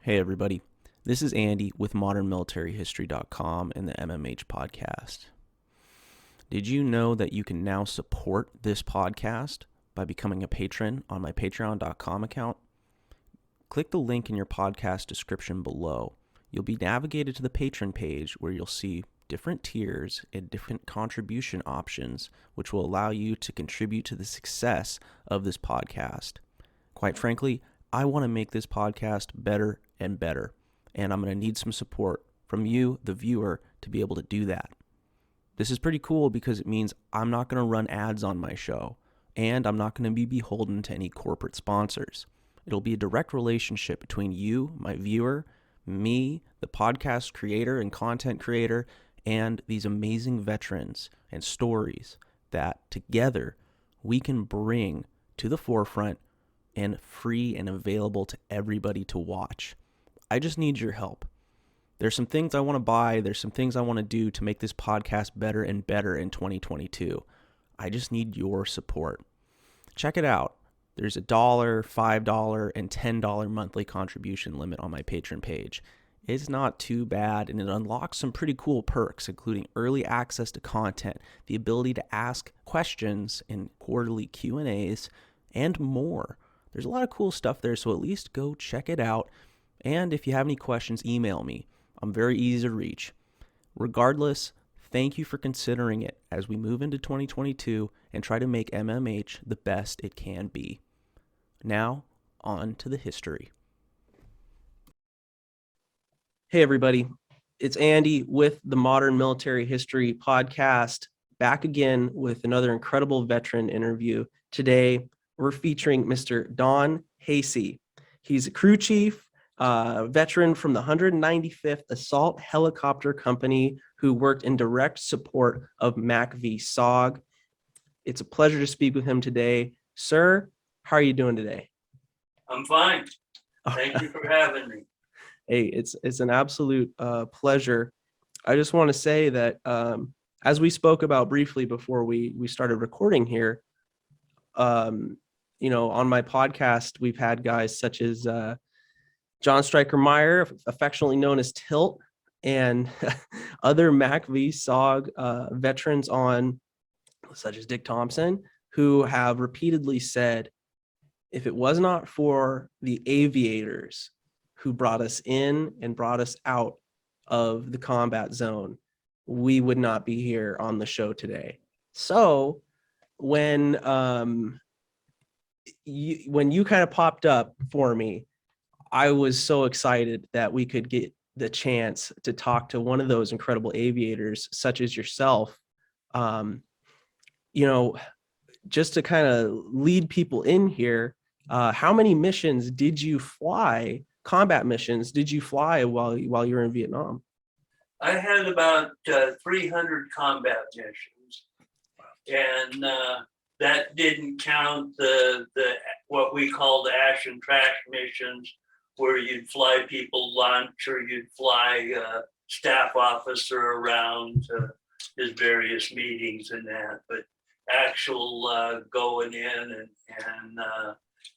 Hey everybody, this is Andy with modernmilitaryhistory.com and the MMH podcast. Did you know that you can now support this podcast by becoming a patron on my patreon.com account? Click the link in your podcast description below. You'll be navigated to the patron page where you'll see different tiers and different contribution options, which will allow you to contribute to the success of this podcast. Quite frankly, I want to make this podcast better and better, and I'm going to need some support from you, the viewer, to be able to do that. This is pretty cool because it means I'm not going to run ads on my show, and I'm not going to be beholden to any corporate sponsors. It'll be a direct relationship between you, my viewer, me, the podcast creator and content creator, and these amazing veterans and stories that together we can bring to the forefront and free and available to everybody to watch. I just need your help. There's some things I want to buy. There's some things I want to do to make this podcast better and better in 2022. I just need your support. Check it out. There's $1, $5, and $10 monthly contribution limit on my Patreon page. It's not too bad, and it unlocks some pretty cool perks, including early access to content, the ability to ask questions in quarterly Q&As, and more. There's a lot of cool stuff there, so at least go check it out. And if you have any questions, email me. I'm very easy to reach. Regardless, thank you for considering it as we move into 2022 and try to make MMH the best it can be. Now, on to the history. Hey, everybody. It's Andy with the Modern Military History podcast, back again with another incredible veteran interview. Today, we're featuring Mr. Don Haase. He's a crew chief, veteran from the 195th Assault Helicopter Company who worked in direct support of MACV-SOG. It's a pleasure to speak with him today. Sir, how are you doing today? I'm fine. Thank you for having me. Hey, it's an absolute pleasure. I just want to say that as we spoke about briefly before we started recording here, on my podcast, we've had guys such as John Stryker Meyer, affectionately known as Tilt, and other MACV-SOG veterans on, such as Dick Thompson, who have repeatedly said, if it was not for the aviators who brought us in and brought us out of the combat zone, we would not be here on the show today. So when you kind of popped up for me, I was so excited that we could get the chance to talk to one of those incredible aviators, such as yourself. Just to kind of lead people in here, how many missions did you fly, combat missions, did you fly while you were in Vietnam? I had about 300 combat missions, and that didn't count the what we call the ash and trash missions, where you'd fly people lunch or you'd fly staff officer around to his various meetings and that. But actual going in and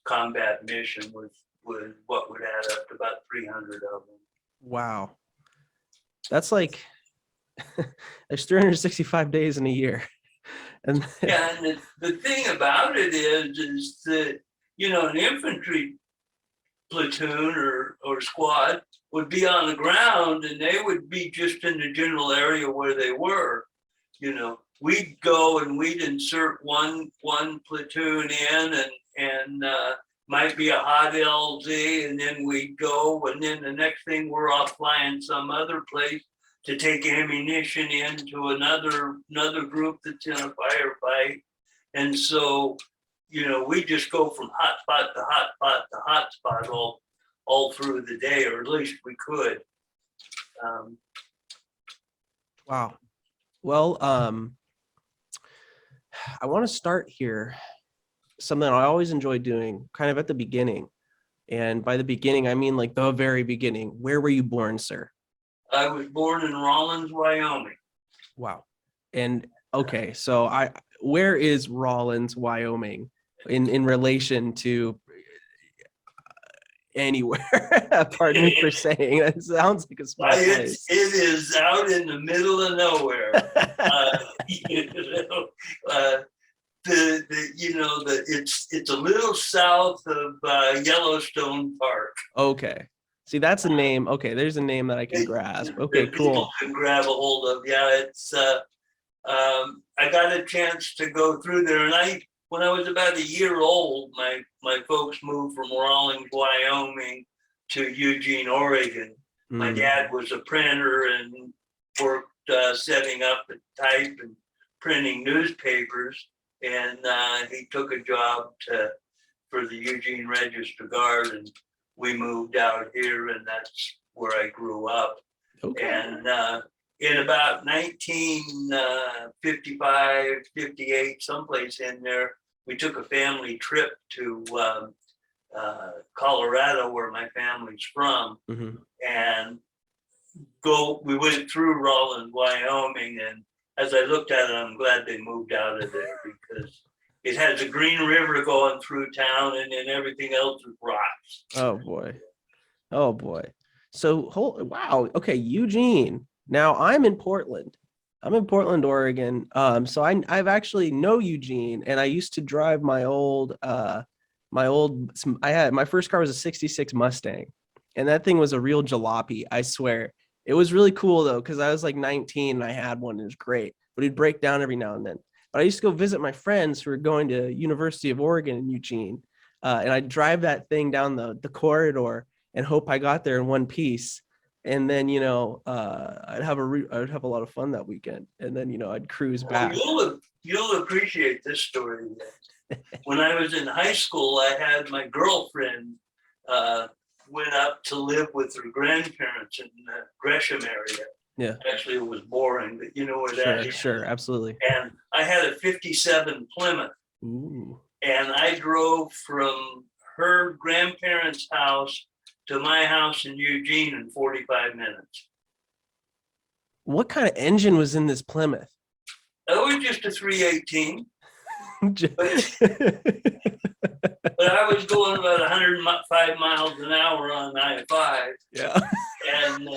combat mission was what would add up to about 300 of them. Wow. That's like, there's 365 days in a year. And the thing about it is that, an infantry platoon or squad would be on the ground and they would be just in the general area where they were. We'd go and we'd insert one platoon in and might be a hot LZ, and then we'd go, and then the next thing we're off flying some other place to take ammunition into another group that's in a firefight. And so, we just go from hot spot to hot spot to hot spot all through the day, or at least we could. Wow. Well, I want to start here, something I always enjoy doing, kind of at the beginning. And by the beginning, I mean like the very beginning. Where were you born, sir? I was born in Rawlins, Wyoming. Wow. And okay, so where is Rawlins, Wyoming in relation to anywhere. Pardon me for saying. That sounds like a small place. It is out in the middle of nowhere. You know, it's a little south of Yellowstone Park. Okay. See, that's a name. Okay, there's a name that I can grasp. Okay, cool. People can grab a hold of. Yeah, it's. I got a chance to go through there, and when I was about a year old, my folks moved from Rawlins, Wyoming, to Eugene, Oregon. My dad was a printer and worked setting up the type and printing newspapers, and he took a job for the Eugene Register Guard, and we moved out here, and that's where I grew up. Okay. And in about 1955, 58, someplace in there, we took a family trip to Colorado, where my family's from, and we went through Rawlins, Wyoming, and as I looked at it, I'm glad they moved out of there, because it has a Green River going through town, and then everything else is rocks. Oh boy. So wow. Okay, Eugene. Now I'm in Portland. Oregon. So I've actually know Eugene, and I used to drive my first car was a 66 Mustang, and that thing was a real jalopy, I swear. It was really cool though, because I was like 19 and I had one. It was great, but it'd break down every now and then. But I used to go visit my friends who were going to University of Oregon in Eugene, and I'd drive that thing down the corridor and hope I got there in one piece. And then, I'd have a lot of fun that weekend, and then, I'd cruise back. You'll appreciate this story. When I was in high school, I had my girlfriend went up to live with her grandparents in the Gresham area. Yeah. Actually, it was boring, but you know where that is. Sure, absolutely. And I had a 57 Plymouth. Ooh. And I drove from her grandparents' house to my house in Eugene in 45 minutes. What kind of engine was in this Plymouth? It was just a 318. But I was going about 105 miles an hour on I-5. Yeah. And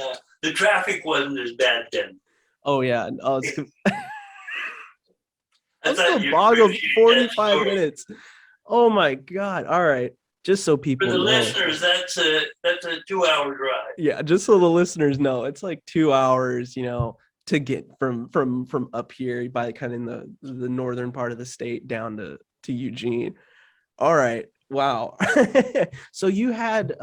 the traffic wasn't as bad then. Oh, yeah. Oh, it's I thought still boggled 45 minutes. Oh, my God. All right. Just so people know. For the know. listeners, that's a 2-hour drive. Yeah, just so the listeners know, it's like 2 hours, to get from up here by kind of in the northern part of the state down to Eugene. All right. Wow. So you had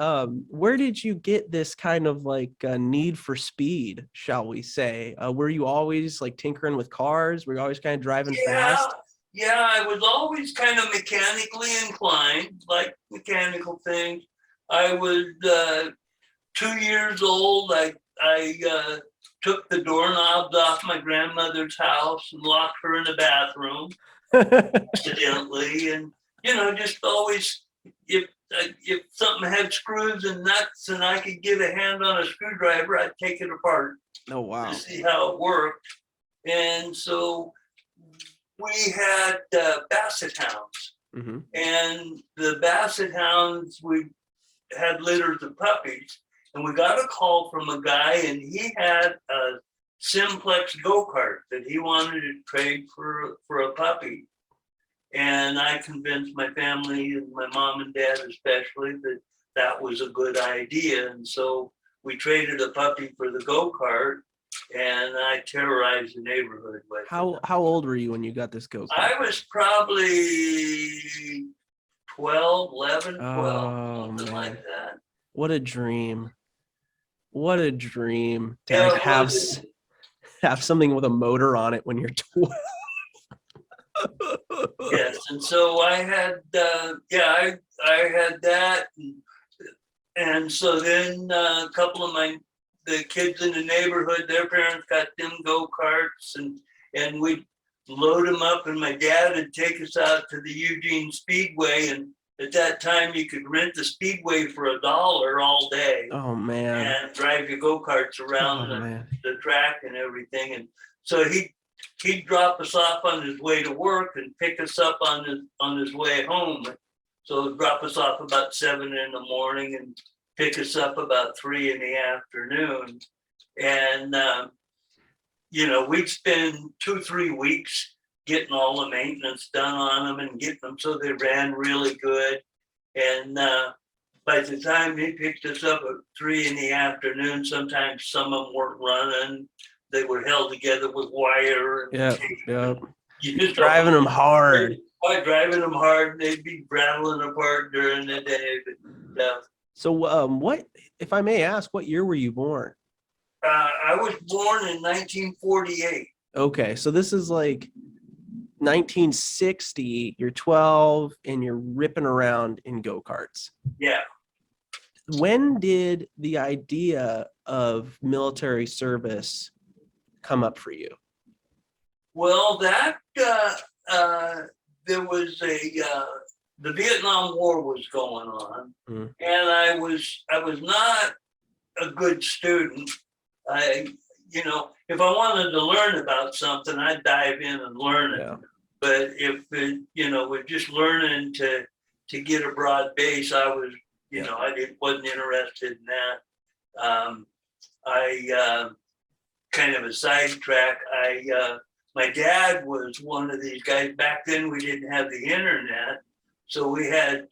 where did you get this kind of like need for speed, shall we say? Were you always like tinkering with cars? Were you always kind of driving fast? Yeah, I was always kind of mechanically inclined, like mechanical things. I was 2 years old. I took the doorknobs off my grandmother's house and locked her in the bathroom accidentally, and just always, if something had screws and nuts and I could get a hand on a screwdriver, I'd take it apart. Oh, wow. To see how it worked. And so we had basset hounds. Mm-hmm. And the basset hounds, we had litters of puppies. And we got a call from a guy, and he had a Simplex go-kart that he wanted to trade for a puppy. And I convinced my family, and my mom and dad especially, that was a good idea. And so we traded a puppy for the go-kart, and I terrorized the neighborhood with it. How old were you when you got this go-kart? I was probably 12, 11, 12, something like that. What a dream. What a dream to have something with a motor on it when you're 12. Yes, and so I had I had that, and so then a couple of the kids in the neighborhood, their parents got them go-karts, and we'd load them up, and my dad would take us out to the Eugene Speedway, and at that time you could rent the Speedway for $1 all day. Oh man! And drive your go-karts around the track and everything, and so he'd drop us off on his way to work and pick us up on his way home. So drop us off about 7 in the morning and pick us up about 3 in the afternoon. And, we'd spend 2-3 weeks getting all the maintenance done on them and getting them so they ran really good. And by the time they picked us up at 3 in the afternoon, sometimes some of them weren't running. They were held together with wire. Yeah. Just Driving them hard. Driving them hard. They'd be rattling apart during the day. But, so what, if I may ask, what year were you born? I was born in 1948. Okay, so this is like 1960. You're 12 and you're ripping around in go-karts. Yeah. When did the idea of military service come up for you? Well, that there was the Vietnam War was going on, and I was not a good student. If I wanted to learn about something, I'd dive in and learn it. Yeah. But if we're just learning to get a broad base, I was, I wasn't interested in that. I kind of a sidetrack. My dad was one of these guys. Back then, we didn't have the internet, so we had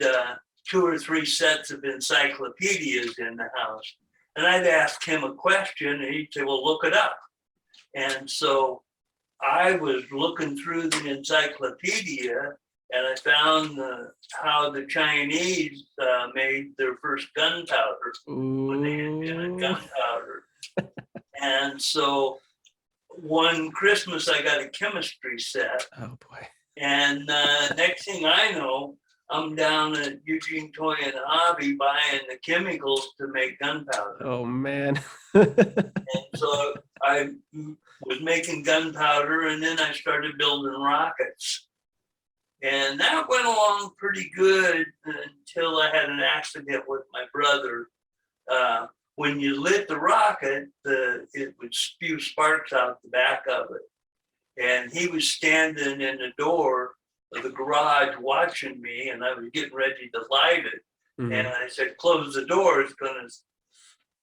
2 or 3 sets of encyclopedias in the house. And I'd ask him a question, and he'd say, "Well, look it up." And so I was looking through the encyclopedia, and I found how the Chinese made their first gunpowder when they invented gunpowder. And so one Christmas, I got a chemistry set. Oh, boy. And next thing I know, I'm down at Eugene Toy and Hobby buying the chemicals to make gunpowder. Oh, man. And so I was making gunpowder, and then I started building rockets. And that went along pretty good until I had an accident with my brother. When you lit the rocket, it would spew sparks out the back of it. And he was standing in the door of the garage watching me, and I was getting ready to light it. And I said, "Close the door, it's going to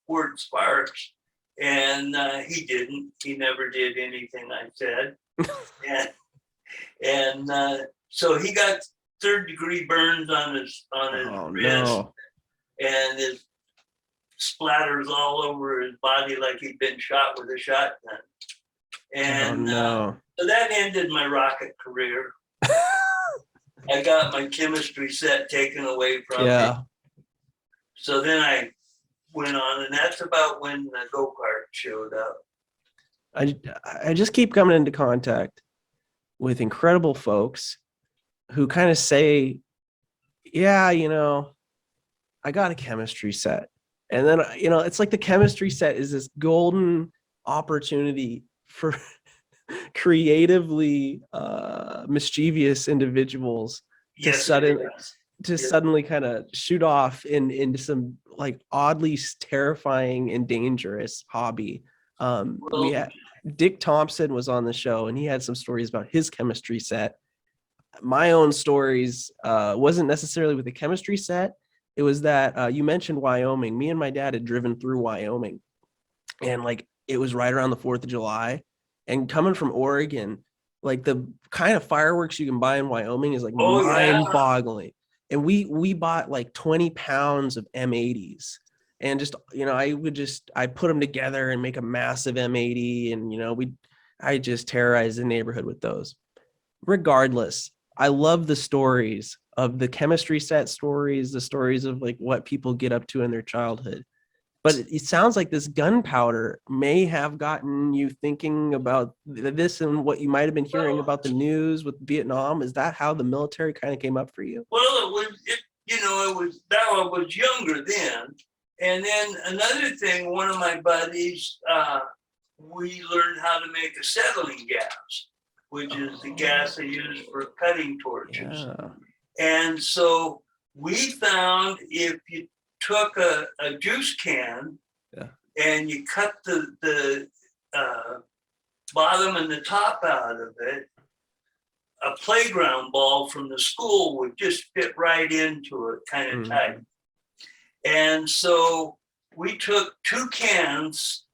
squirt sparks." And he didn't. He never did anything I said. and so he got 3rd-degree burns on his wrist. No. And his splatters all over his body like he'd been shot with a shotgun. And so that ended my rocket career. I got my chemistry set taken away from me. So then I went on, and that's about when the go-kart showed up. I just keep coming into contact with incredible folks who kind of say, "Yeah, I got a chemistry set." And then, it's like the chemistry set is this golden opportunity for creatively mischievous individuals to suddenly kind of shoot off into some like oddly terrifying and dangerous hobby. We had Dick Thompson was on the show, and he had some stories about his chemistry set. My own stories wasn't necessarily with the chemistry set. It was that you mentioned Wyoming. Me and my dad had driven through Wyoming, and like it was right around the 4th of July. And coming from Oregon, like the kind of fireworks you can buy in Wyoming is like mind-boggling. And we bought like 20 pounds of M80s, and just I put them together and make a massive M80, and I just terrorized the neighborhood with those. Regardless, I love the stories of the chemistry set stories, the stories of like what people get up to in their childhood. But it sounds like this gunpowder may have gotten you thinking about this and what you might have been hearing about the news with Vietnam. Is that how the military kind of came up for you? Well, I was younger then. And then another thing, one of my buddies, we learned how to make acetylene gas, which is the gas they use for cutting torches. Yeah. And so we found if you took a juice can and you cut the bottom and the top out of it, a playground ball from the school would just fit right into it, kind of tight. And so we took 2 cans,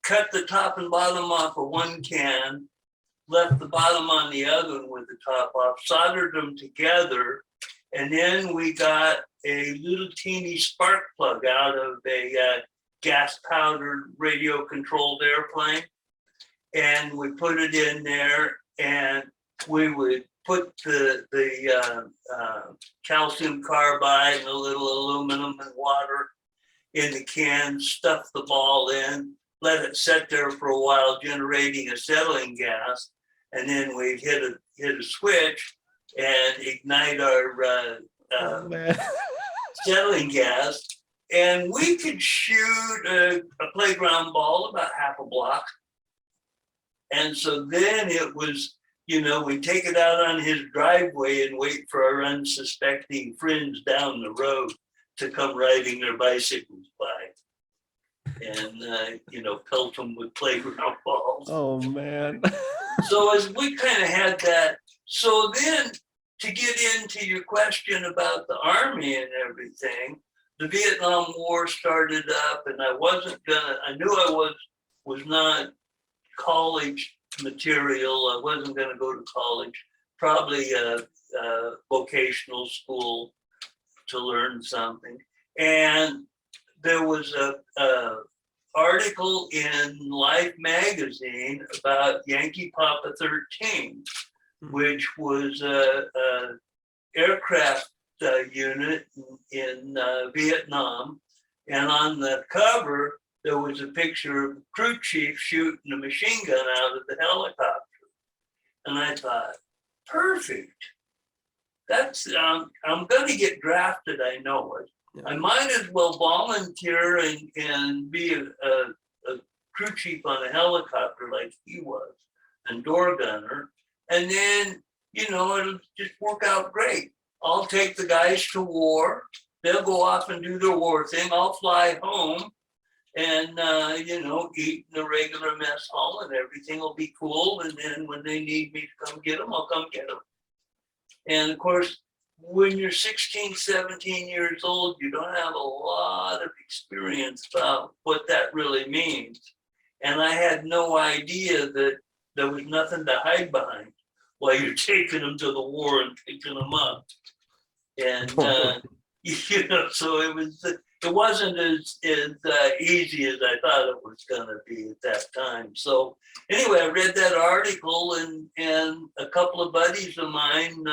cut the top and bottom off of one can, left the bottom on the other one with the top off, soldered them together, and then we got a little teeny spark plug out of a gas powdered radio controlled airplane, and we put it in there, and we would put the calcium carbide and a little aluminum and water in the can, stuff the ball in, let it sit there for a while, generating acetylene gas, and then we'd hit a switch and ignite our acetylene gas, and we could shoot a playground ball about half a block. And so then it was, we'd take it out on his driveway and wait for our unsuspecting friends down the road to come riding their bicycles by, and pelt them with playground balls. Oh man. So as we kind of had that, so then to get into your question about the Army and everything, the Vietnam War started up, and I knew I was not college material. I wasn't going to go to college, probably a vocational school to learn something. And there was a article in Life magazine about Yankee Papa 13, which was a aircraft unit in Vietnam. And on the cover, there was a picture of a crew chief shooting a machine gun out of the helicopter. And I thought, perfect. That's, I'm going to get drafted, I know it. Yeah. I might as well volunteer and be a crew chief on a helicopter like he was, and door gunner. And then, it'll just work out great. I'll take the guys to war. They'll go off and do their war thing. I'll fly home and, eat in the regular mess hall, and everything will be cool. And then when they need me to come get them, I'll come get them. And of course, when you're 16, 17 years old, you don't have a lot of experience about what that really means. And I had no idea that there was nothing to hide behind while you're taking them to the war and picking them up. And, so it wasn't as easy as I thought it was going to be at that time. So anyway, I read that article, and a couple of buddies of mine,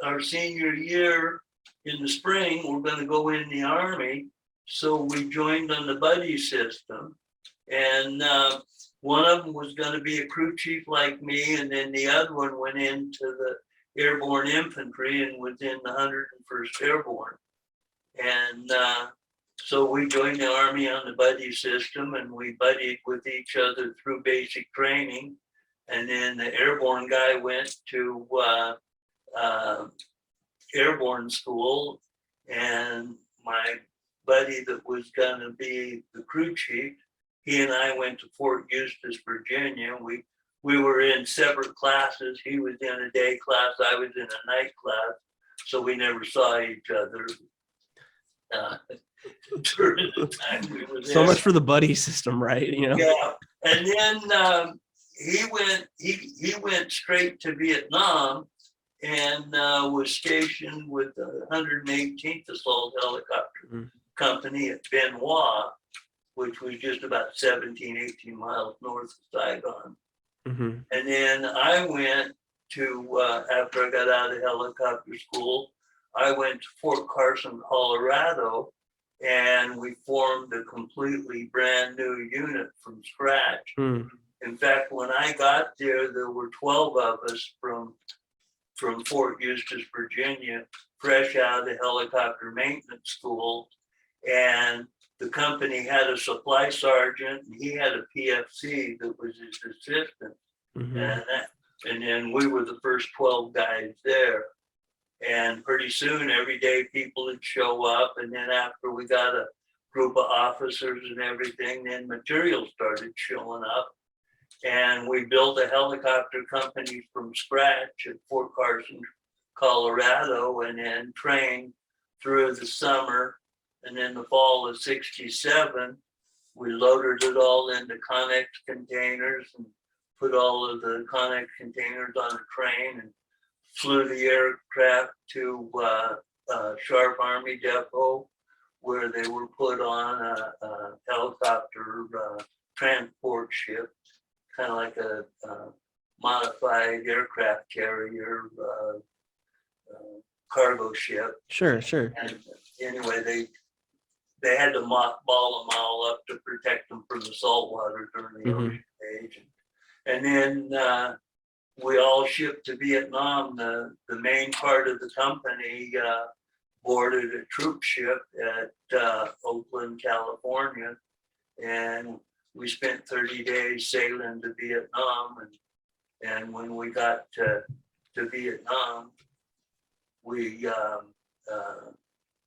our senior year in the spring, we're going to go in the Army. So we joined on the buddy system, and one of them was going to be a crew chief like me, and then the other one went into the airborne infantry and was in the 101st Airborne. And so we joined the Army on the buddy system, and we buddied with each other through basic training. And then the airborne guy went to airborne school, and my buddy that was going to be the crew chief, he and I went to Fort Eustis, Virginia. We were in separate classes. He was in a day class, I was in a night class, so we never saw each other during the time we were there. So much for the buddy system, right? Yeah, and then he went straight to Vietnam, and was stationed with the 118th Assault Helicopter Company at Benoit, which was just about 17, 18 miles north of Saigon. And then I went to, after I got out of helicopter school, I went to Fort Carson, Colorado, and we formed a completely brand new unit from scratch. In fact, when I got there were 12 of us from Fort Eustis, Virginia, fresh out of helicopter maintenance school. And the company had a supply sergeant, and he had a PFC that was his assistant. And then we were the first 12 guys there. And pretty soon, every day people would show up. And then after we got a group of officers and everything, then material started showing up. And we built a helicopter company from scratch at Fort Carson, Colorado, and then trained through the summer. And in the fall of '67, we loaded it all into Connex containers and put all of the Connex containers on a train and flew the aircraft to Sharp Army Depot, where they were put on a helicopter transport ship, kind of like a modified aircraft carrier cargo ship. Sure. And anyway, they had to mothball them all up to protect them from the salt water during the ocean age. And then we all shipped to Vietnam. The main part of the company boarded a troop ship at Oakland, California, and we spent 30 days sailing to Vietnam. And when we got to Vietnam, we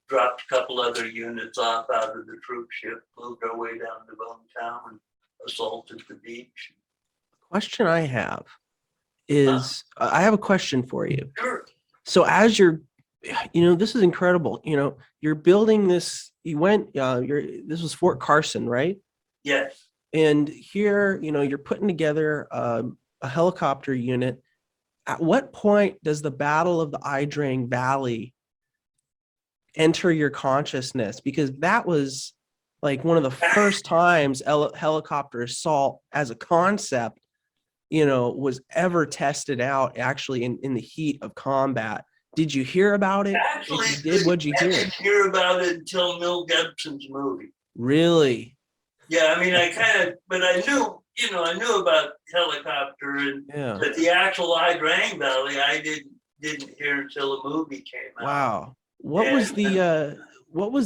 dropped a couple other units off out of the troop ship, moved our way down to Bonetown, and assaulted the beach. Question I have is, I have a question for you. Sure. So as you're, this is incredible. You're building this, this was Fort Carson, right? Yes. And here, you're putting together a helicopter unit. At what point does the Battle of the Ai Drang Valley enter your consciousness? Because that was like one of the first times helicopter assault as a concept, was ever tested out actually in the heat of combat. Did you hear about it? Actually, if you did, what'd you I hear? didn't hear about it until Mel Gibson's movie. Really? Yeah, I mean, but I knew about helicopter, but the actual Ai Drang Valley, I didn't hear until the movie came out. Wow. What was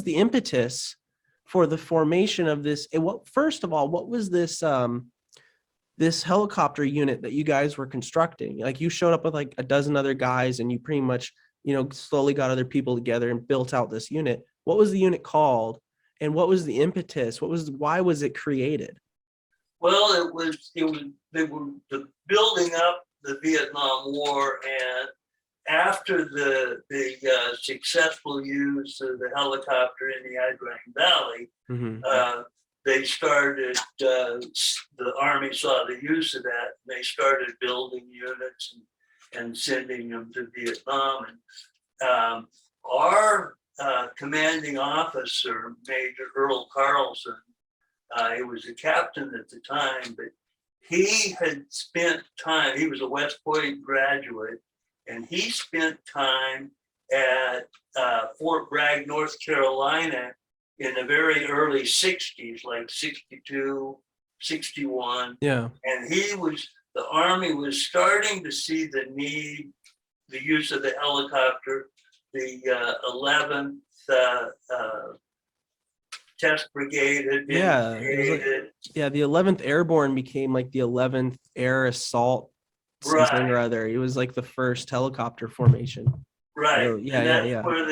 the impetus for the formation of this? And first of all, what was this this helicopter unit that you guys were constructing? Like, you showed up with like a dozen other guys and you pretty much, slowly got other people together and built out this unit. What was the unit called? And what was the impetus? Why was it created? Well, they were building up the Vietnam War, and after the successful use of the helicopter in the Ai Drang Valley, they started, the Army saw the use of that, and they started building units and sending them to Vietnam. And our commanding officer, Major Earl Carlson, he was a captain at the time, but he had spent time, he was a West Point graduate, and he spent time at Fort Bragg, North Carolina in the very early 60s, like 62, 61. Yeah. And the Army was starting to see the use of the helicopter. The 11th Test Brigade had been created. The 11th Airborne became like the 11th Air Assault something or other. It was like the first helicopter formation. Right. So, that's where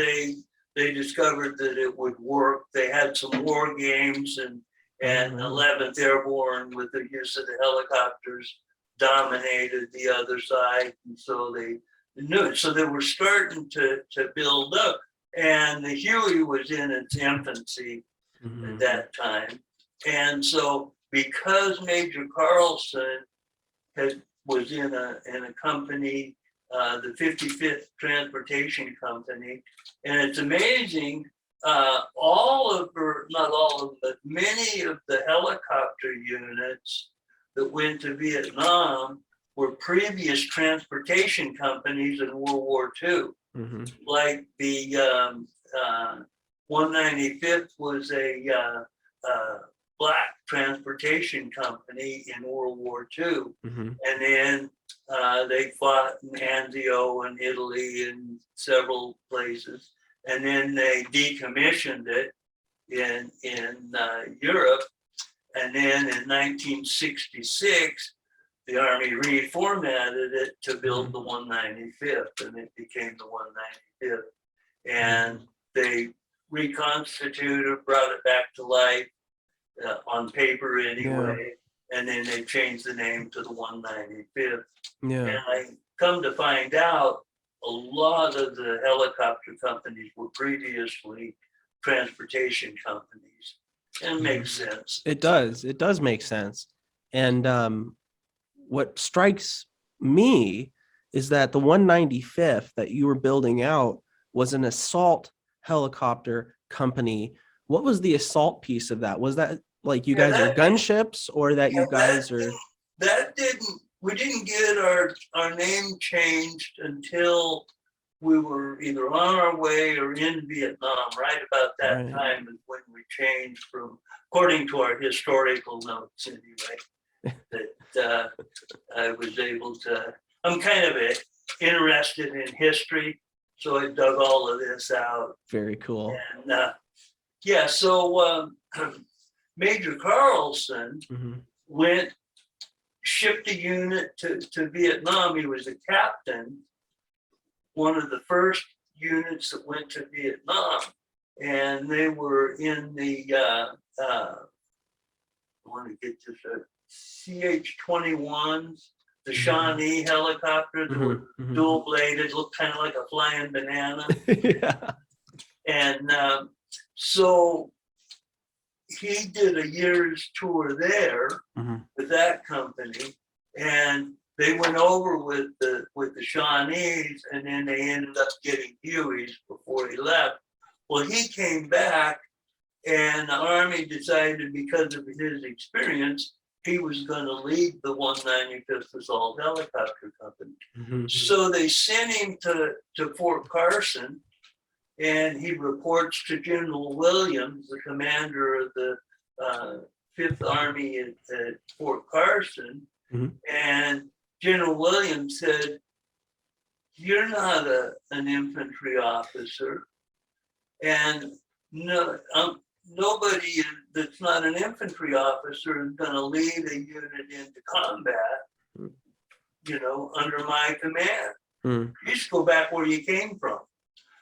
they discovered that it would work. They had some war games, and 11th Airborne, with the use of the helicopters, dominated the other side. And so they knew it. So they were starting to build up. And the Huey was in its infancy at that time. And so because Major Carlson was in a company, the 55th Transportation Company, and it's amazing, not all of them, but many of the helicopter units that went to Vietnam were previous transportation companies in World War II. Like the 195th was a black transportation company in World War II. And then they fought in Anzio and Italy and several places. And then they decommissioned it in Europe. And then in 1966, the Army reformatted it to build the 195th, and it became the 195th. And they reconstituted, brought it back to life on paper anyway. and then they changed the name to the 195th. Yeah. And I come to find out a lot of the helicopter companies were previously transportation companies. And it makes sense. It does. It does make sense. And what strikes me is that the 195th that you were building out was an assault helicopter company. What was the assault piece of that? Was that like you guys are gunships, or that you guys are? We didn't get our name changed until we were either on our way or in Vietnam. Right about that time is when we changed from, according to our historical notes anyway, that I was able to, I'm kind of interested in history, so I dug all of this out. Very cool. And yeah, so Major Carlson shipped a unit to Vietnam. He was a captain, one of the first units that went to Vietnam, and they were in the I want to get this CH-21s, the Shawnee helicopters that were dual bladed, looked kind of like a flying banana. Yeah. And so he did a year's tour there with that company, and they went over with the Shawnees, and then they ended up getting Hueys before he left. Well, he came back, and the Army decided, because of his experience, he was going to lead the 195th Assault Helicopter Company. So they sent him to Fort Carson, and he reports to General Williams, the commander of the 5th Army at Fort Carson. And General Williams said, "You're not an infantry officer, and nobody that's not an infantry officer is going to lead a unit into combat, under my command. You just go back where you came from."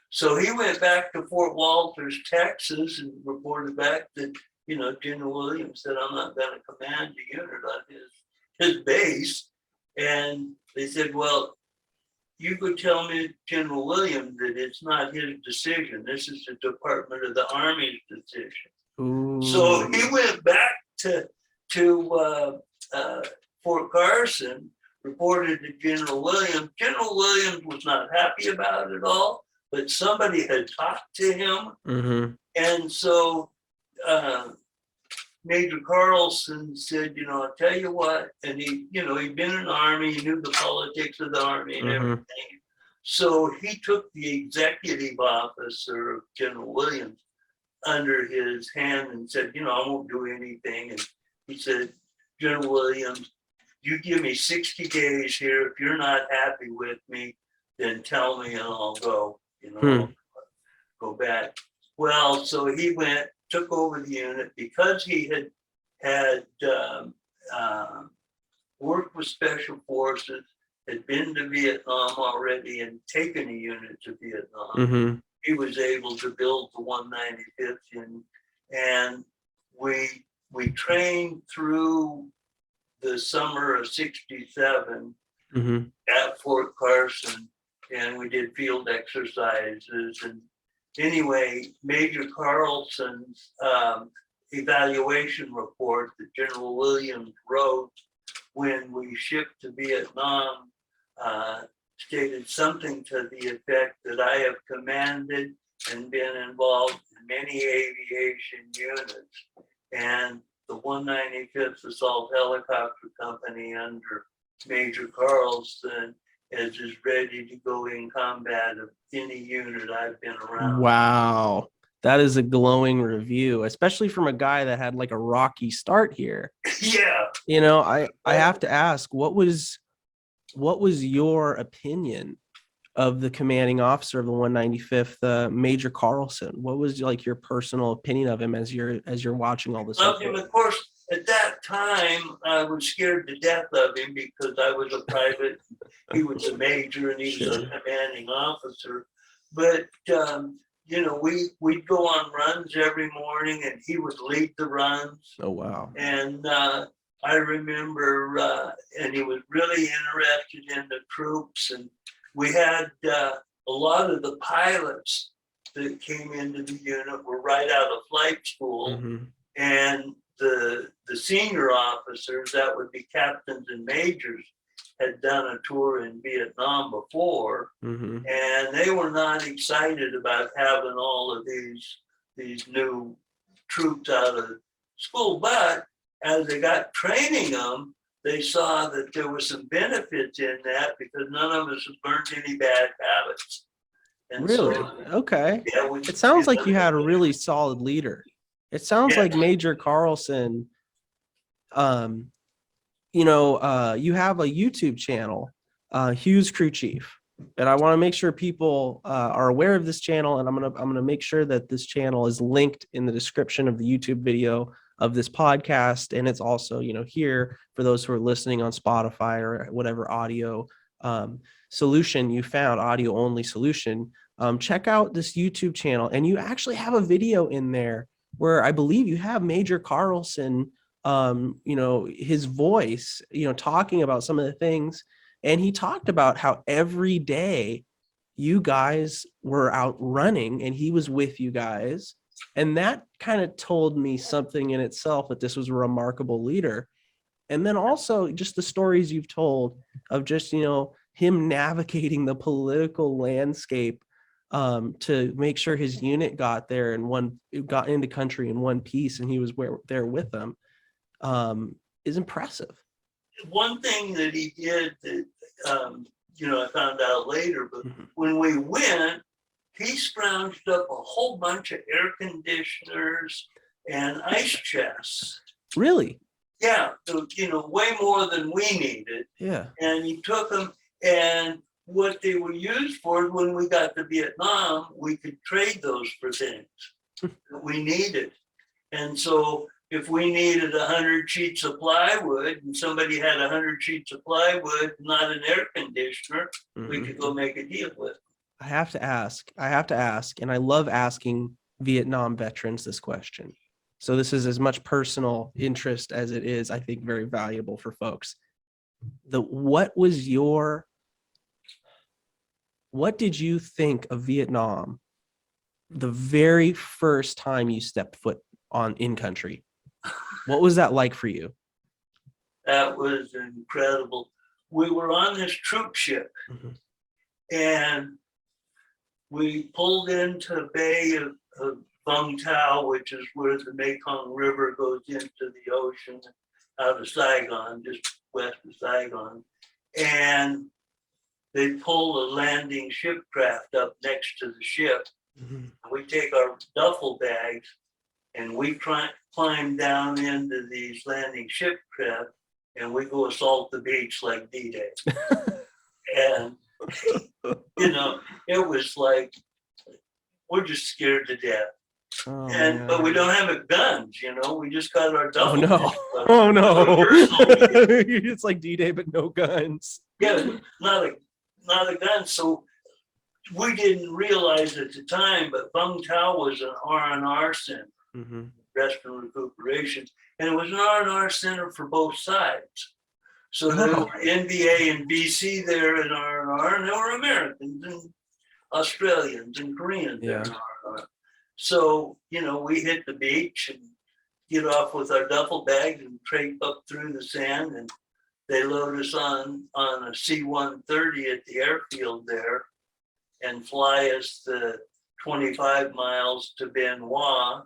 So he went back to Fort Walters, Texas, and reported back that, General Williams said, "I'm not going to command a unit on his base." And they said, "Well, you could tell me, General Williams, that it's not his decision. This is the Department of the Army's decision." Ooh. So he went back to Fort Carson, reported to General Williams. General Williams was not happy about it all, but somebody had talked to him. And so Major Carlson said, "I'll tell you what," and he'd been in the Army, he knew the politics of the Army and everything. So he took the executive officer of General Williams under his hand and said, "I won't do anything." And he said, "General Williams, you give me 60 days here. If you're not happy with me, then tell me and I'll go, I'll go back." Well, so he took over the unit because he had worked with special forces, had been to Vietnam already and taken a unit to Vietnam. He was able to build the 195th unit, and we trained through the summer of '67 at Fort Carson, and we did field exercises. And anyway, Major Carlson's evaluation report that General Williams wrote when we shipped to Vietnam stated something to the effect that I have commanded and been involved in many aviation units, and the 195th Assault Helicopter Company under Major Carlson is ready to go in combat of any unit I've been around. Wow. That is a glowing review, especially from a guy that had like a rocky start here. Yeah. I have to ask, what was your opinion of the commanding officer of the 195th, Major Carlson? What was like your personal opinion of him as you're watching all this? Of him, of course, at that time, I was scared to death of him because I was a private, he was a major, and he was a commanding officer. But, we'd go on runs every morning, and he would lead the runs. Oh, wow. And I remember, and he was really interested in the troops. And we had a lot of the pilots that came into the unit were right out of flight school. Mm-hmm. And the senior officers, that would be captains and majors, had done a tour in Vietnam before. Mm-hmm. And they were not excited about having all of these new troops out of school. But as they got training them, they saw that there was some benefits in that because none of us had learned any bad habits. And Really? so, okay. yeah, It sounds like you had a really solid leader. It sounds Yeah. like Major Carlson, you have a YouTube channel, Hugh's Crew Chief. And I want to make sure people are aware of this channel, and I'm gonna make sure that this channel is linked in the description of the YouTube video of this podcast, and it's also here for those who are listening on Spotify or whatever audio solution you found, audio only solution. Check out this YouTube channel, and you actually have a video in there where I believe you have Major Carlson, his voice, talking about some of the things. And he talked about how every day you guys were out running and he was with you guys. And that kind of told me something in itself, that this was a remarkable leader. And then also just the stories you've told of just, him navigating the political landscape to make sure his unit got there and got into country in one piece, and he was there with them, is impressive. One thing that he did that, I found out later, but when we went, he scrounged up a whole bunch of air conditioners and ice chests. Really? Yeah, way more than we needed. Yeah. And he took them, and what they were used for, when we got to Vietnam, we could trade those for things that we needed. And so if we needed 100 sheets of plywood and somebody had 100 sheets of plywood, not an air conditioner, we could go make a deal with them. I have to ask, and I love asking Vietnam veterans this question. So this is as much personal interest as it is, I think, very valuable for folks. What did you think of Vietnam the very first time you stepped foot in country? What was that like for you? That was incredible. We were on this troop ship, and we pulled into the bay of Vung Tau, which is where the Mekong River goes into the ocean out of Saigon, just west of Saigon. And they pull a landing ship craft up next to the ship. We take our duffel bags and we climb down into these landing ship craft, and we go assault the beach like D-Day. And, it was like, we're just scared to death. But we don't have guns, we just got our duffel bags. Oh no. It's like D-Day, but no guns. Yeah, not a gun. So we didn't realize at the time, but Vung Tau was an R&R center, rest and recuperation, and it was an R&R center for both sides. So there were NBA and BC there in R&R, and there were Americans and Australians and Koreans there in R&R. So, we hit the beach and get off with our duffel bags and trape up through the sand, and they load us on a C-130 at the airfield there and fly us the 25 miles to Bien Hoa,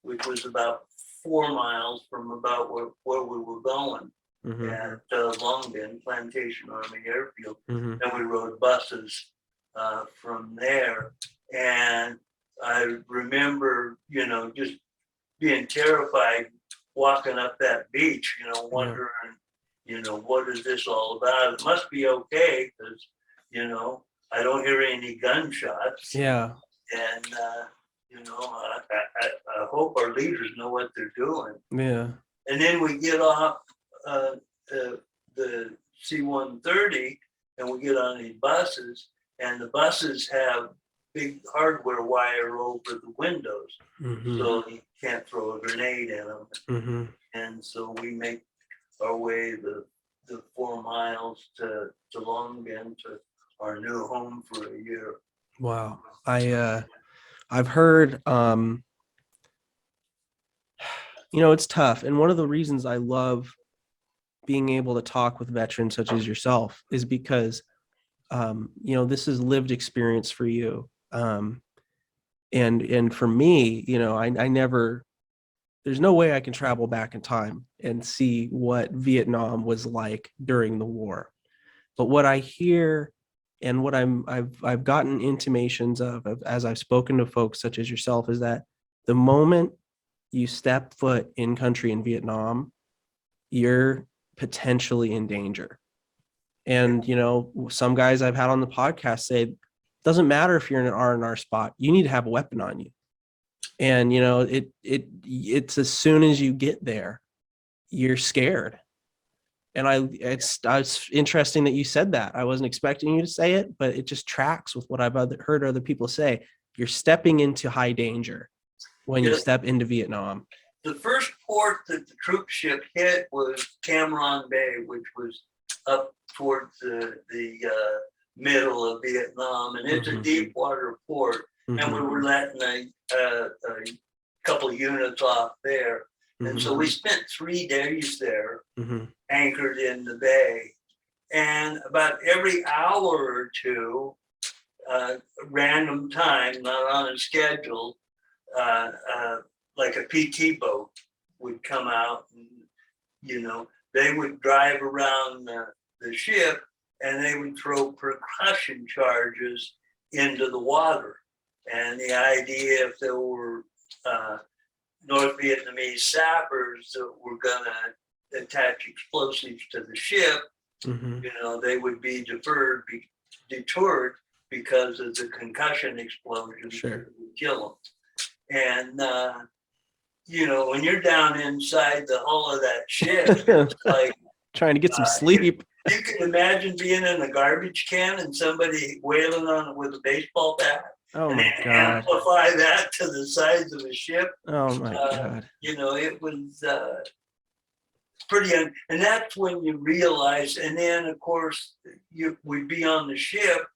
which was about 4 miles from about where we were going at Long Binh Plantation Army Airfield. And we rode buses from there. And I remember, just being terrified walking up that beach, wondering, what is this all about? It must be okay because, I don't hear any gunshots. Yeah. And, I hope our leaders know what they're doing. Yeah. And then we get off the C-130 and we get on these buses, and the buses have big hardware wire over the windows, so you can't throw a grenade in them. And so we make our way the 4 miles to Long Bend, to our new home for a year. Wow. I've heard, it's tough. And one of the reasons I love being able to talk with veterans such as yourself is because, this is lived experience for you. And for me, I never, there's no way I can travel back in time and see what Vietnam was like during the war. But what I hear and what I've gotten intimations of as I've spoken to folks such as yourself is that the moment you step foot in country in Vietnam, you're potentially in danger. And some guys I've had on the podcast say, it doesn't matter if you're in an R&R spot, you need to have a weapon on you. And it's as soon as you get there, you're scared. And it's interesting that you said that. I wasn't expecting you to say it, but it just tracks with what I've heard other people say. You're stepping into high danger when you step into Vietnam. The first port that the troop ship hit was Cam Ranh Bay, which was up towards the middle of Vietnam, and it's a deep water port. And we were letting a couple units off there. And so we spent 3 days there, anchored in the bay. And about every hour or two, random time, not on a schedule, like a PT boat would come out, and they would drive around the ship, and they would throw percussion charges into the water. And the idea, if there were North Vietnamese sappers that were going to attach explosives to the ship, they would be deterred because of the concussion explosions that would kill them. And when you're down inside the hull of that ship, it's like trying to get some sleep. You can imagine being in a garbage can and somebody wailing on it with a baseball bat. Oh and my God. Amplify that to the size of a ship. Oh my God. It was pretty, and that's when you realize, and then of course we'd be on the ship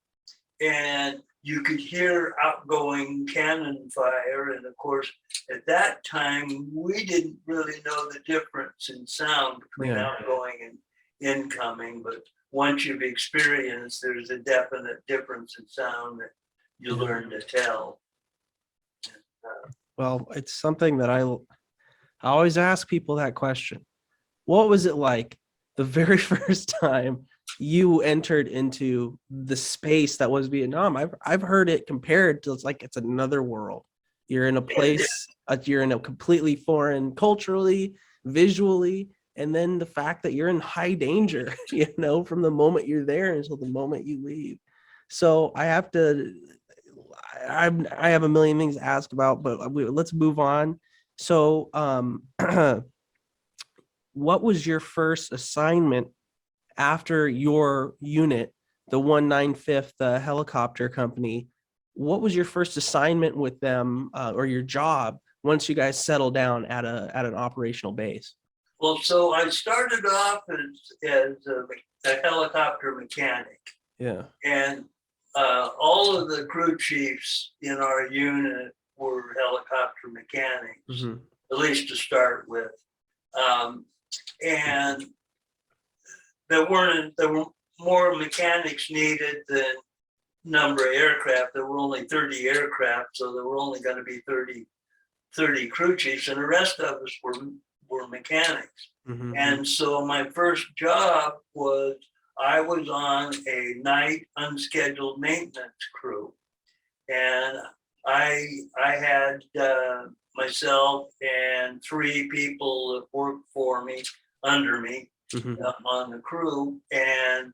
and you could hear outgoing cannon fire. And of course, at that time, we didn't really know the difference in sound between outgoing and incoming. But once you've experienced, there's a definite difference in sound that you learn to tell. Well, it's something that I always ask people that question. What was it like the very first time you entered into the space that was Vietnam? I've heard it compared to it's another world. You're in a place, you're in a completely foreign culturally, visually, and then the fact that you're in high danger, from the moment you're there until the moment you leave. So I have a million things to ask about, but let's move on. So, what was your first assignment after your unit, the 195th Helicopter Company? What was your first assignment with them, or your job once you guys settled down at an operational base? Well, so I started off as a helicopter mechanic. Yeah. And all of the crew chiefs in our unit were helicopter mechanics, at least to start with. And there were more mechanics needed than number of aircraft. There were only 30 aircraft, so there were only going to be 30 crew chiefs, and the rest of us were mechanics. And so my first job was, I was on a night unscheduled maintenance crew, and I had myself and 3 people that worked for me, under me, on the crew. And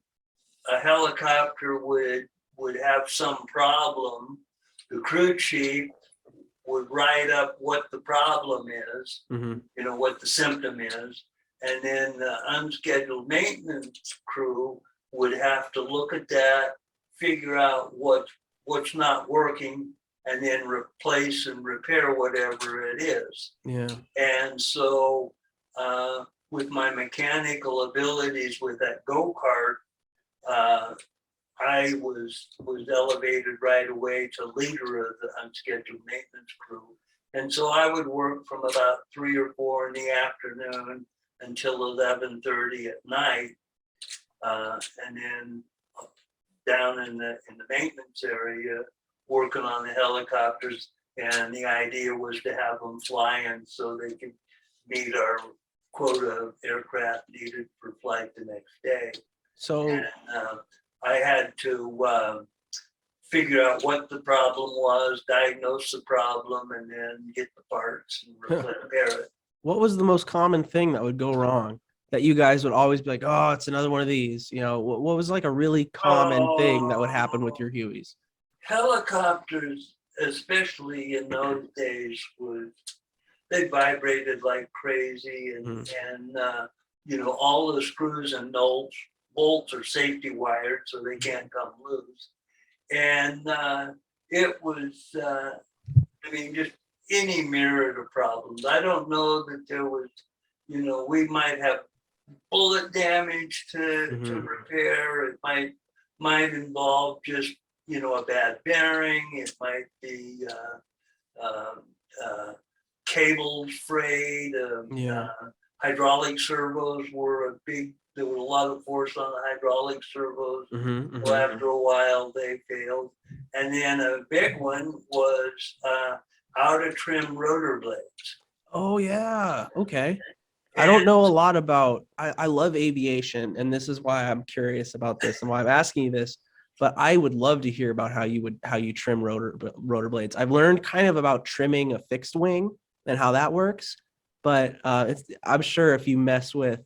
a helicopter would have some problem. The crew chief would write up what the problem is, what the symptom is. And then the unscheduled maintenance crew would have to look at that, figure out what's not working, and then replace and repair whatever it is. Yeah. And so with my mechanical abilities with that go-kart, I was elevated right away to leader of the unscheduled maintenance crew. And so I would work from about 3 or 4 in the afternoon until 11:30 at night, and then down in the maintenance area working on the helicopters. And the idea was to have them fly in so they could meet our quota of aircraft needed for flight the next day. So And I had to figure out what the problem was, diagnose the problem, and then get the parts and repair it. what was the most common thing that would go wrong that you guys would always be like, oh, it's another one of these? You know, what was like a really common thing that would happen with your Hueys? Helicopters, especially in those days, they vibrated like crazy, and you know, all the screws and bolts are safety wired, so they can't come loose. And it was, I mean, just any myriad of problems. I don't know that there was, you know, we might have bullet damage to repair. It might involve just, you know, a bad bearing. It might be cables frayed. Hydraulic servos were there was a lot of force on the hydraulic servos. So after a while, they failed. And then a big one was out of trim rotor blades. Oh, yeah. Okay. I don't know a lot about, I love aviation, and this is why I'm curious about this and why I'm asking you this, but I would love to hear about how you trim rotor blades. I've learned kind of about trimming a fixed wing and how that works, but I'm sure if you mess with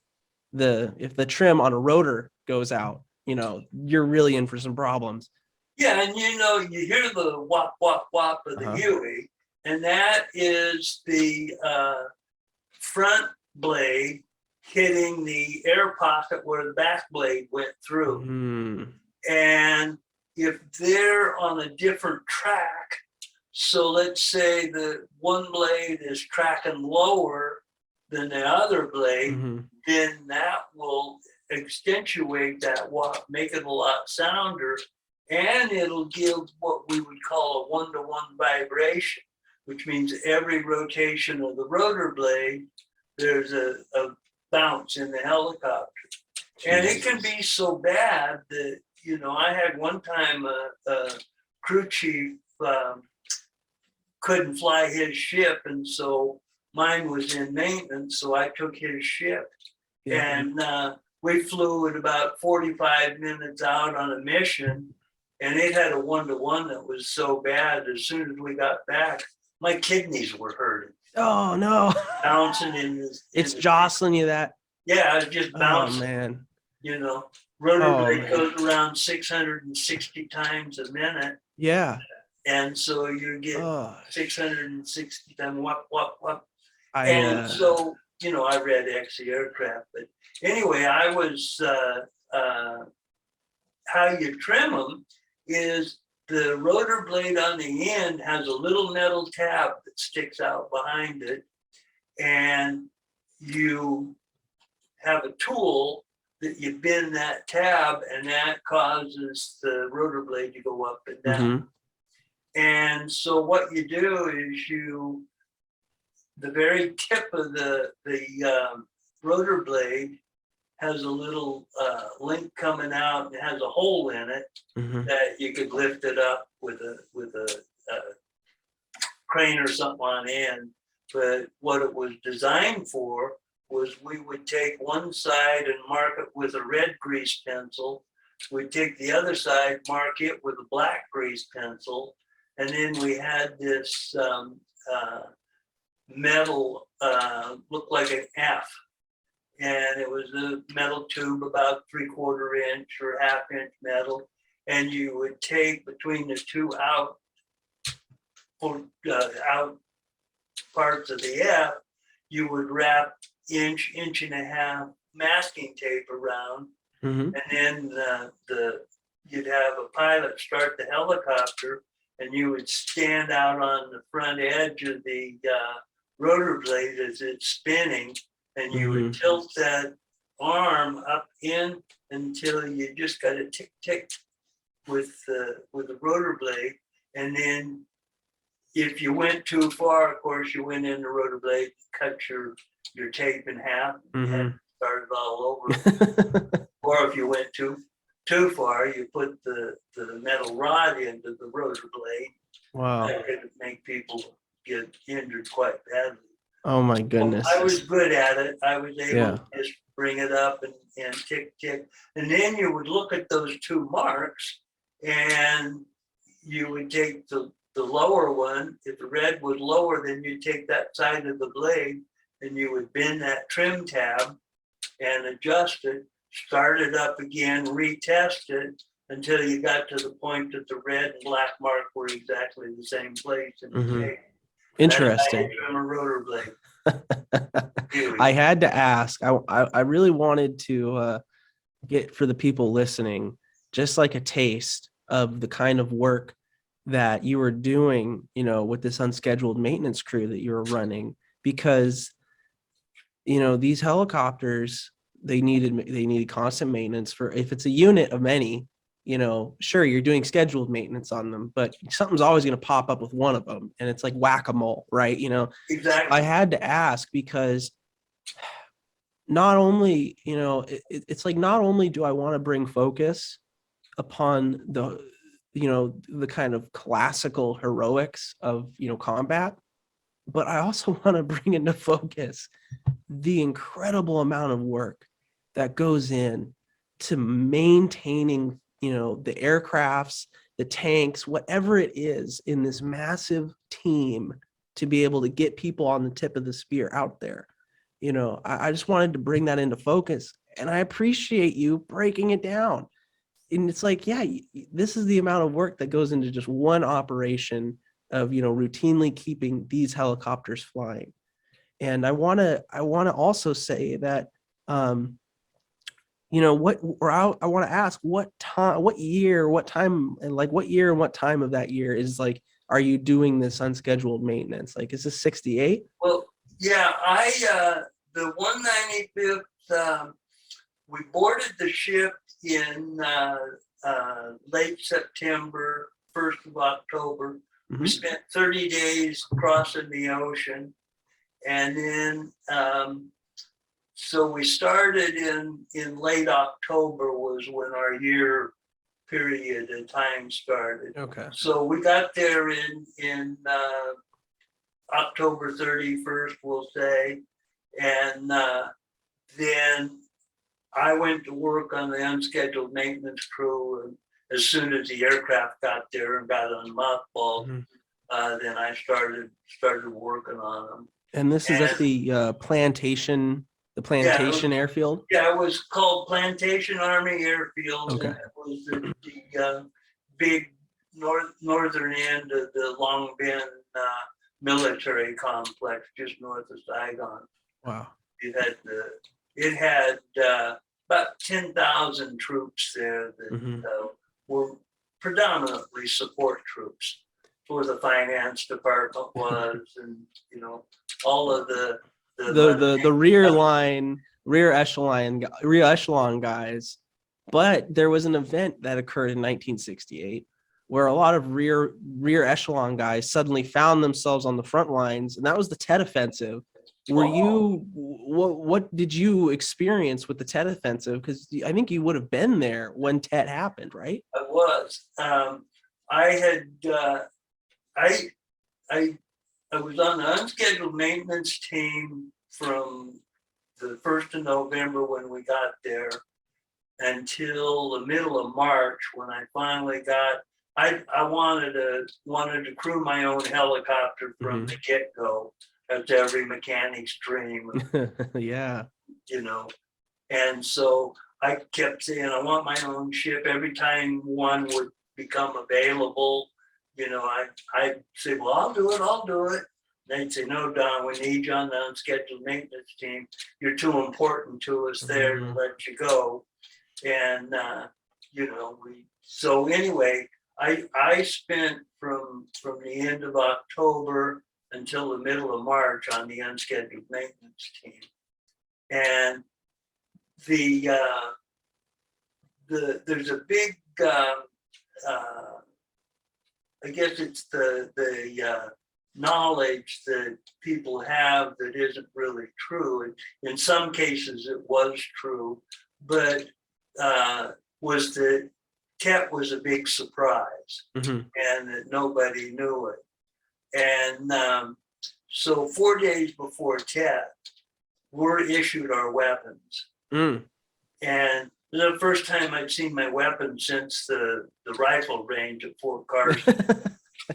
if the trim on a rotor goes out, you know, you're really in for some problems. Yeah, and you know, you hear the whop, whop, whop of the Huey, and that is the front blade hitting the air pocket where the back blade went through. And if they're on a different track, so let's say the one blade is tracking lower than the other blade, then that will accentuate that whop, make it a lot sounder, and it'll give what we would call a one-to-one vibration, which means every rotation of the rotor blade, there's a bounce in the helicopter. And it can be so bad that, you know, I had one time a crew chief couldn't fly his ship, and so mine was in maintenance, so I took his ship. And we flew at about 45 minutes out on a mission, and it had a one-to-one that was so bad, as soon as we got back, my kidneys were hurting. Oh, no. Bouncing in this. It's jostling you that. Yeah, it's just bouncing. Oh, man. You know, rotor blade goes around 660 times a minute. Yeah. And so you get 660 times whop, whop, whop. So, you know, I read XE aircraft, but anyway, I was, how you trim them is the rotor blade on the end has a little metal tab that sticks out behind it, and you have a tool that you bend that tab, and that causes the rotor blade to go up and down. And so what you do is the very tip of the rotor blade has a little link coming out, and it has a hole in it that you could lift it up with a crane or something on end. But what it was designed for was we would take one side and mark it with a red grease pencil. We'd take the other side, mark it with a black grease pencil. And then we had this metal, looked like an F. And it was a metal tube about 3/4 inch or 1/2 inch metal. And you would take between the two out parts of the F, you would wrap inch and a half masking tape around. And then you'd have a pilot start the helicopter, and you would stand out on the front edge of the rotor blade as it's spinning, and you would tilt that arm up in until you just got a tick tick with the rotor blade, and then if you went too far, of course, you went in the rotor blade, cut your tape in half, and started all over. Or if you went too far, you put the metal rod into the rotor blade. Wow. That could make people get injured quite badly. Oh my goodness. I was good at it. I was able Yeah. to just bring it up and tick, tick. And then you would look at those two marks and you would take the lower one. If the red was lower, then you'd take that side of the blade and you would bend that trim tab and adjust it, start it up again, retest it until you got to the point that the red and black mark were exactly the same place in the tape. Interesting. From a rotor blade. I had to ask. I really wanted to get for the people listening just like a taste of the kind of work that you were doing, with this unscheduled maintenance crew that you were running, because these helicopters, they needed constant maintenance. For if it's a unit of many, sure, you're doing scheduled maintenance on them, but something's always going to pop up with one of them, and it's like whack-a-mole, right? Exactly. I had to ask because not only, it's like, not only do I want to bring focus upon the kind of classical heroics of, combat, but I also want to bring into focus the incredible amount of work that goes in to maintaining, the aircrafts, the tanks, whatever it is in this massive team to be able to get people on the tip of the spear out there. I just wanted to bring that into focus, and I appreciate you breaking it down. And it's like, yeah, this is the amount of work that goes into just one operation of, routinely keeping these helicopters flying. And I want to also say that, I want to ask what year and what time of that year is like, are you doing this unscheduled maintenance? Like, is this 68? Well, yeah, the 195th, we boarded the ship in late September, 1st of October. We spent 30 days crossing the ocean. And then, so we started in late October was when our year period of time started. Okay. So we got there in October 31st, we'll say. And then I went to work on the unscheduled maintenance crew. And as soon as the aircraft got there and got unmothballed, then I started working on them. And this is at the plantation airfield? Yeah, it was called Plantation Army Airfield. Okay. And it was the big northern end of the Long Bend military complex, just north of Saigon. Wow. It had about 10,000 troops there that were predominantly support troops. For the finance department was, and all of the rear echelon guys. But there was an event that occurred in 1968 where a lot of rear echelon guys suddenly found themselves on the front lines, and that was the Tet Offensive. What did you experience with the Tet Offensive? Because I think you would have been there when Tet happened, right? I was. I was on the unscheduled maintenance team from the 1st of November when we got there until the middle of March when I finally got. I wanted to crew my own helicopter from the get-go. That's every mechanic's dream. Yeah. And so I kept saying I want my own ship. Every time one would become available, I'd say, well, I'll do it. They'd say, no, Don, we need you on the unscheduled maintenance team. You're too important to us there to let you go. And, so anyway, I spent from the end of October until the middle of March on the unscheduled maintenance team. and there's a big, I guess it's the knowledge that people have that isn't really true. And in some cases it was true, but was that Tet was a big surprise, and that nobody knew it. And so 4 days before Tet, we're issued our weapons. And the first time I'd seen my weapon since the rifle range at Fort Carson.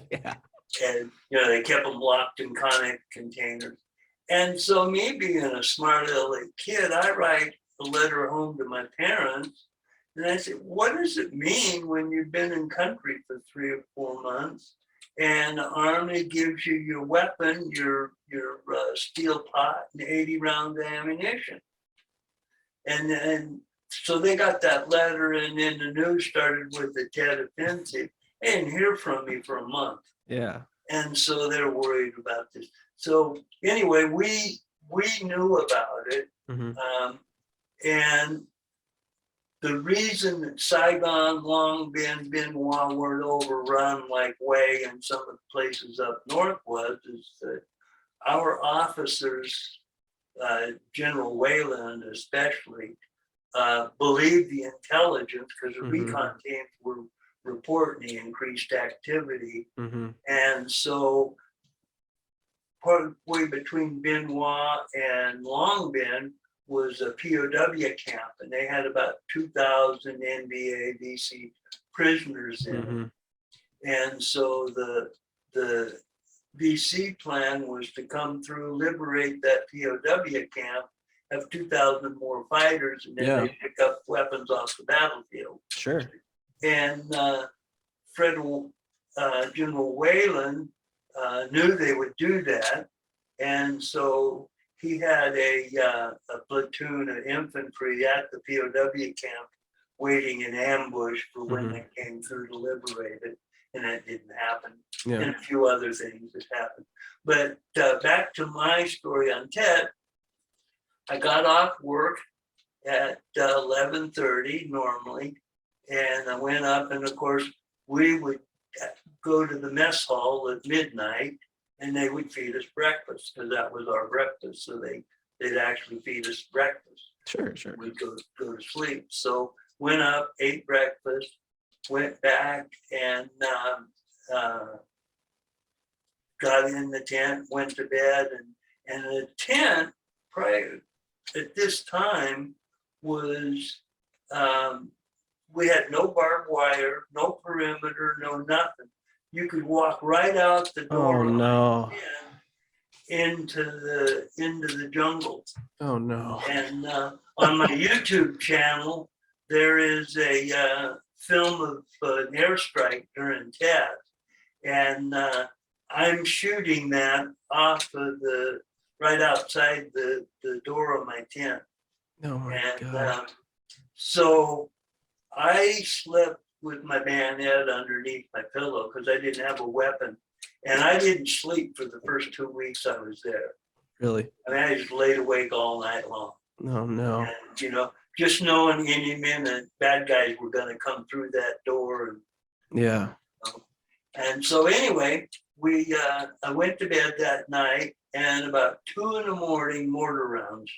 Yeah. And, they kept them locked in conic containers. And so me being a smart aleck kid, I write a letter home to my parents. And I said, what does it mean when you've been in country for 3 or 4 months and the Army gives you your weapon, your steel pot and 80 rounds of ammunition? And so they got that letter, and then the news started with the Tet Offensive. They didn't hear from me for a month. Yeah. And so they're worried about this. So anyway, we knew about it. And the reason that Saigon, Long Binh, Bien Hoa weren't overrun like Hue and some of the places up north is that our officers, General Wayland especially, believed the intelligence because the recon teams were reporting the increased activity. And so partway between Bien Hoa and Long Binh was a POW camp, and they had about 2,000 NBA, VC prisoners in it. And so the VC plan was to come through, liberate that POW camp, have 2,000 more fighters, and then they pick up weapons off the battlefield. Sure. And General Wayland knew they would do that, and so he had a platoon of infantry at the POW camp waiting in ambush for when they came through to liberate it, and that didn't happen. And a few other things that happened. But back to my story on Tet, I got off work at 11:30 normally, and I went up, and of course we would go to the mess hall at midnight, and they would feed us breakfast because that was our breakfast. So they'd actually feed us breakfast. Sure. We'd go to sleep. So went up, ate breakfast, went back, and got in the tent, went to bed, and the tent prior at this time was we had no barbed wire, no perimeter, no nothing. You could walk right out the door into the jungle. Oh no. And on my YouTube channel, there is a film of an airstrike during Tet, and I'm shooting that off of right outside the door of my tent. Oh my God. So I slept with my bayonet underneath my pillow because I didn't have a weapon, and I didn't sleep for the first 2 weeks I was there. Really? I mean, I just laid awake all night long. Oh no. And, just knowing any minute bad guys were going to come through that door. And so anyway, I went to bed that night, and about 2 a.m, mortar rounds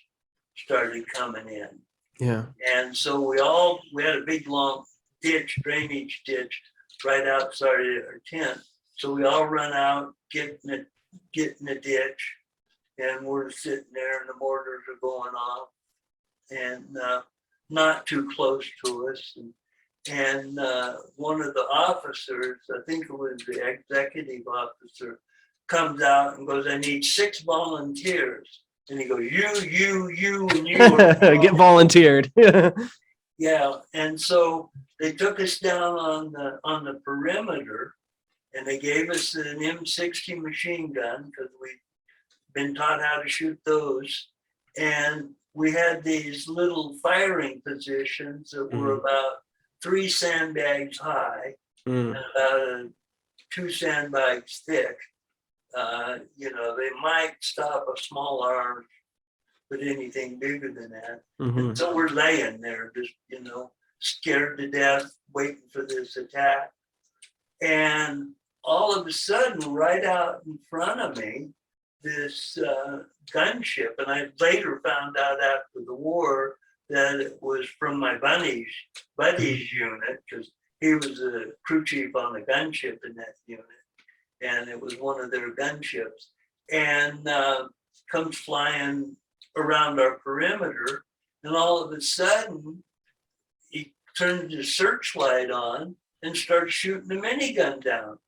started coming in. Yeah. And so we had a big long drainage ditch right outside our tent. So we all run out, get in the ditch, and we're sitting there, and the mortars are going off, and not too close to us. And one of the officers, I think it was the executive officer, comes out and goes, "I need 6 volunteers." And he goes, you, and you. Get volunteered. Yeah. And so they took us down on the perimeter, and they gave us an M60 machine gun because we'd been taught how to shoot those. And we had these little firing positions that were about 3 sandbags high and about 2 sandbags thick. They might stop a small arm but anything bigger than that. Mm-hmm. And so we're laying there, just, scared to death, waiting for this attack. And all of a sudden, right out in front of me, this gunship, and I later found out after the war that it was from my buddy's unit, because he was a crew chief on the gunship in that unit, and it was one of their gunships, and comes flying around our perimeter, and all of a sudden, he turned his searchlight on and started shooting the minigun down.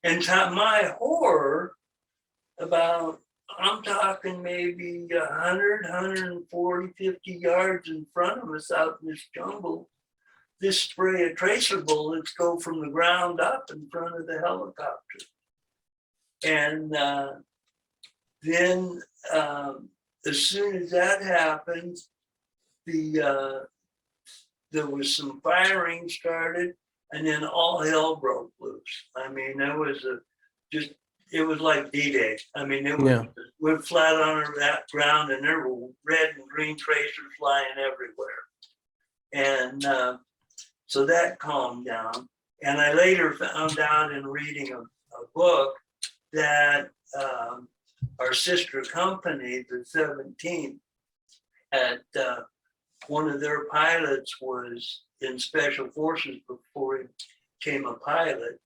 And to my horror, I'm talking maybe 100, 140, 50 yards in front of us out in this jungle, this spray of tracer bullets go from the ground up in front of the helicopter. And then as soon as that happened, there was some firing started, and then all hell broke loose. I mean, it was like D-Day. I mean, we're flat on that ground, and there were red and green tracers flying everywhere. And so that calmed down. And I later found out in reading a book that our sister company, the 17th, had one of their pilots was in special forces before he became a pilot,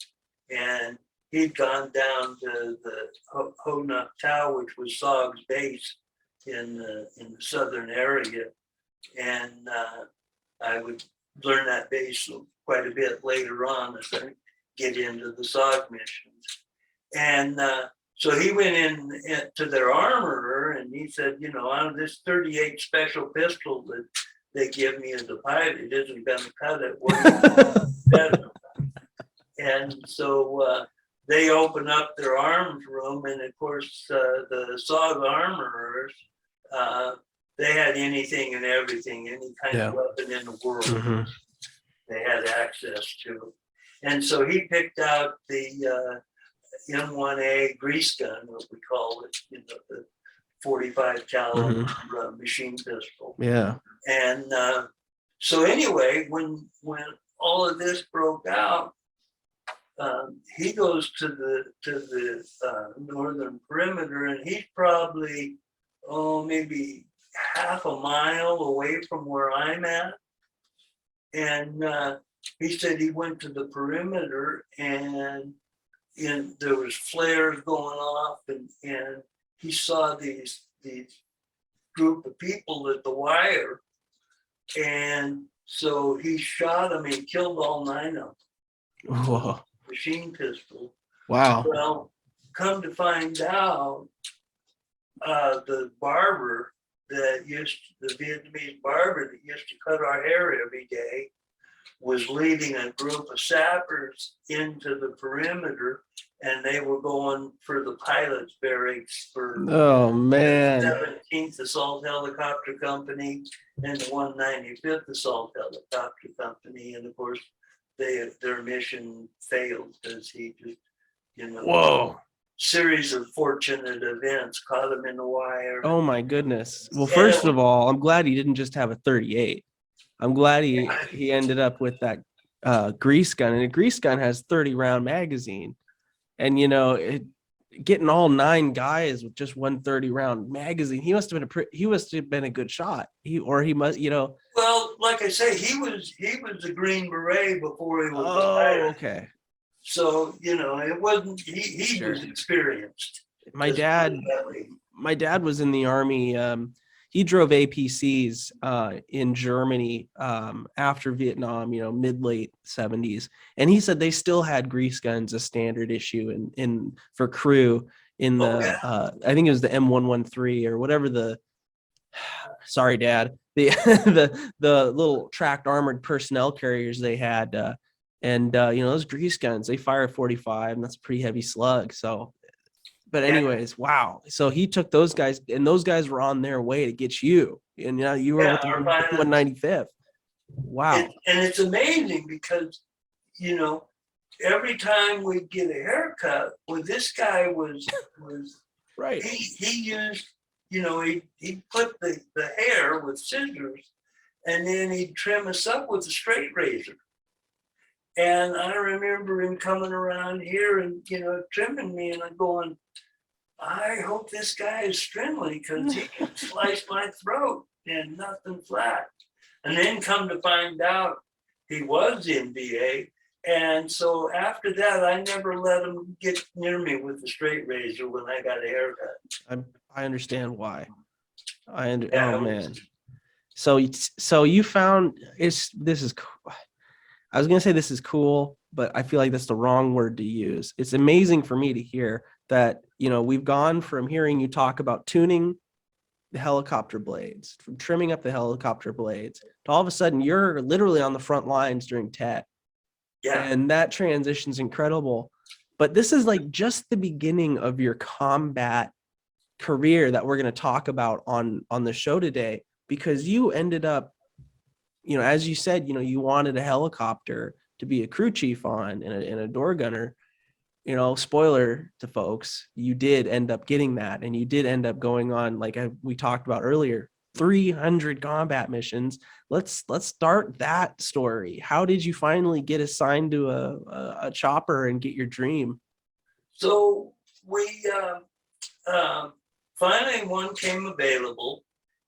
and he'd gone down to the Ho Tau, which was SOG's base in the southern area, and I would learn that base quite a bit later on as I get into the SOG missions. And so he went in to their armorer, and he said, out of this 38 special pistol that they give me as a pilot, it isn't going to cut it. What do you And so they open up their arms room, and of course the SOG armorers, they had anything and everything, any kind of weapon in the world. Mm-hmm. They had access to. And so he picked out the M1A grease gun, what we call it, the 45 caliber machine pistol. Yeah. And so anyway, when all of this broke out, he goes to the northern perimeter, and he's probably maybe half a mile away from where I'm at. And he said he went to the perimeter, and there was flares going off, and he saw these group of people at the wire, and so he shot them. He killed all 9 of them. Whoa. Machine pistol. Wow. Well, come to find out, the barber the Vietnamese barber that used to cut our hair every day was leading a group of sappers into the perimeter, and they were going for the pilot's barracks for the 17th Assault Helicopter Company and the 195th Assault Helicopter Company. And of course, their mission failed because he just, series of fortunate events caught him in the wire. Oh my goodness. Well, first of all, I'm glad he didn't just have a 38. I'm glad he ended up with that grease gun, and a grease gun has 30-round magazine. And getting all 9 guys with just one 30-round magazine, he must have been a good shot. Well, like I say, he was a Green Beret before he was a pilot. Okay. So it wasn't. He was experienced. My dad was in the Army. He drove APCs in Germany after Vietnam, mid-late 70s. And he said they still had grease guns, a standard issue in for crew in the, I think it was the M113 or whatever sorry, Dad, the little tracked armored personnel carriers they had. Those grease guns, they fire 45, and that's a pretty heavy slug. So, but anyways, wow. So he took those guys, and those guys were on their way to get you. And you were with the 195th. Wow. And it's amazing because, every time we get a haircut, well, this guy was right. He used he'd clip the hair with scissors, and then he'd trim us up with a straight razor. And I remember him coming around here and, trimming me, and I'm going, I hope this guy is friendly, because he can slice my throat and nothing flat. And then come to find out he was MBA. And so after that, I never let him get near me with a straight razor when I got a haircut. I understand why. Yeah, oh man. So you found this is cool. I was gonna say this is cool, but I feel like that's the wrong word to use. It's amazing for me to hear that, we've gone from hearing you talk about tuning the helicopter blades, from trimming up the helicopter blades, to all of a sudden you're literally on the front lines during Tet. Yeah. And that transition's incredible. But this is like just the beginning of your combat career that we're going to talk about on the show today, because you ended up, as you said, you wanted a helicopter to be a crew chief on and a door gunner. Spoiler to folks, you did end up getting that, and you did end up going on, like we talked about earlier, 300 combat missions. Let's start that story. How did you finally get assigned to a chopper and get your dream? So we finally one came available,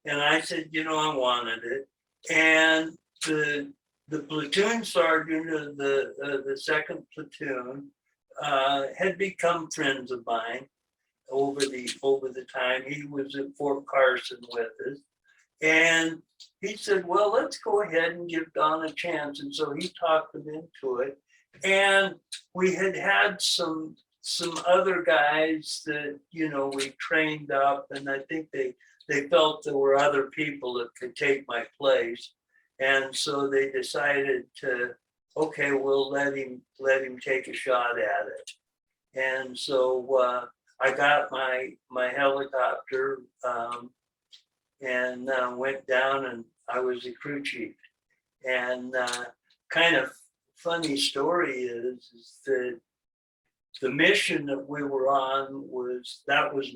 and I said, I wanted it. And the platoon sergeant of the second platoon had become friends of mine over the time. He was at Fort Carson with us, and he said, well, let's go ahead and give Don a chance. And so he talked him into it, and we had some other guys that we trained up, and I think they felt there were other people that could take my place. And so they decided to, okay, we'll let him take a shot at it. And so I got my helicopter and went down, and I was the crew chief. And kind of funny story is that the mission that we were on was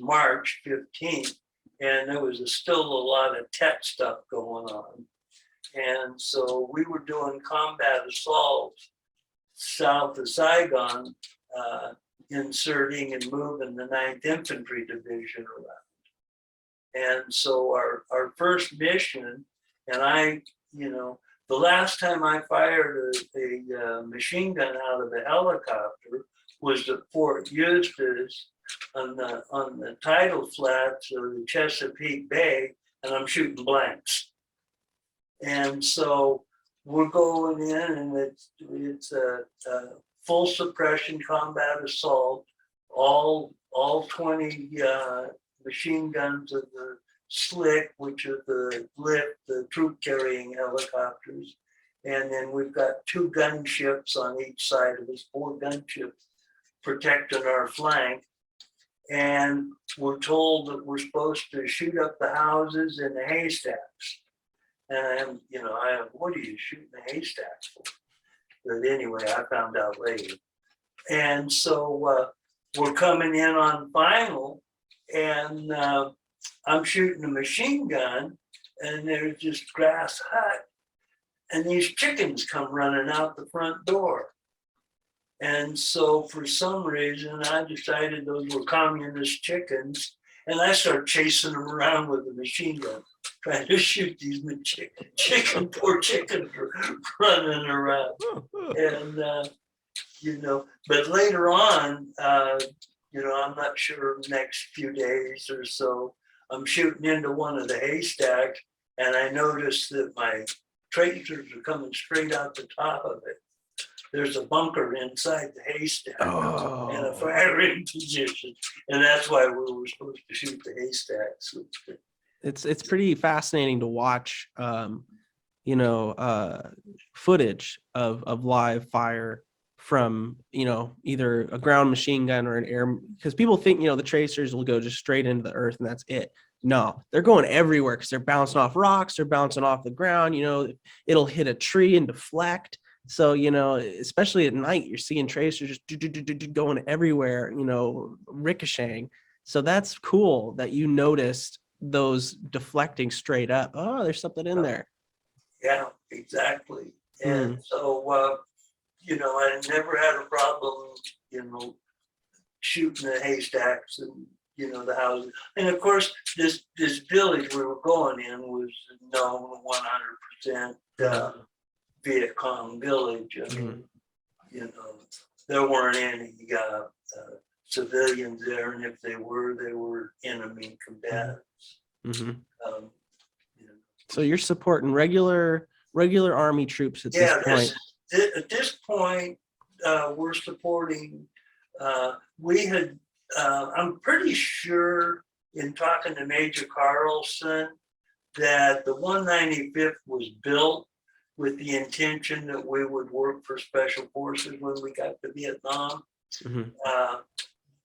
March 15th, and there was still a lot of Tet stuff going on. And so we were doing combat assaults south of Saigon, inserting and moving the 9th Infantry Division around. And so our first mission, and the last time I fired a machine gun out of a helicopter was at Fort Eustis on the tidal flats of the Chesapeake Bay, and I'm shooting blanks. And so we're going in, and it's a full suppression combat assault, all 20 machine guns of the Slick, which are the troop carrying helicopters. And then we've got 2 gunships on each side of us, 4 gunships protecting our flank. And we're told that we're supposed to shoot up the houses and the haystacks. And what are you shooting the haystacks for? But anyway, I found out later. And so we're coming in on final, and I'm shooting a machine gun, and there's this grass hut, and these chickens come running out the front door. And so for some reason, I decided those were communist chickens, and I started chasing them around with a machine gun, trying to shoot these poor chickens running around. And, but later on, I'm not sure, next few days or so, I'm shooting into one of the haystacks, and I noticed that my tracers are coming straight out the top of it. There's a bunker inside the haystack and a firing position, and that's why we were supposed to shoot the haystacks. It's pretty fascinating to watch, footage of live fire from, either a ground machine gun or an air, because people think, the tracers will go just straight into the earth and that's it. No, they're going everywhere because they're bouncing off rocks, they're bouncing off the ground, it'll hit a tree and deflect. So, especially at night, you're seeing tracers just going everywhere, ricocheting. So that's cool that you noticed those deflecting straight up. Oh, there's something in there. Yeah, exactly. And so, I never had a problem, shooting the haystacks and, the houses. And of course, this village we were going in was known 100% Viet Cong village. I mean, there weren't any civilians there, and if they were enemy combatants. So you're supporting regular Army troops at this point. At this point, we're supporting. I'm pretty sure in talking to Major Carlson that the 195th was built with the intention that we would work for Special Forces when we got to Vietnam.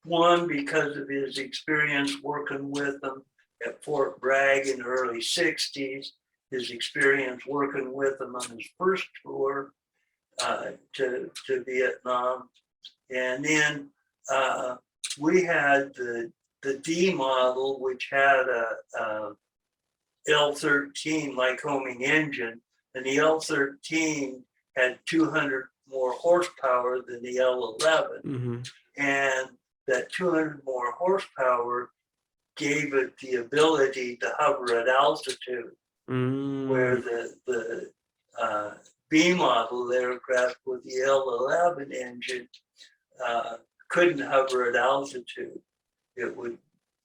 One, because of his experience working with them at Fort Bragg in the early 60s, his experience working with them on his first tour to Vietnam. And then we had the D model, which had a L13 Lycoming engine, and the L13 had 200 more horsepower than the L11. And that 200 more horsepower gave it the ability to hover at altitude, where the B model aircraft with the L11 engine couldn't hover at altitude. It would,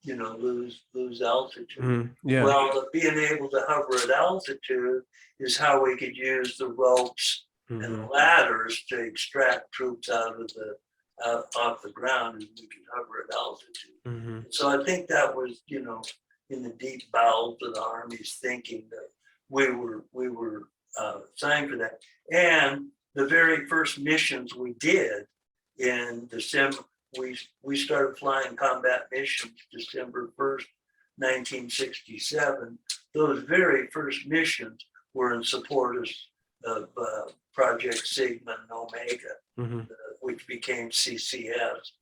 lose altitude. Well, being able to hover at altitude is how we could use the ropes and ladders to extract troops out of off the ground, and we could hover at altitude. So I think that was, in the deep bowels of the Army's thinking that we were signed for that. And the very first missions we did in December, we started flying combat missions December 1st, 1967. Those very first missions were in support of Project Sigma and Omega, which became CCS,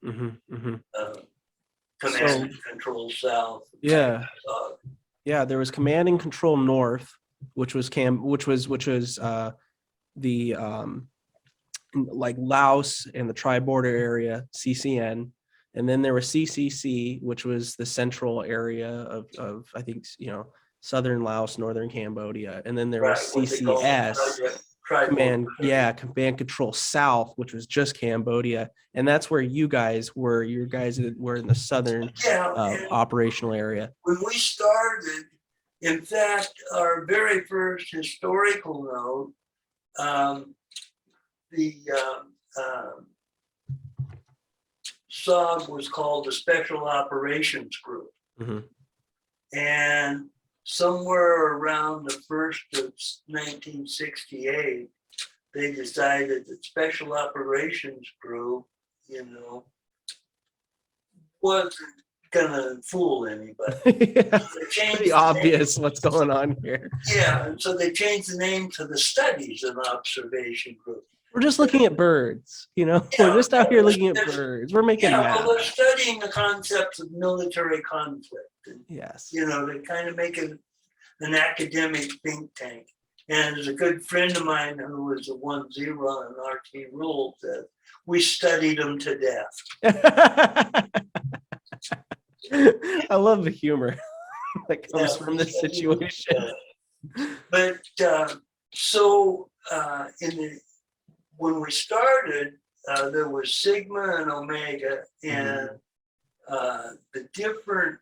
Command and Control South. Yeah, there was Command and Control North, which was the like Laos and the tri-border area, CCN, and then there was CCC, which was the central area of I think southern Laos, northern Cambodia, and then there was CCS, Command Control South, which was just Cambodia, and that's where you guys were. You guys were in the southern operational area. When we started, in fact, our very first historical note, the SOG was called the Special Operations Group. And somewhere around the first of 1968, they decided that Special Operations Group, wasn't gonna fool anybody. It's pretty obvious what's going on here. Yeah, and so they changed the name to the Studies and Observation Group. We're just looking at birds, we're just out here looking at birds. We're making maps. Well, they're studying the concepts of military conflict. And, yes. They kind of make it an academic think tank. And there's a good friend of mine who was a 1-0 on RT rules that we studied them to death. I love the humor that comes from this situation. But so when we started, there was Sigma and Omega, and the different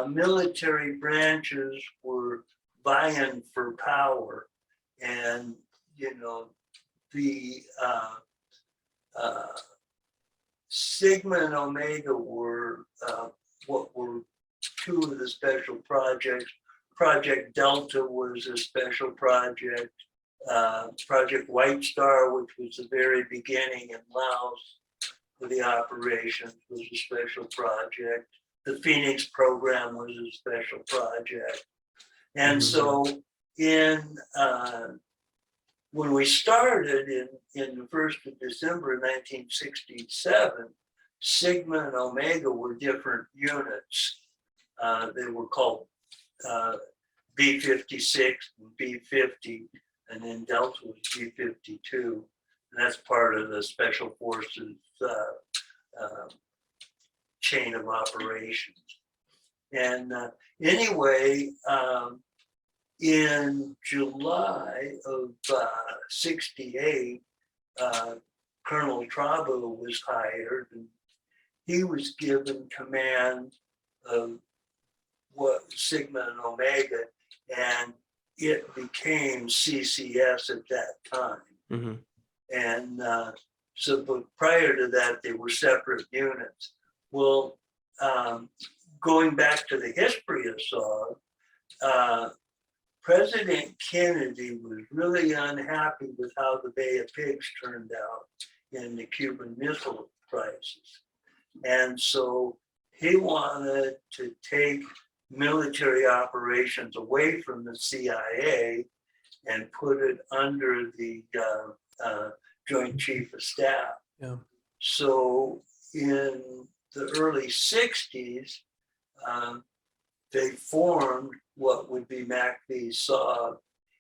military branches were vying for power. And, the Sigma and Omega were what were two of the special projects. Project Delta was a special project. Project White Star, which was the very beginning in Laos for the operations, was a special project. The Phoenix program was a special project. And so when we started in the 1st of December 1967, Sigma and Omega were different units. They were called B-56 and B-50, and then Delta was B-52. And that's part of the Special Forces chain of operations. And anyway, in July of 68, Colonel Trabo was hired, and he was given command of what Sigma and Omega, and it became CCS at that time. Mm-hmm. And but prior to that, they were separate units. Well, going back to the history of SOG, President Kennedy was really unhappy with how the Bay of Pigs turned out in the Cuban Missile Crisis. And so he wanted to take military operations away from the CIA and put it under the Joint Chief of Staff. Yeah. So in the early 60s, they formed what would be MACV-SOG.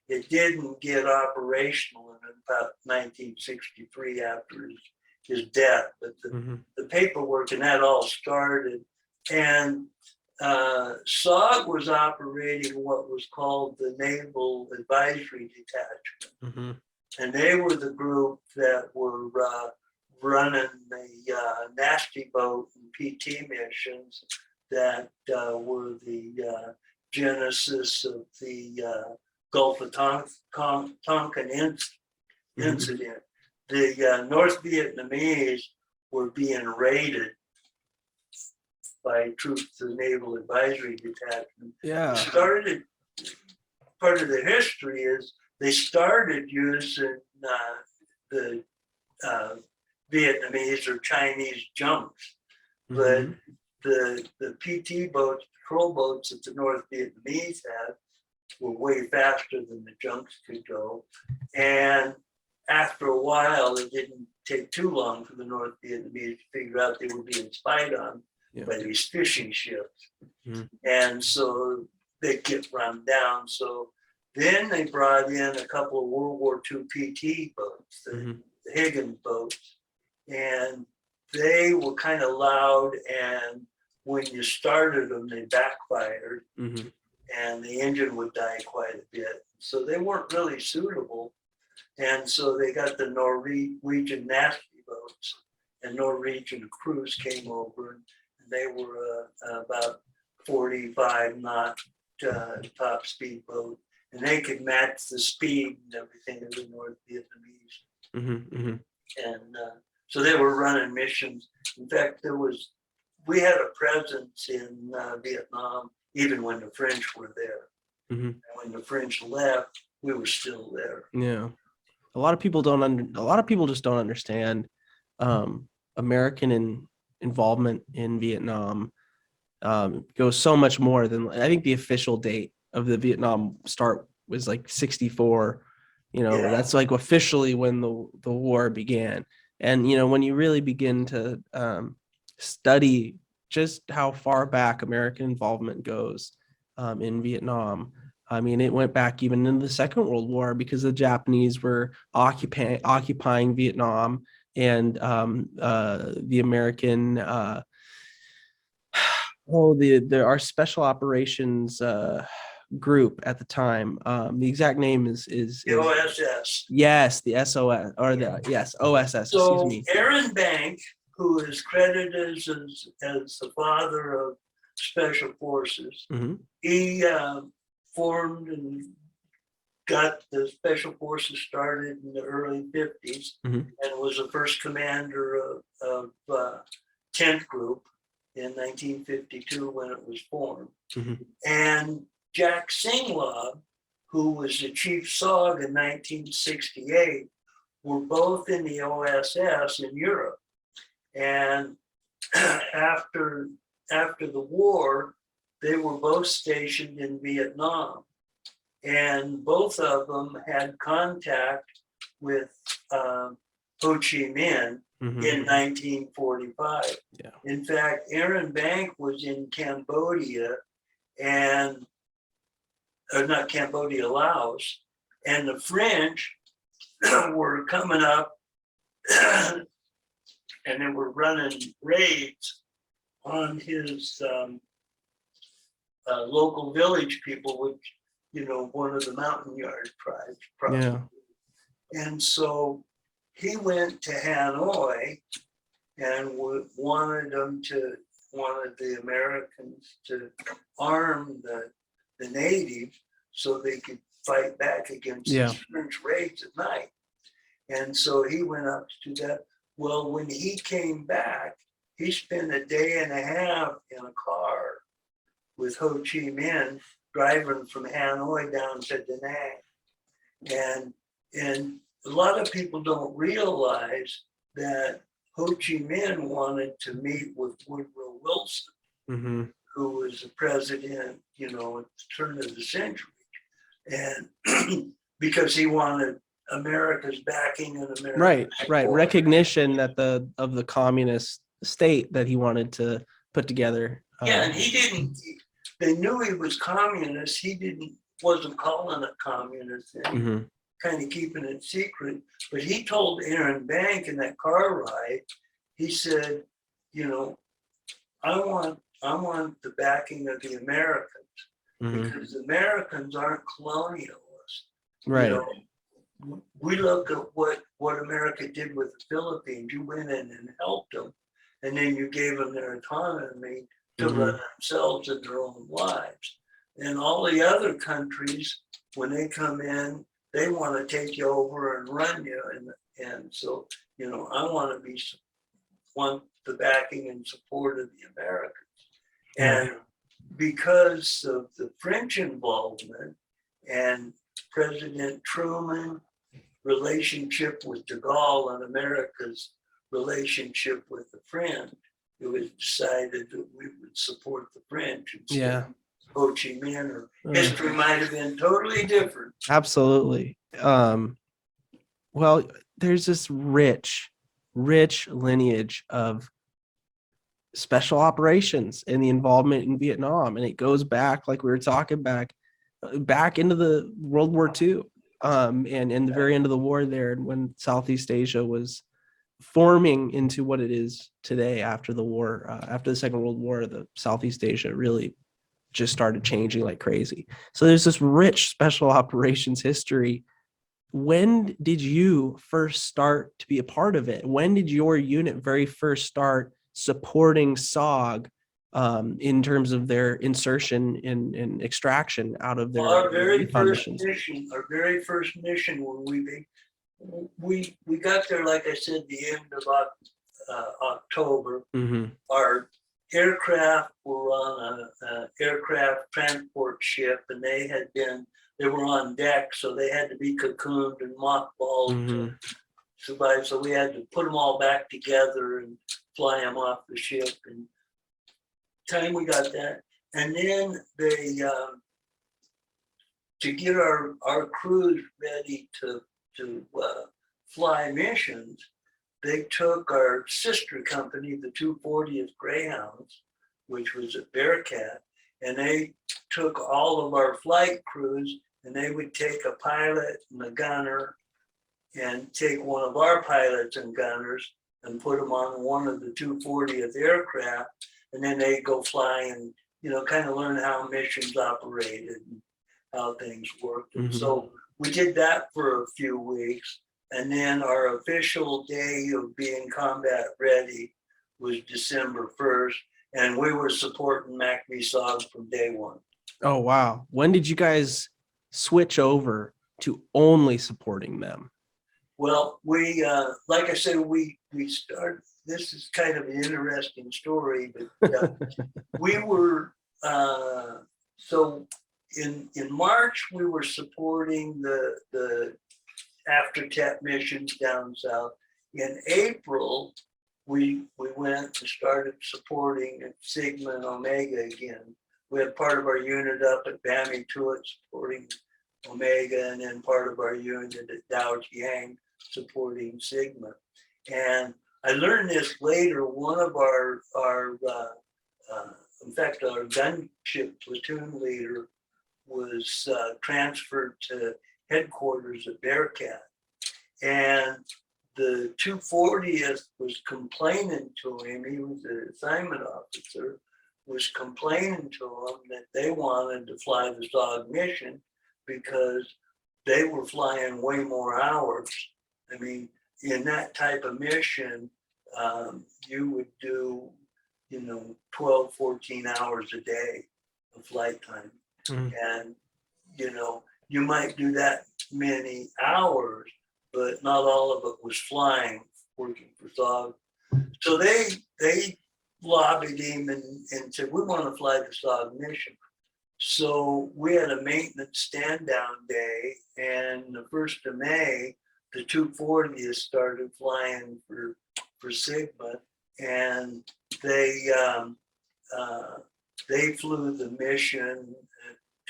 It didn't get operational in about 1963 after his death, but the paperwork and that all started. And SOG was operating what was called the Naval Advisory Detachment. Mm-hmm. And they were the group that were running the nasty boat and PT missions that were the genesis of the Gulf of Tonkin incident. The North Vietnamese were being raided by troops of the Naval Advisory Detachment. Yeah. Part of the history is they started using the Vietnamese or Chinese junks, but the PT boats, patrol boats that the North Vietnamese had were way faster than the junks could go. And after a while, it didn't take too long for the North Vietnamese to figure out they were being spied on by these fishing ships. And so they get run down. So then they brought in a couple of World War II PT boats, the Higgins boats, and they were kind of loud, and when you started them, they backfired, and the engine would die quite a bit. So they weren't really suitable. And so they got the Norwegian nasty boats, and Norwegian crews came over, and they were about 45 knot top speed boat, and they could match the speed and everything of the North Vietnamese. And so they were running missions. In fact, we had a presence in Vietnam even when the French were there. And when the French left, we were still there. Yeah. A lot of people just don't understand American involvement in Vietnam goes so much more than, I think the official date of the Vietnam start was like 64. That's like officially when the war began. And when you really begin to study just how far back American involvement goes in Vietnam, I mean, it went back even into the Second World War, because the Japanese were occupying Vietnam, and the American our special operations group at the time. The exact name is The OSS. Yes, the SOS or OSS. So excuse me. Aaron Bank, who is credited as the father of Special Forces, he formed and got the Special Forces started in the early 50s, and was the first commander of 10th Group in 1952 when it was formed. And Jack Singlab, who was the chief SOG in 1968, were both in the OSS in Europe. And after the war, they were both stationed in Vietnam. And both of them had contact with Ho Chi Minh in 1945. In fact, Aaron Bank was in Cambodia and not Cambodia, Laos, and the French were coming up and they were running raids on his local village people, which, one of the mountain yard tribes, probably. Yeah. And so he went to Hanoi and wanted the Americans to arm the natives so they could fight back against Yeah. the French raids at night. And so he went up to do that. Well, when he came back, he spent a day and a half in a car with Ho Chi Minh driving from Hanoi down to Da Nang. And a lot of people don't realize that Ho Chi Minh wanted to meet with Woodrow Wilson, Mm-hmm. who was the president, at the turn of the century. And because he wanted America's backing and America's Right. Recognition that of the communist state that he wanted to put together. Yeah, and they knew he was communist. Wasn't calling it communist then, Mm-hmm. kind of keeping it secret. But he told Aaron Bank in that car ride, he said, I want the backing of the Americans, Mm-hmm. because the Americans aren't colonialists. Right. We look at what America did with the Philippines. You went in and helped them, and then you gave them their autonomy to Mm-hmm. run themselves in their own lives. And all the other countries, when they come in, they want to take you over and run you. And so, I want the backing and support of the Americans. And because of the French involvement and President Truman relationship with de Gaulle and America's relationship with the French, it was decided that we would support the French instead of Ho Chi Minh, or history might have been totally different. Absolutely. Well, there's this rich lineage of special operations and the involvement in Vietnam, and it goes back, like we were talking, back into the World War II, and in the very end of the war there, and when Southeast Asia was forming into what it is today after the war, after the Second World War. The Southeast Asia really just started changing like crazy. So there's this rich special operations history. When did you first start to be a part of it? When did your unit very first start supporting SOG in terms of their insertion in extraction out of their our very first missions? mission when we got there, like I said, the end of October. Mm-hmm. Our aircraft were on an aircraft transport ship, and they were on deck, so they had to be cocooned and mothballed to survive. So we had to put them all back together and fly them off the ship. And time we got that, and then they to get our crews ready to fly missions, they took our sister company, the 240th Greyhounds, which was at Bearcat, and they took all of our flight crews, and they would take a pilot and a gunner and take one of our pilots and gunners and put them on one of the 240th aircraft, and then they'd go fly and, kind of learn how missions operated and how things worked. And so we did that for a few weeks. And then our official day of being combat ready was December 1st. And we were supporting MACV-SOG from day one. Oh, wow. When did you guys switch over to only supporting them? Well, we, like I said, we started, this is kind of an interesting story, but we were, so in March, we were supporting the after Tet missions down south. In April, we went and started supporting Sigma and Omega again. We had part of our unit up at Bami Tuat supporting Omega, and then part of our unit at Daojiang supporting Sigma. And I learned this later. One of our in fact, our gunship platoon leader was transferred to headquarters at Bearcat. And the 240th was complaining to him, he was an assignment officer, was complaining to him that they wanted to fly the SOG mission because they were flying way more hours. I mean, in that type of mission, you would do, 12, 14 hours a day of flight time. And, you might do that many hours, but not all of it was flying, working for SOG. So they lobbied him and said, we want to fly the SOG mission. So we had a maintenance stand down day, and the 1st of May, the 240th started flying for Sigma, and they flew the mission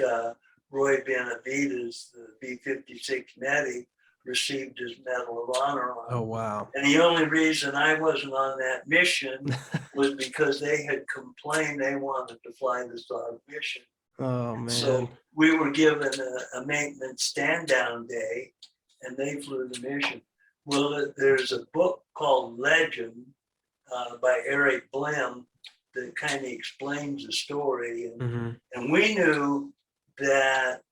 at Roy Benavides, the B-56 medic, received his Medal of Honor on. Oh, wow. And the only reason I wasn't on that mission was because they had complained they wanted to fly the SOG mission. Oh, man. So we were given a maintenance stand down day, and they flew the mission. Well, there's a book called Legend by Eric Blim that kind of explains the story. And we knew that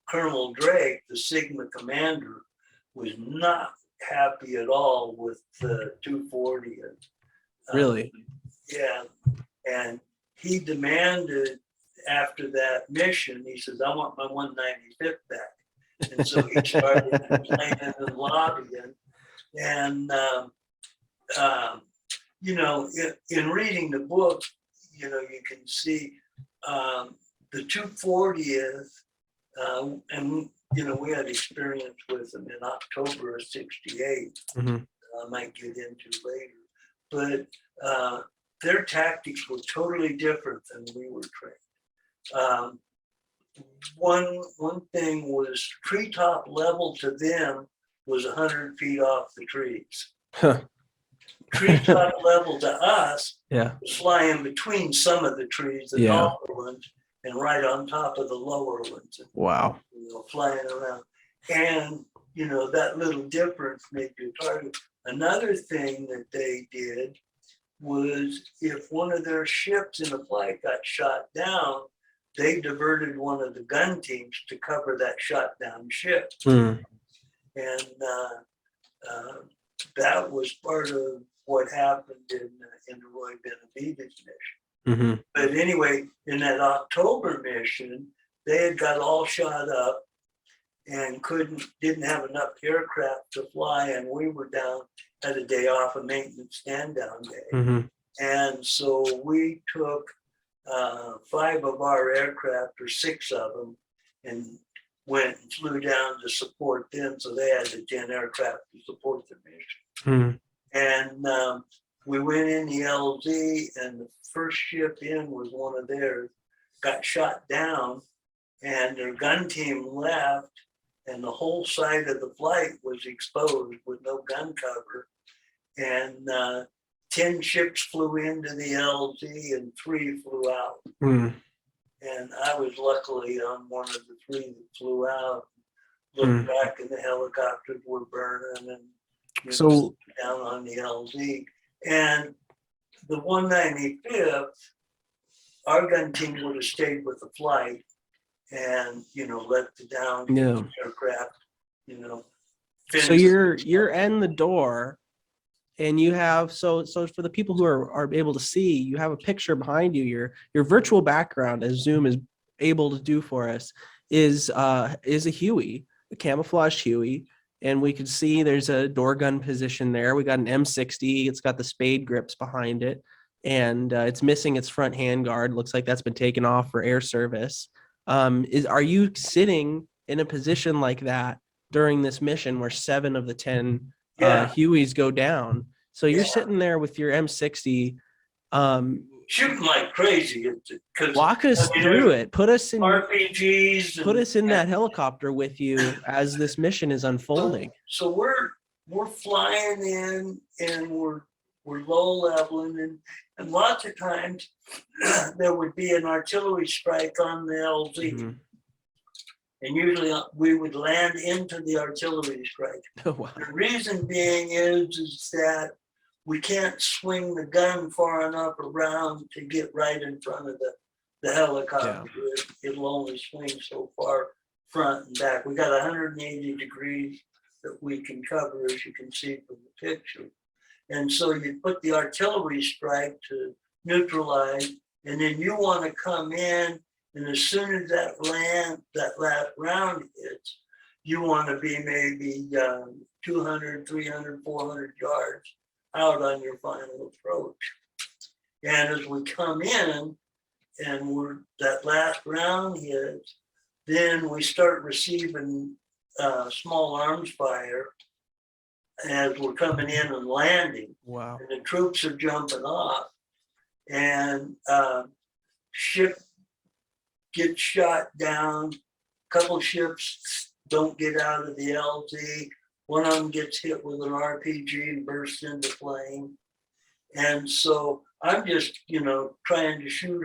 Colonel Drake, the Sigma commander, was not happy at all with the 240th. Really? Yeah. And he demanded after that mission, he says, I want my 195th back. And so he started complaining and lobbying. And, in reading the book, you can see the 240th, and we had experience with them in October of '68. I might get into later, but their tactics were totally different than we were trained. One thing was treetop level to them was 100 feet off the trees. Treetop level to us was flying between some of the trees, the taller ones, and right on top of the lower ones. And, wow. Flying around. And, that little difference made you target. Another thing that they did was if one of their ships in a flight got shot down, they diverted one of the gun teams to cover that shot down ship. And that was part of what happened in the Roy Benavides mission. But anyway, in that October mission, they had got all shot up and didn't have enough aircraft to fly, and we were down, had a day off, a maintenance stand down day. And so we took 5 of our aircraft, or 6 of them, and went and flew down to support them. So they had the 10 aircraft to support the mission. And we went in the LZ, and the first ship in was one of theirs, got shot down, and their gun team left, and the whole side of the flight was exposed with no gun cover. And 10 ships flew into the LZ and 3 flew out. And I was luckily on one of the 3 that flew out. Looked back, and the helicopters were burning, and so down on the LZ. And the 195th, our gun team would have stayed with the flight and, let the down aircraft, finish. So you're in the door, and you have so for the people who are able to see, you have a picture behind you. Your virtual background, as Zoom is able to do for us, is a Huey, a camouflage Huey. And we could see there's a door gun position there. We got an M60. It's got the spade grips behind it, and it's missing its front handguard. Looks like that's been taken off for air service. Are you sitting in a position like that during this mission where 7 of the 10 Hueys go down? So you're sitting there with your M60. Shooting like crazy. Walk us through it. Put us in RPGs. Put us in that helicopter with you as this mission is unfolding. So we're flying in, and we're we're low leveling, and lots of times there would be an artillery strike on the LZ. Mm-hmm. And usually we would land into the artillery strike. Oh, wow. The reason being is that we can't swing the gun far enough around to get right in front of the helicopter. It'll only swing so far front and back. We got 180 degrees that we can cover, as you can see from the picture. And so you put the artillery strike to neutralize, and then you want to come in, and as soon as that last round hits, you want to be maybe 200, 300, 400 yards out on your final approach. And as we come in and that last round hits, then we start receiving small arms fire as we're coming in and landing. Wow. And the troops are jumping off, and ship gets shot down. A couple ships don't get out of the LZ. One of them gets hit with an RPG and bursts into flame. And so I'm just, trying to shoot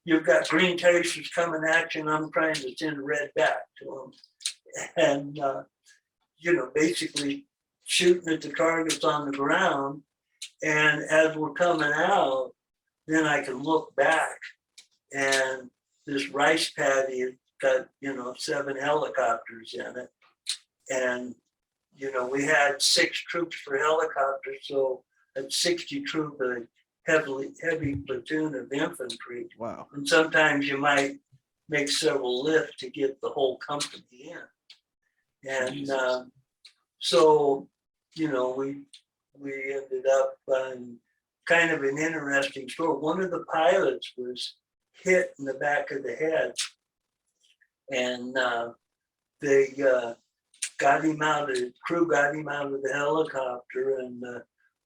you've got green tracers coming at you, and I'm trying to send red back to them. And, basically shooting at the targets on the ground. And as we're coming out, then I can look back, and this rice paddy has got, 7 helicopters in it. And, we had 6 troops per helicopter, so that's 60 troop, a heavy platoon of infantry. Wow. And sometimes you might make several lifts to get the whole company in. And so, we ended up on kind of an interesting story. One of the pilots was hit in the back of the head, and they got him out. The crew got him out of the helicopter, and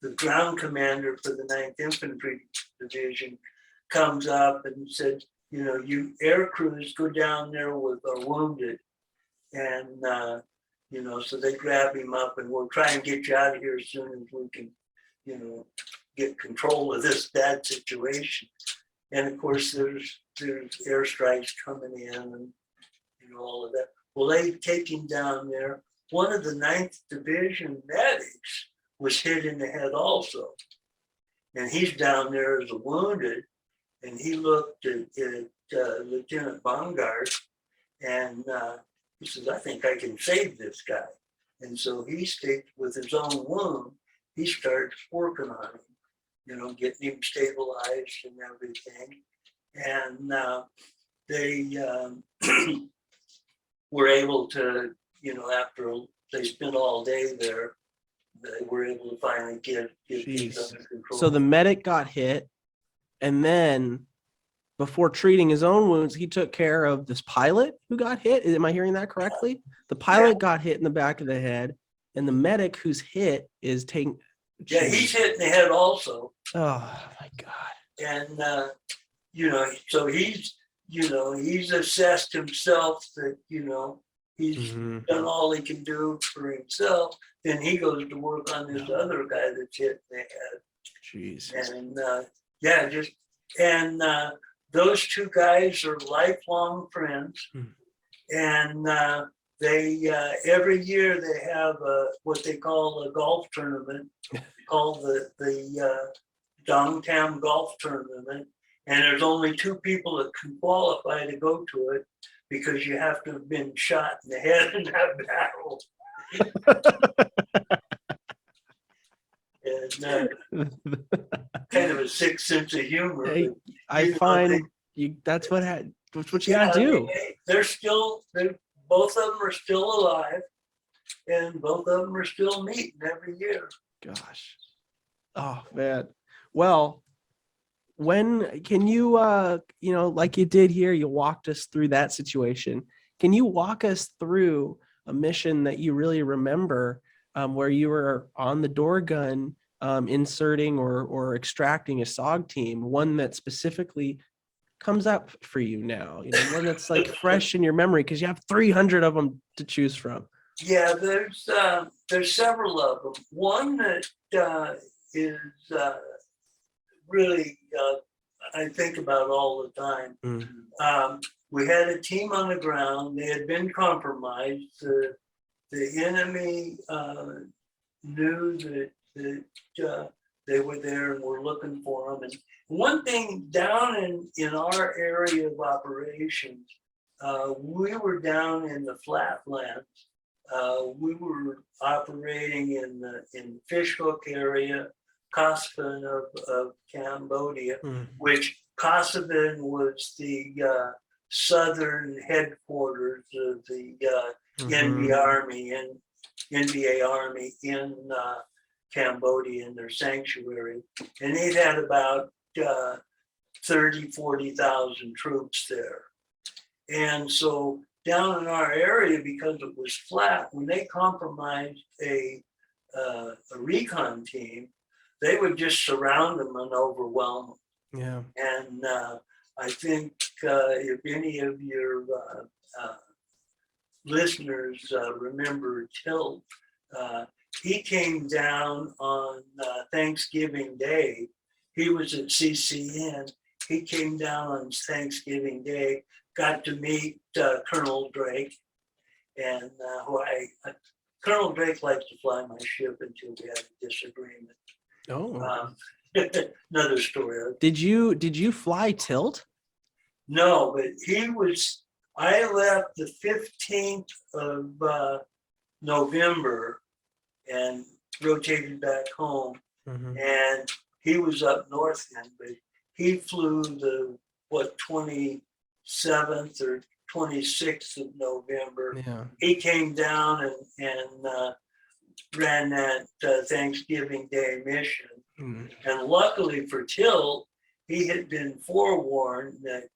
the ground commander for the 9th Infantry Division comes up and said, you air crews go down there with our wounded, and so they grab him up, and we'll try and get you out of here as soon as we can, get control of this bad situation. And of course, there's airstrikes coming in, and all of that. Well, they take him down there. One of the 9th Division medics was hit in the head also, and he's down there as a wounded. And he looked at Lieutenant Bongard, and he says, "I think I can save this guy." And so he stayed with his own wound. He starts working on him, getting him stabilized and everything. And they were able to, after they spent all day there, they were able to finally get things under control. So the medic got hit, and then before treating his own wounds, he took care of this pilot who got hit. Am I hearing that correctly? The pilot got hit in the back of the head, and the medic who's hit is taking. Yeah, he's hit in the head also. Oh my God. And so he's assessed himself that he's done all he can do for himself. Then he goes to work on this other guy that's hit in the head. Jesus. And those 2 guys are lifelong friends. And they every year they have what they call a golf tournament called the Dongtam Golf Tournament. And there's only 2 people that can qualify to go to it, because you have to have been shot in the head in that battle. And kind of a sick sense of humor. Hey, I find that's what you gotta do. Both of them are still alive, and both of them are still meeting every year. Gosh. Oh man. Well, when can you like you did here, you walked us through that situation. Can you walk us through a mission that you really remember, where you were on the door gun, inserting or extracting a SOG team, one that specifically comes up for you now, one that's like fresh in your memory because you have 300 of them to choose from? Yeah, there's several of them. One that is really, I think about all the time. We had a team on the ground. They had been compromised. The enemy knew that they were there and were looking for them. And one thing down in our area of operations, we were down in the flatlands. We were operating in the Fishhook area, Kosovan of Cambodia, which Kosovan was the southern headquarters of the NVA Army in Cambodia in their sanctuary. And they had about 40,000 troops there. And so down in our area, because it was flat, when they compromised a recon team, they would just surround them and overwhelm them. Yeah. And I think if any of your listeners remember Tilt, he came down on Thanksgiving Day. He was at CCN. He came down on Thanksgiving Day, got to meet Colonel Drake, and Colonel Drake likes to fly my ship until we have a disagreement. Oh, another story. Did you fly Tilt? No, but he was. I left the 15th of November and rotated back home, and he was up north then, but he flew the 27th or 26th of November. Yeah. He came down and ran that Thanksgiving Day mission. And luckily for Till, he had been forewarned that,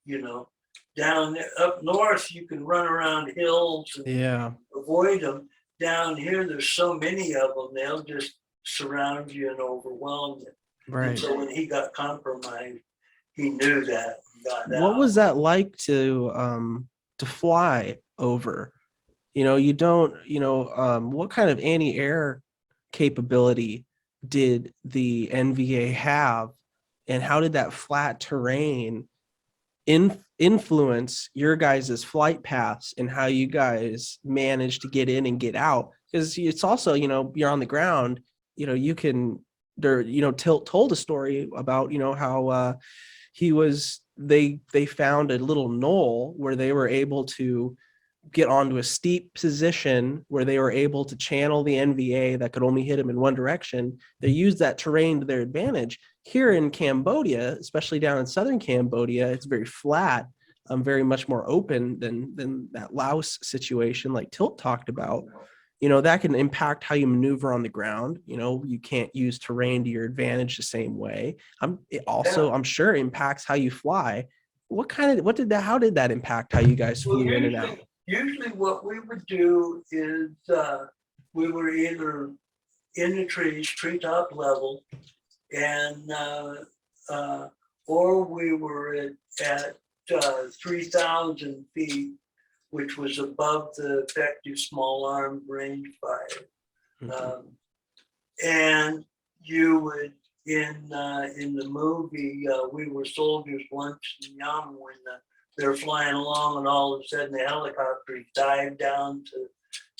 down there, up north, you can run around hills and avoid them. Down here, there's so many of them, they'll just surround you and overwhelm you. Right. And so when he got compromised, he knew that and got out. What was that like to fly over? You don't, what kind of anti-air capability did the NVA have, and how did that flat terrain influence your guys' flight paths and how you guys managed to get in and get out? Because it's also, you're on the ground, you can, Tilt told a story about, how they found a little knoll where they were able to get onto a steep position where they were able to channel the NVA that could only hit them in one direction. They used that terrain to their advantage. Here in Cambodia, especially down in southern Cambodia, it's very flat, very much more open than that Laos situation like Tilt talked about. That can impact how you maneuver on the ground. You can't use terrain to your advantage the same way. I'm sure impacts how you fly. How did that impact how you guys flew in and out? Usually what we would do is we were either in the trees, treetop level, and or we were at 3,000 feet, which was above the effective small arm range fire. And you would, in the movie, We Were Soldiers Once and Young, when they're flying along and all of a sudden the helicopters dive down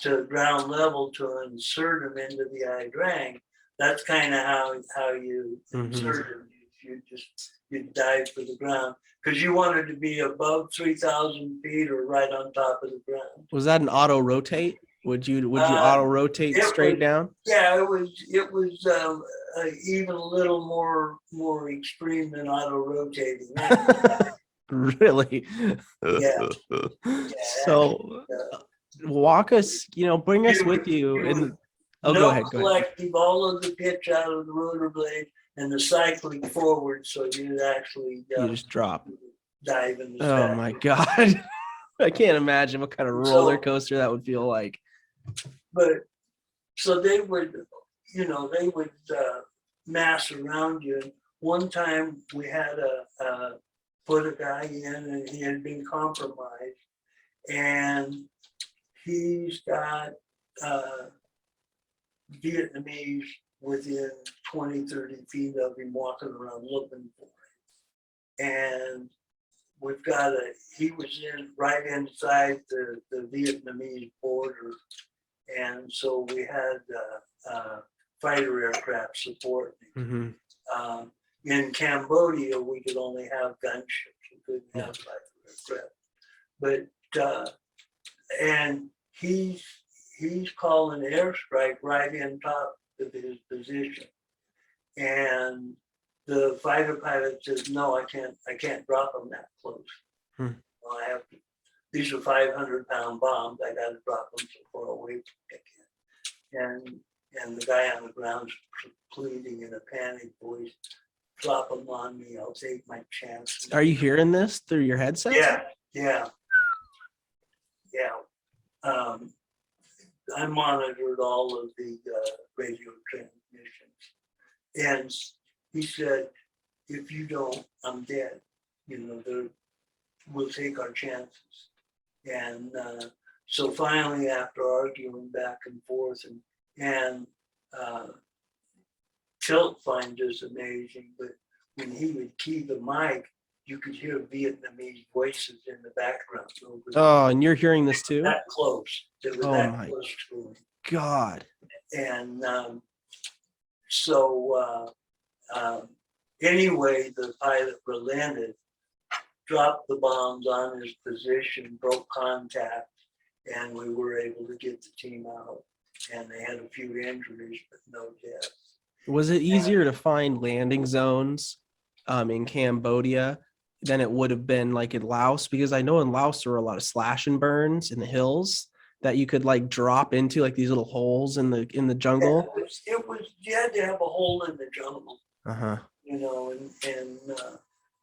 to ground level to insert them into the idrang. That's kind of how you insert them. You dive for the ground because you wanted to be above 3,000 feet or right on top of the ground. Was that an auto rotate? Would you auto rotate straight down? Yeah, it was even a little more extreme than auto rotating. Really? Yeah. So walk us, bring us with you. Go ahead. Collective, all of the pitch out of the rotor blade and the cycling forward, so you actually you just drop, dive in the Oh my God. I can't imagine what kind of roller coaster that would feel like. But so they would mass around you. And one time we had put a guy in and he had been compromised, and he's got Vietnamese within 20, 30 feet of him, walking around looking for him. And we've got he was right inside the Vietnamese border. And so we had fighter aircraft supporting him. Mm-hmm. In Cambodia, we could only have gunships. We couldn't have fighter aircraft. But and he's calling airstrike right in top of his position, and the fighter pilot says, "No, I can't drop them that close. Well, I have to. These are 500-pound bombs. I got to drop them so far away from I can." And the guy on the ground's pleading in a panicked voice, "Drop them on me. I'll take my chances." Are you hearing this through your headset? Yeah. I monitored all of the radio transmissions, and he said, "If you don't, I'm dead. We'll take our chances." And so finally, after arguing back and forth, and Tilt finds this amazing, but when he would key the mic, you could hear Vietnamese voices in the background. Oh, and you're hearing this too? That close. It was that close to him. God. And anyway, the pilot relented, dropped the bombs on his position, broke contact, and we were able to get the team out. And they had a few injuries, but no deaths. Was it easier to find landing zones in Cambodia than it would have been like in Laos? Because I know in Laos there were a lot of slash and burns in the hills that you could like drop into, like these little holes in the jungle. Yeah, it was you had to have a hole in the jungle. Uh-huh. And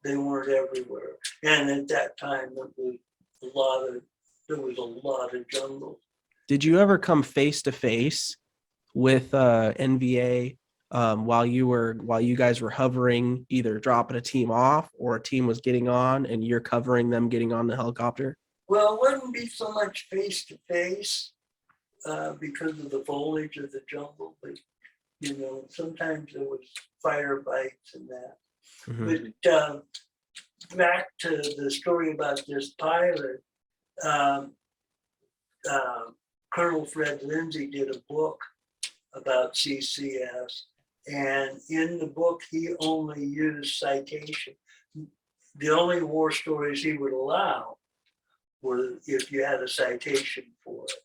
they weren't everywhere. And at that time there was a lot of jungle. Did you ever come face to face with NVA while you guys were hovering, either dropping a team off or a team was getting on and you're covering them getting on the helicopter? Well, it wouldn't be so much face to face because of the foliage of the jungle, but sometimes there was firefights and that. Mm-hmm. But back to the story about this pilot, Colonel Fred Lindsay did a book about CCS, and in the book he only used citation. The only war stories he would allow were if you had a citation for it.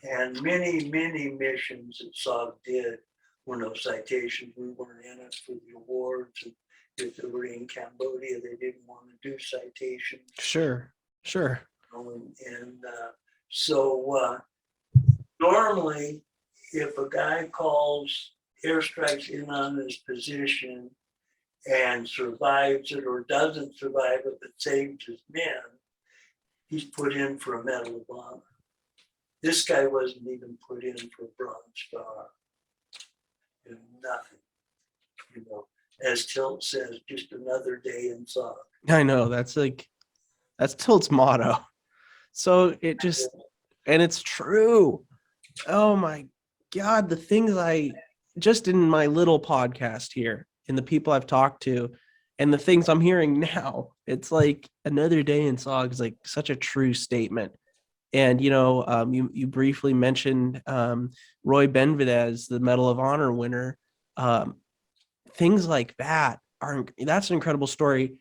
And many, many missions that SOG did were no citations. We weren't in it for the awards. And if they were in Cambodia, they didn't want to do citations. Sure. So normally, if a guy calls airstrikes in on his position and survives it or doesn't survive it but saves his men, he's put in for a Medal of Honor. This guy wasn't even put in for a Bronze Star. Nothing. As Tilt says, just another day in SOG. I know, that's Tilt's motto. So and it's true. Oh my God, the things I just in my little podcast here and the people I've talked to and the things I'm hearing now, it's like another day in SOG is like such a true statement. And, you briefly mentioned Roy Benvidez, the Medal of Honor winner. Things like that's an incredible story.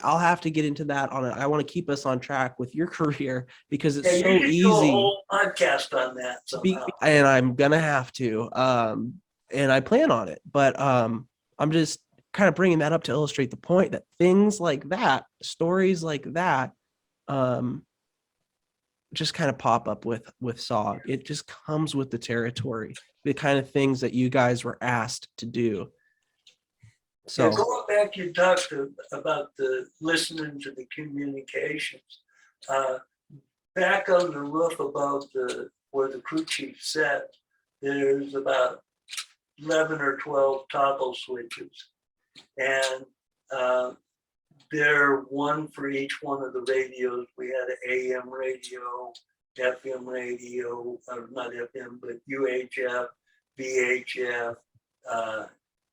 I'll have to get into that I want to keep us on track with your career because it's so easy. Do a whole podcast on that somehow. And I'm gonna have to, and I plan on it. But I'm just kind of bringing that up to illustrate the point that things like that, stories like that, just kind of pop up with SOG. It just comes with the territory, the kind of things that you guys were asked to do. So going back, you talked about the listening to the communications. Back on the roof above where the crew chief sat, there's about 11 or 12 toggle switches, and they're one for each one of the radios. We had an AM radio, FM radio, not FM, but UHF, VHF,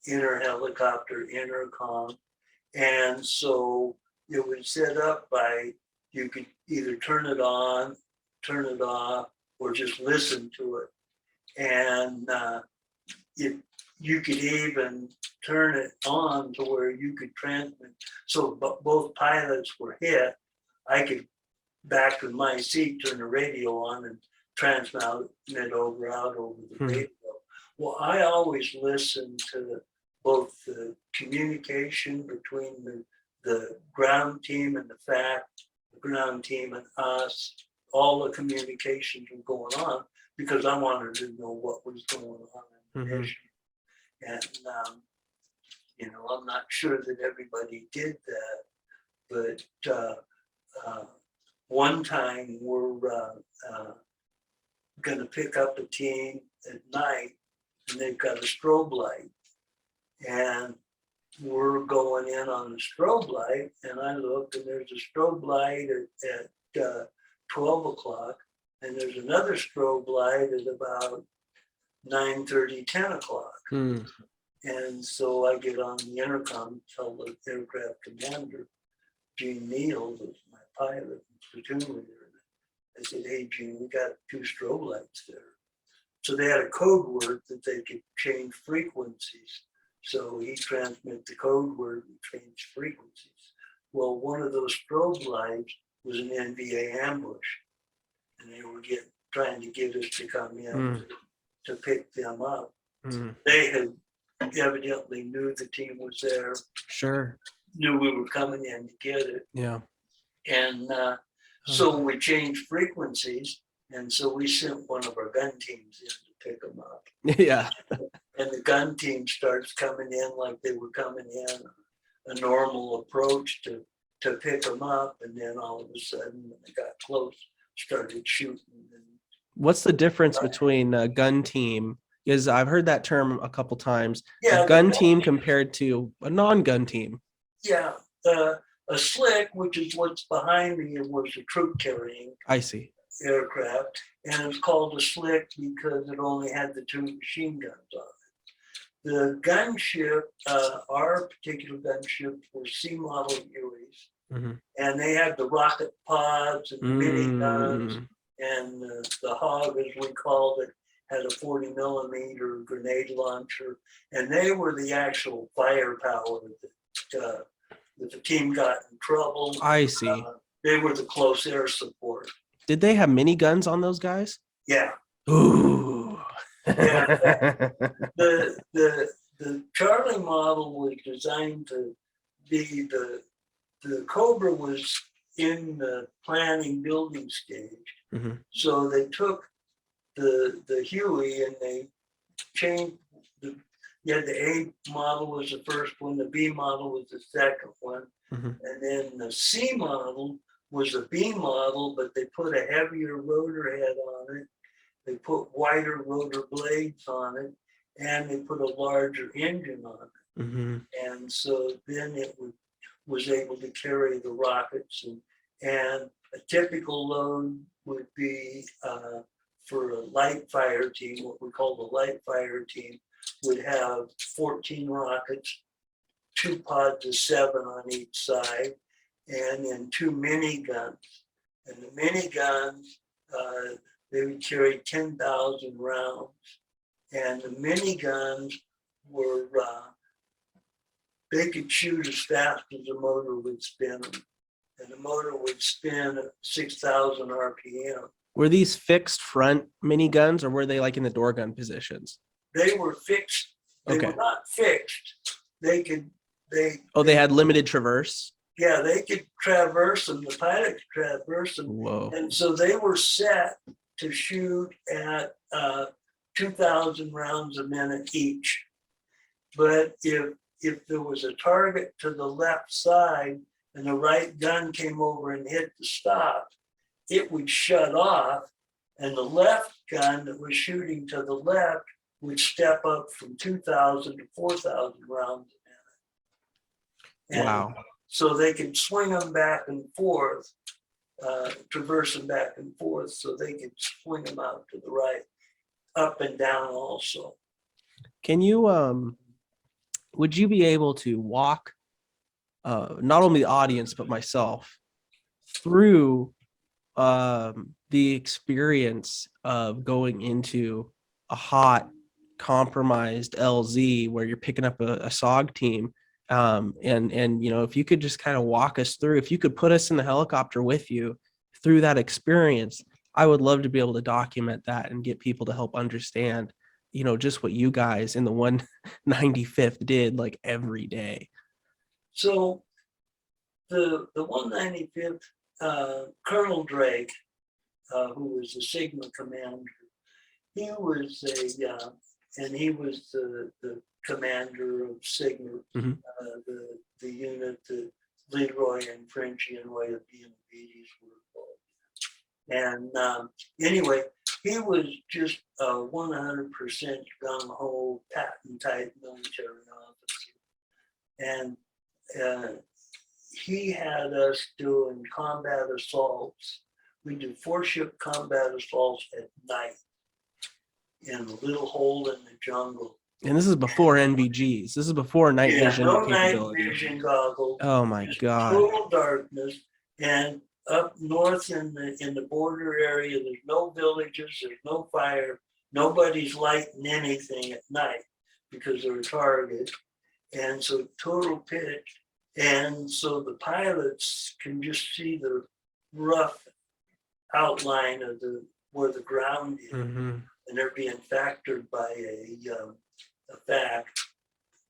inter-helicopter intercom. And so it was set up by, you could either turn it on, turn it off, or just listen to it. And if you could even turn it on to where you could transmit. So both pilots were hit. I could, back in my seat, turn the radio on and transmit it out over the radio. Well, I always listen to both the communication between the ground team and the ground team and us, all the communications were going on, because I wanted to know what was going on in the mission. And, I'm not sure that everybody did that, but one time we're going to pick up a team at night, and they've got a strobe light. And we're going in on the strobe light, and I look, and there's a strobe light at 12 o'clock, and there's another strobe light at about 9:30, 10 o'clock. And so I get on the intercom, tell the aircraft commander, Gene Neal, who's my pilot and platoon leader. I said, hey, Gene, we got 2 strobe lights there. So they had a code word that they could change frequencies. So he transmit the code word and change frequencies. Well, one of those strobe lights was an NVA ambush, and they were trying to get us to come in to pick them up. They had evidently knew the team was there. Sure. Knew we were coming in to get it. Yeah. And so we changed frequencies, and so we sent one of our gun teams in to pick them up. Yeah. And the gun team starts coming in like they were coming in, a normal approach to pick them up. And then all of a sudden, when they got close, started shooting. What's the difference between a gun team? Because I've heard that term a couple times. Yeah, a gun team compared to a non-gun team. Yeah. A slick, which is what's behind me, was a troop carrying I see. aircraft. And it was called a slick because it only had the 2 machine guns on it. The gunship, our particular gunships were C model Hueys, and they had the rocket pods and the mini guns, and the hog, as we called it, had a 40 millimeter grenade launcher, and they were the actual firepower that if the team got in trouble. I see. They were the close air support. Did they have mini guns on those guys? Yeah. Ooh. Yeah. The Charlie model was designed to be the Cobra was in the planning building stage. So they took the Huey and they changed the A model was the first one, the B model was the second one, and then the C model was a B model, but they put a heavier rotor head on it. They put wider rotor blades on it, and they put a larger engine on it. And so then it was able to carry the rockets. And a typical load would be for a light fire team, what we call the light fire team, would have 14 rockets, 2 pods of 7 on each side, and then 2 mini guns. And the mini guns, they would carry 10,000 rounds. And the mini guns were, they could shoot as fast as the motor would spin them. And the motor would spin at 6,000 RPM. Were these fixed front mini guns, or were they like in the door gun positions? They were fixed. They were not fixed. They had limited traverse? Yeah, they could traverse them. The pilot could traverse them. Whoa. And so they were set to shoot at 2,000 rounds a minute each. But if there was a target to the left side and the right gun came over and hit the stop, it would shut off, and the left gun that was shooting to the left would step up from 2,000 to 4,000 rounds a minute. And wow. So they could swing them back and forth, traverse them back and forth, so they could swing them out to the right, up and down also. Can you would you be able to walk not only the audience but myself through the experience of going into a hot, compromised LZ where you're picking up a SOG team? And if you could just kind of walk us through, if you could put us in the helicopter with you through that experience, I would love to be able to document that and get people to help understand, just what you guys in the 195th did like every day. So the 195th, Colonel Drake, who was the Sigma commander, he was he was the commander of Sigma, Mhm. the unit that Leroy and Frenchy and Way of Benavides were involved. And anyway, he was just a 100% gung-ho, patent-type military officer. And he had us doing combat assaults. We do 4-ship combat assaults at night in a little hole in the jungle. And this is before NVGs. This is before night vision no capability. night vision goggles. Oh my God. Total darkness. And up north in the border area, there's no villages, there's no fire, nobody's lighting anything at night because they're a target. And so total pitch. And so the pilots can just see the rough outline of where the ground is. Mm-hmm. And they're being factored by a fact,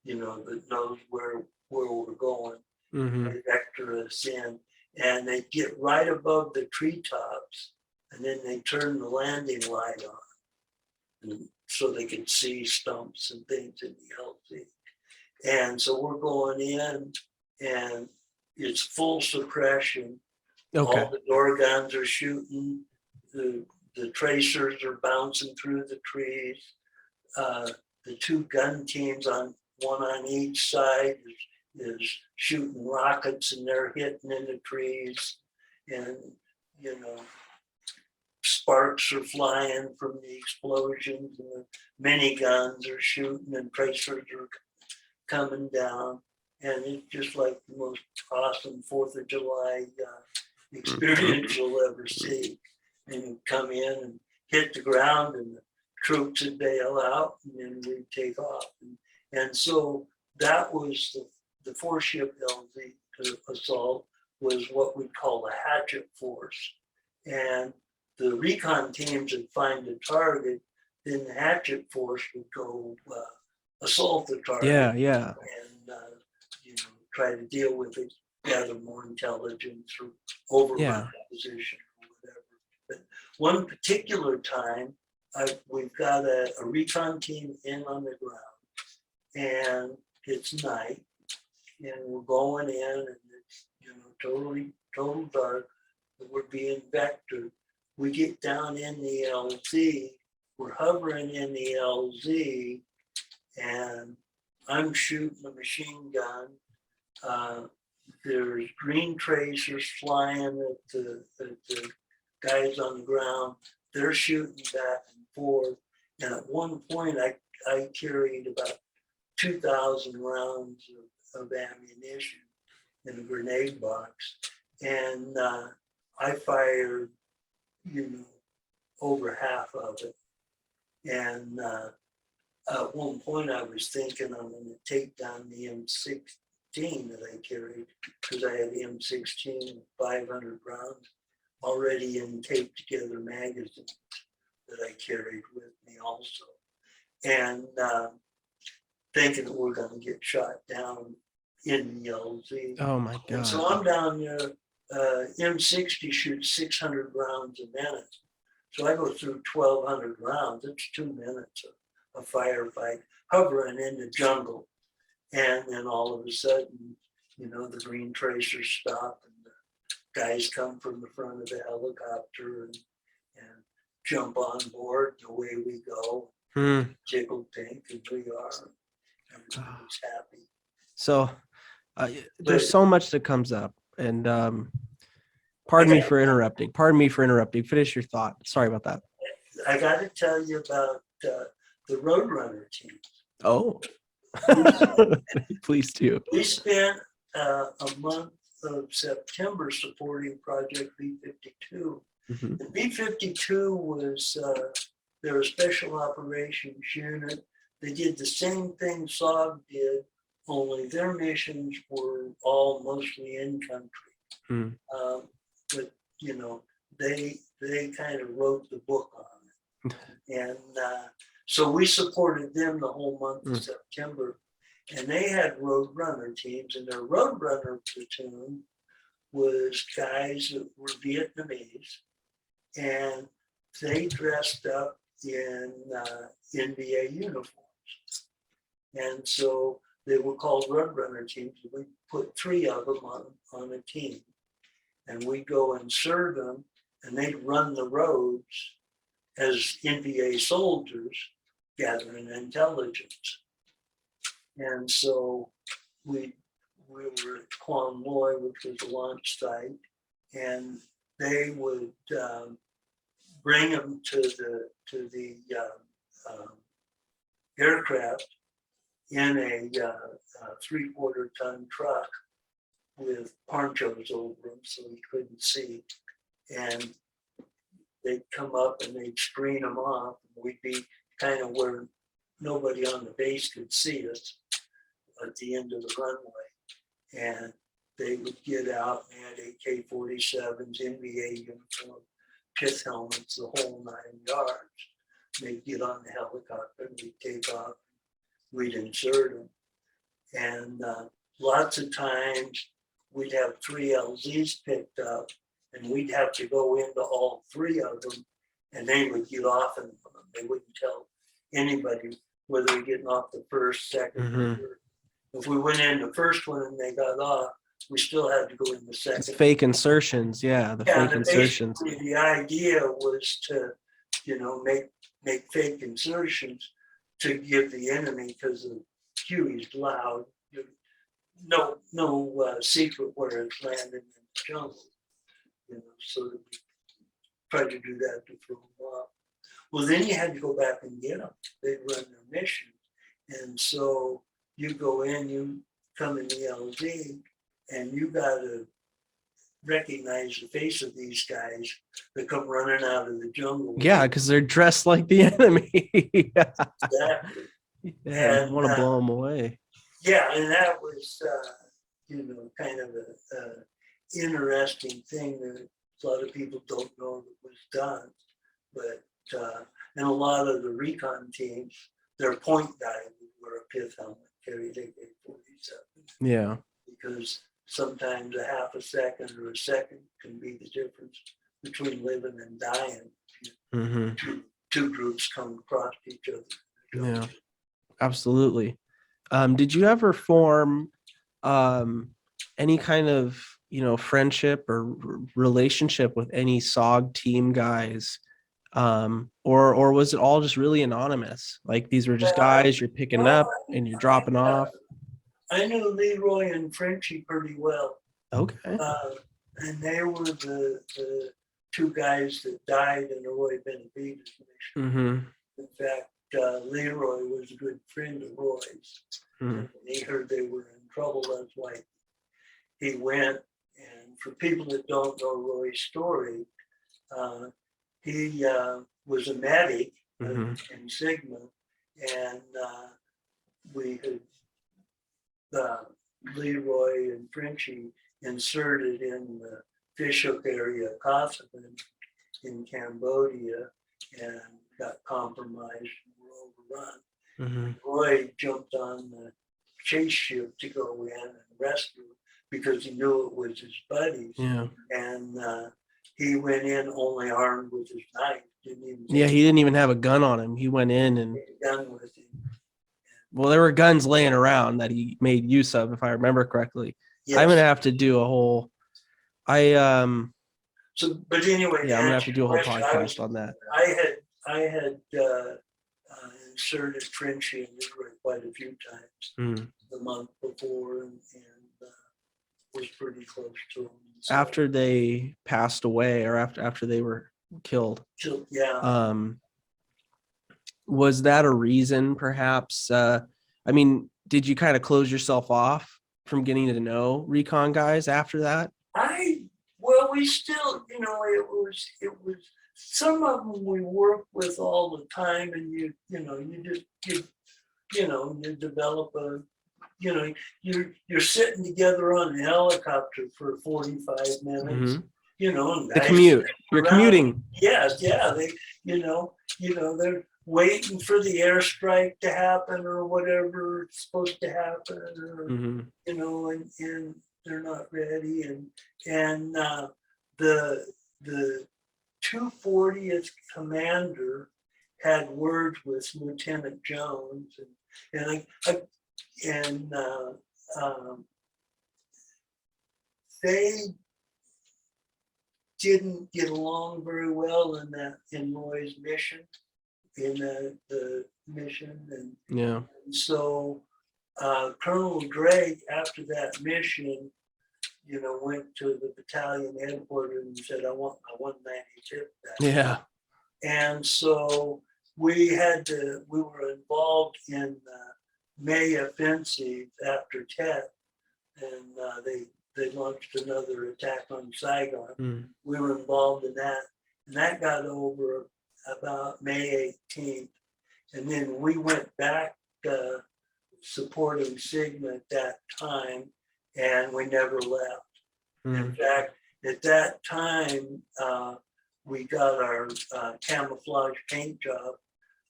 that knows where we're going. Mm-hmm. They vector us in, and they get right above the treetops, and then they turn the landing light on, and so they can see stumps and things in the LZ. And so we're going in, and it's full suppression. Okay. All the door guns are shooting. The tracers are bouncing through the trees. The 2 gun teams, one on each side, is shooting rockets, and they're hitting in the trees. And, sparks are flying from the explosions, and the miniguns are shooting, and tracers are coming down. And it's just like the most awesome 4th of July experience you'll ever see. And you come in and hit the ground, and the troops would bail out, and then we'd take off. And so that was the 4-ship LZ assault, was what we'd call a hatchet force. And the recon teams would find a target, then the hatchet force would go assault the target. Yeah. And try to deal with it, gather more intelligence, or overrun the position or whatever. But one particular time, we've got a recon team in on the ground, and it's night, and we're going in, and it's total dark. We're being vectored. We get down in the LZ. We're hovering in the LZ, and I'm shooting a machine gun. There's green tracers flying at the guys on the ground. They're shooting back and forth. And at one point, I carried about 2,000 rounds of ammunition in a grenade box. And I fired, over half of it. And at one point, I was thinking I'm going to take down the M16 that I carried, because I had the M16 with 500 rounds already in taped together magazines that I carried with me also. And thinking that we're going to get shot down in the LZ. Oh my God. And so I'm down there. M60 shoots 600 rounds a minute. So I go through 1,200 rounds. It's 2 minutes of firefight, hovering in the jungle. And then all of a sudden, the green tracers stop, and the guys come from the front of the helicopter and jump on board. The way we go, jiggle pink, and we are. Everybody's happy. So there's so much that comes up, and pardon me for interrupting. Finish your thought. Sorry about that. I got to tell you about the Roadrunner team. Oh, please do. We spent a month of September supporting Project B-52. Mhm. The B-52 was their special operations unit. They did the same thing SOG did, only their missions were all mostly in country. Hmm. But you know, they kind of wrote the book on it, and so we supported them the whole month of September. And they had roadrunner teams, and their roadrunner platoon was guys that were Vietnamese, and they dressed up in NBA uniforms. And so they were called roadrunner teams. We put 3 of them on a team, and we'd go and serve them, and they'd run the roads as NBA soldiers gathering intelligence. And so we were at Quan Loy, which was a launch site, and they would bring them to the aircraft in a 3/4 ton truck with ponchos over them so he couldn't see. And they'd come up and they'd screen them off. And we'd be kind of where nobody on the base could see us at the end of the runway. And they would get out and had AK-47s, NBA uniform, pith helmets, the whole 9 yards. They'd get on the helicopter and we'd take off. We'd insert them. And lots of times we'd have 3 LZs picked up, and we'd have to go into all 3 of them, and they would get off in them. They wouldn't tell anybody whether they're getting off the first, second, or third. If we went in the first one and they got off, we still had to go in the second. It's fake insertions, fake insertions. The idea was to, make fake insertions to give the enemy, because the Huey's loud, no secret where it's landing in the jungle. So that we tried to do that to throw them off. Well, then you had to go back and get them. They'd run their mission. And so you go in, you come in the LZ, and you got to recognize the face of these guys that come running out of the jungle. Yeah, because they're dressed like the enemy. Exactly. Yeah, I want to blow them away. Yeah, and that was, kind of a interesting thing that a lot of people don't know that was done. But and a lot of the recon teams, their point guy would wear a pith helmet, carry AK-47. Yeah. Because sometimes a half a second or a second can be the difference between living and dying. Mm-hmm. Two groups come across each other. Yeah, absolutely. Did you ever form any kind of friendship or relationship with any SOG team guys, or was it all just really anonymous? Like these were just guys you're picking up and you're dropping off? I knew Leroy and Frenchie pretty well. Okay. And they were the 2 guys that died in the Roy Benavides mission. Mm-hmm. In fact, Leroy was a good friend of Roy's. Mm-hmm. And he heard they were in trouble. That's why he went. And for people that don't know Roy's story, he was a medic in Sigma, and we had Leroy and Frenchie inserted in the fishhook area of Kosovo in Cambodia and got compromised and were overrun. Mm-hmm. Roy jumped on the chase ship to go in and rescue because he knew it was his buddies. Yeah. And he went in only armed with his knife. He didn't even have a gun on him. He went in and gun with him. Well, there were guns laying around that he made use of, if I remember correctly. Yes. I'm gonna have to do a whole. But anyway, yeah, I'm gonna have to do a whole podcast on that. I had inserted Frenchie in Leroy quite a few times the month before, and was pretty close to him. So, after they passed away, or after they were killed. Yeah. Was that a reason, perhaps? I mean, did you kind of close yourself off from getting to know recon guys after that? Well, we still, it was some of them we work with all the time, and you develop you're sitting together on a helicopter for 45 minutes, and The guys commute. You're around. commuting. Yes, yeah, they're waiting for the airstrike to happen or whatever it's supposed to happen, or and they're not ready, and the 240th commander had words with Lieutenant Jones, and they didn't get along very well in Roy's mission, in the mission, and so Colonel Drake, after that mission, went to the battalion headquarters and said, "I want my 195th back." Yeah. And so we were involved in May offensive after Tet, and they launched another attack on Saigon. We were involved in that, and that got over about May 18th. And then we went back supporting Sigma at that time, and we never left. In fact, at that time, we got our camouflage paint job.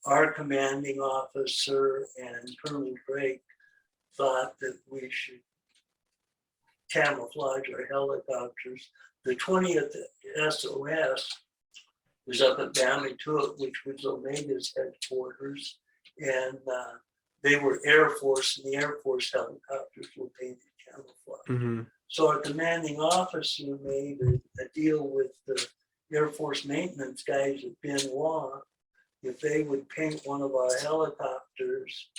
Our commanding officer and Colonel Drake thought that we should camouflage our helicopters. The 20th SOS was up at Bamituit, which was Omega's headquarters, and they were Air Force, and the Air Force helicopters were painted camouflage. So our commanding officer made a deal with the Air Force maintenance guys at Benoit. If they would paint one of our helicopters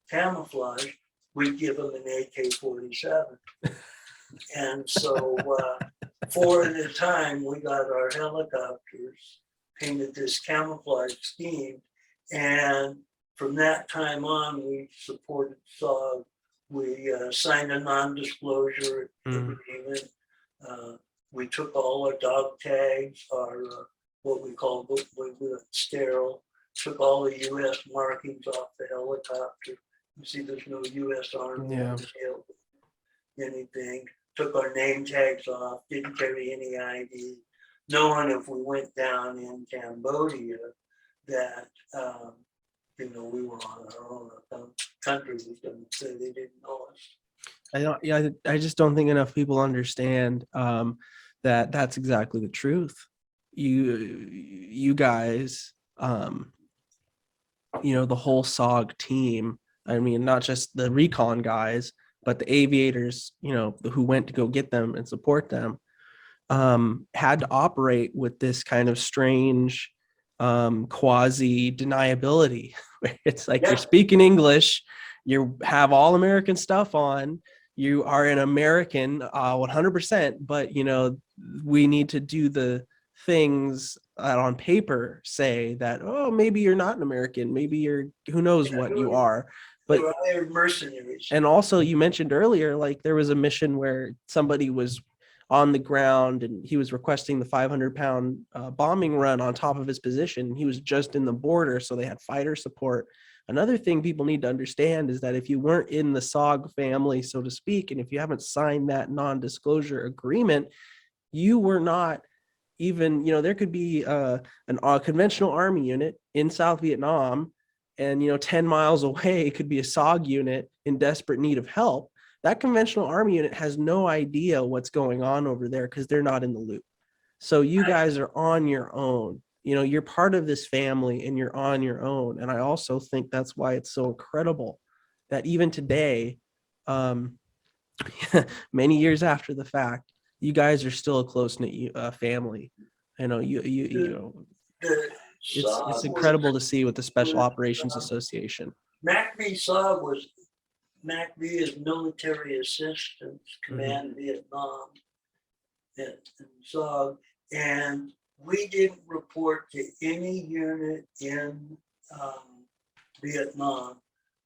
camouflage, we'd give them an AK-47. And so 4 at a time, we got our helicopters painted this camouflage scheme. And from that time on, we supported SOG. We signed a non-disclosure agreement. We took all our dog tags, our what we call sterile, took all the U.S. markings off the helicopter. You see, there's no U.S. Army tail, anything. Took our name tags off, didn't carry any ID, knowing if we went down in Cambodia that we were on our own. The country was going to say they didn't know us. I just don't think enough people understand that that's exactly the truth. You guys, the whole SOG team, I mean, not just the recon guys, but the aviators, who went to go get them and support them, had to operate with this kind of strange quasi deniability. It's like you're speaking English, you have all American stuff on, you are an American 100%, but we need to do the things that on paper say that, oh, maybe you're not an American, maybe you're, who knows what you are. But they're mercenaries. And also, you mentioned earlier, like there was a mission where somebody was on the ground and he was requesting the 500-pound bombing run on top of his position. He was just in the border, so they had fighter support. Another thing people need to understand is that if you weren't in the SOG family, so to speak, and if you haven't signed that non-disclosure agreement, you were not even, there could be a conventional army unit in South Vietnam, and 10 miles away could be a SOG unit in desperate need of help. That conventional army unit has no idea what's going on over there because they're not in the loop. So you guys are on your own. You're part of this family and you're on your own. And I also think that's why it's so incredible that even today, many years after the fact, you guys are still a close-knit family. It's incredible to see with the Special Operations Association. MACV-SOG is Military Assistance Command Vietnam, and SOG, and we didn't report to any unit in Vietnam,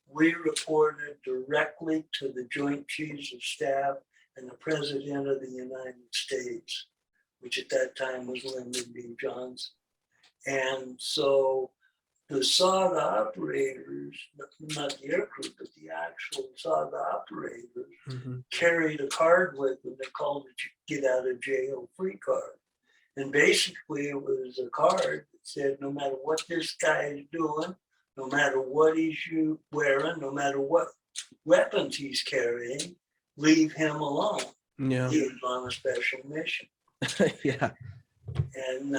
we reported directly to the Joint Chiefs of Staff and the President of the United States, which at that time was Lyndon B. Johnson. And so the SOG operators, not the aircrew, but the actual SOG operators, carried a card with them. They called it get out of jail free card. And basically it was a card that said, no matter what this guy is doing, no matter what he's wearing, no matter what weapons he's carrying, leave him alone. Yeah. He was on a special mission. Yeah. And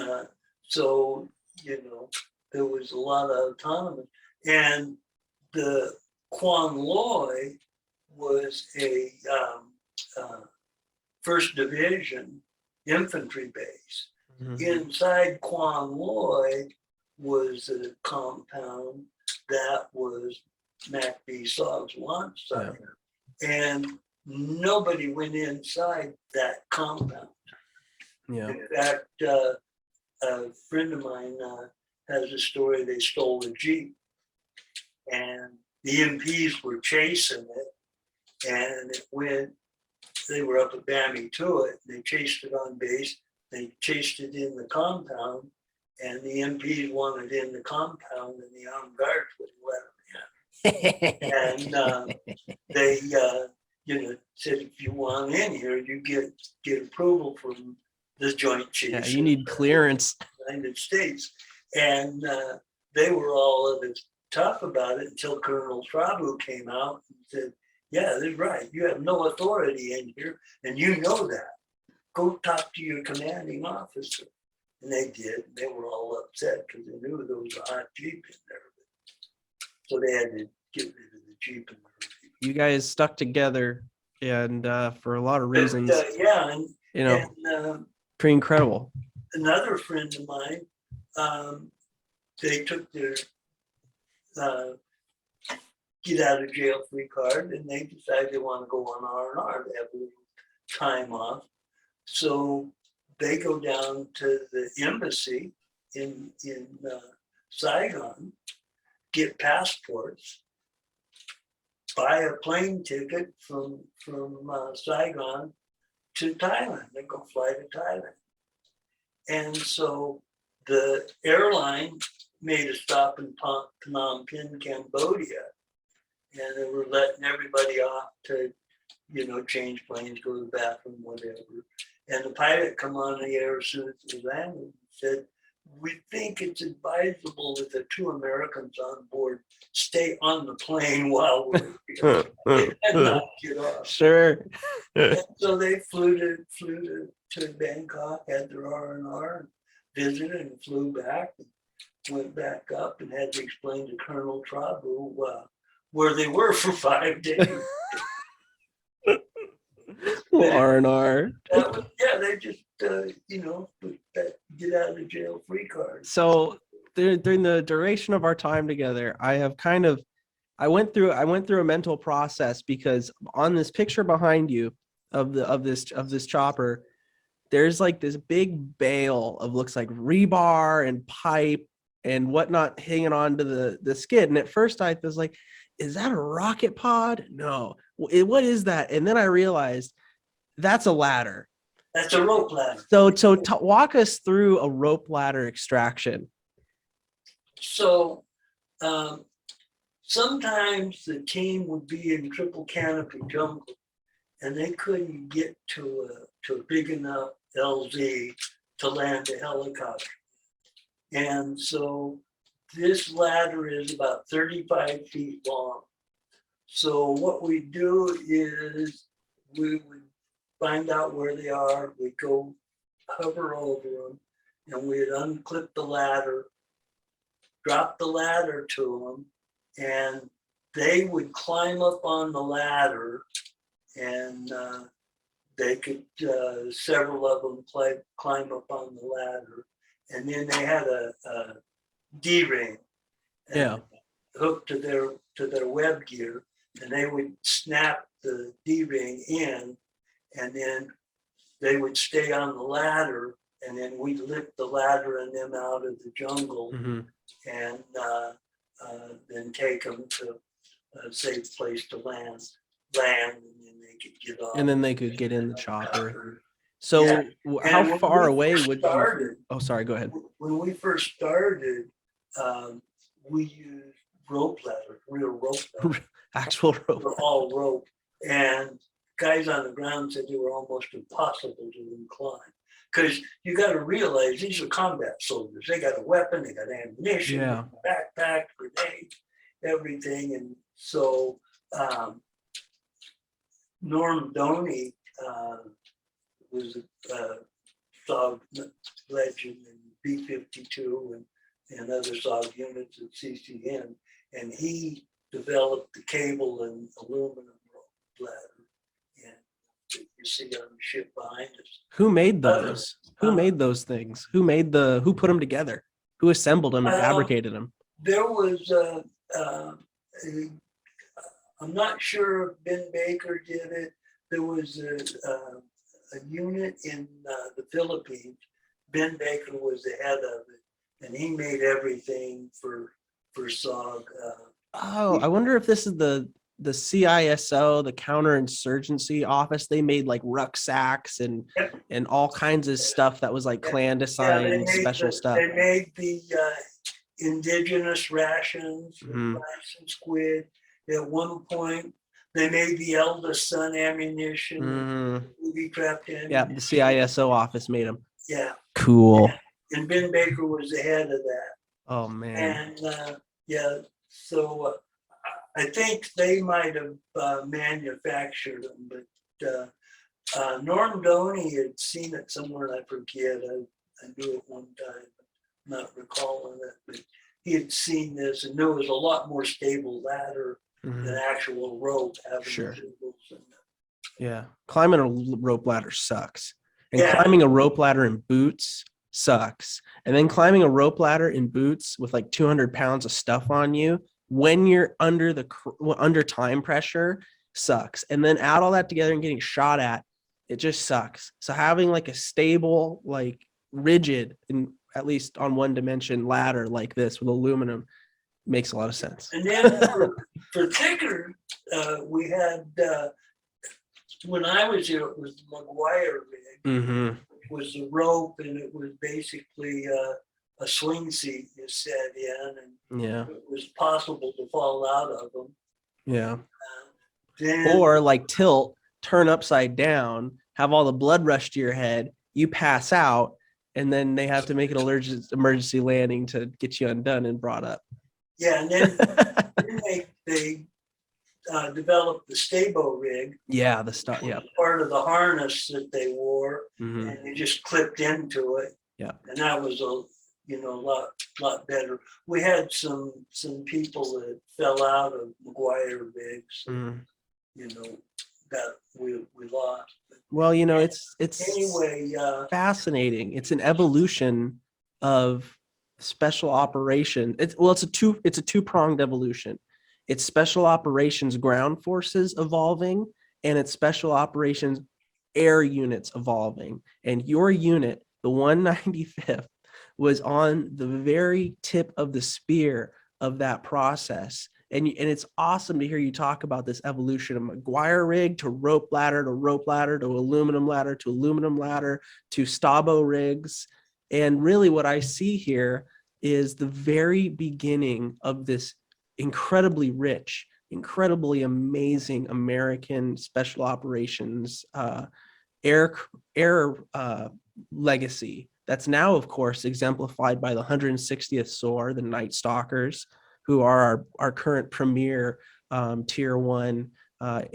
so, there was a lot of autonomy. And the Quan Loy was a 1st Division infantry base. Inside Quan Loy was a compound that was MACV-SOG's launch site. Yeah. And nobody went inside that compound. Yeah. In fact, a friend of mine has a story. They stole a Jeep and the MPs were chasing it, and they were up at Bammy to it. They chased it on base. They chased it in the compound, and the MPs wanted in the compound, and the armed guards wouldn't let them in. And they, said, if you want in here, you get approval from the Joint Chiefs. Yeah, you need clearance. United States. And they were all a bit tough about it until Colonel Strabu came out and said, yeah, that's right. You have no authority in here, and you know that. Go talk to your commanding officer. And they did. And they were all upset because they knew there was a hot Jeep in there. So they had to get rid of the Jeep. You guys stuck together, and for a lot of reasons. Pretty incredible. Another friend of mine, they took their get out of jail free card, and they decided they want to go on R&R. They have a little time off. So they go down to the embassy in Saigon, get passports, buy a plane ticket from Saigon to Thailand. They go fly to Thailand. And so the airline made a stop in Phnom Penh, Cambodia, and they were letting everybody off to, change planes, go to the bathroom, whatever. And the pilot come on the air as soon as he landed and said, we think it's advisable that the 2 Americans on board stay on the plane while we're here and not get off. Sure. And so they flew to Bangkok, had their R&R, visited and flew back, and went back up and had to explain to Colonel Trabu where they were for 5 days. R&R. They just, get out of jail free card. So during the duration of our time together, I went through a mental process, because on this picture behind you of this chopper, there's like this big bale of looks like rebar and pipe and whatnot hanging on to the skid. And at first I was like, is that a rocket pod? No. What is that? And then I realized that's a ladder. That's a rope ladder. So walk us through a rope ladder extraction. So sometimes the team would be in triple canopy jungle, and they couldn't get to a big enough LZ to land a helicopter. And so this ladder is about 35 feet long. So what we do is we would find out where they are, we'd go hover over them, and we'd unclip the ladder, drop the ladder to them, and they would climb up on the ladder, and they could, several of them climb up on the ladder, and then they had a D-ring hooked to their web gear, and they would snap the D-ring in, and then they would stay on the ladder, and then we'd lift the ladder and them out of the jungle. Mm-hmm. And then take them to a safe place to land, and then they could get off. And then they could get in the chopper. So Yeah. how And when far we away first would started, you? Oh, sorry. Go ahead. When we first started, we used rope ladder, real rope ladder. Actual rope. They're all rope. And guys on the ground said they were almost impossible to incline. Because you got to realize these are combat soldiers. They got a weapon, they got ammunition, Yeah. backpack, grenades, everything. And so Norm Doney was a SOG legend in B-52 and other SOG units at CCN. And he developed the cable and aluminum ladder. And you see on the ship behind us. Who made those? Who made those things? Who put them together? Who assembled them and fabricated them? There was I'm not sure if Ben Baker did it. There was a unit in the Philippines. Ben Baker was the head of it, and he made everything for SOG. I wonder if this is the CISO, the counterinsurgency office. They made like rucksacks and all kinds of stuff that was like clandestine special stuff. They made the indigenous rations, Mhm. rice and squid. At one point, they made the eldest son ammunition. Mhm. Booby trapped in. Yeah, the CISO office made them. Yeah. Cool. And Ben Baker was the head of that. Oh man. And so I think they might have manufactured them, but Norm Doney had seen it somewhere, and I forget. I knew it one time, not recalling it, but he had seen this, and there was a lot more stable ladder than actual rope having Sure. cables and Yeah. Climbing a rope ladder sucks. And Yeah. climbing a rope ladder in boots sucks. And then climbing a rope ladder in boots with like 200 pounds of stuff on you when you're under time pressure sucks. And then add all that together and getting shot at, it just sucks. So having like a stable, like rigid, and at least on one dimension ladder like this with aluminum makes a lot of sense. And then for thicker, we had, when I was here, it was the McGuire rig, was the rope, and it was basically a swing seat you sat in, and it was possible to fall out of them. Yeah. Then, Or like tilt, turn upside down, have all the blood rush to your head, you pass out, and then they have to make an emergency landing to get you undone and brought up. yeah, and then they developed the Stabo rig. Yeah, the stuff. Yeah. Part of the harness that they wore, and you just clipped into it. Yeah. And that was a lot better. We had some people that fell out of McGuire rigs, that we lost. Well, it's Anyway, fascinating. It's an evolution of special operation. It's a two-pronged evolution. It's special operations ground forces evolving, and it's special operations air units evolving. And your unit, the 195th, was on the very tip of the spear of that process. And it's awesome to hear you talk about this evolution of McGuire rig to rope ladder to aluminum ladder to Stabo rigs. And really what I see here is the very beginning of this incredibly rich, incredibly amazing American special operations air legacy that's now, of course, exemplified by the 160th SOAR, the Night Stalkers, who are our current premier tier 1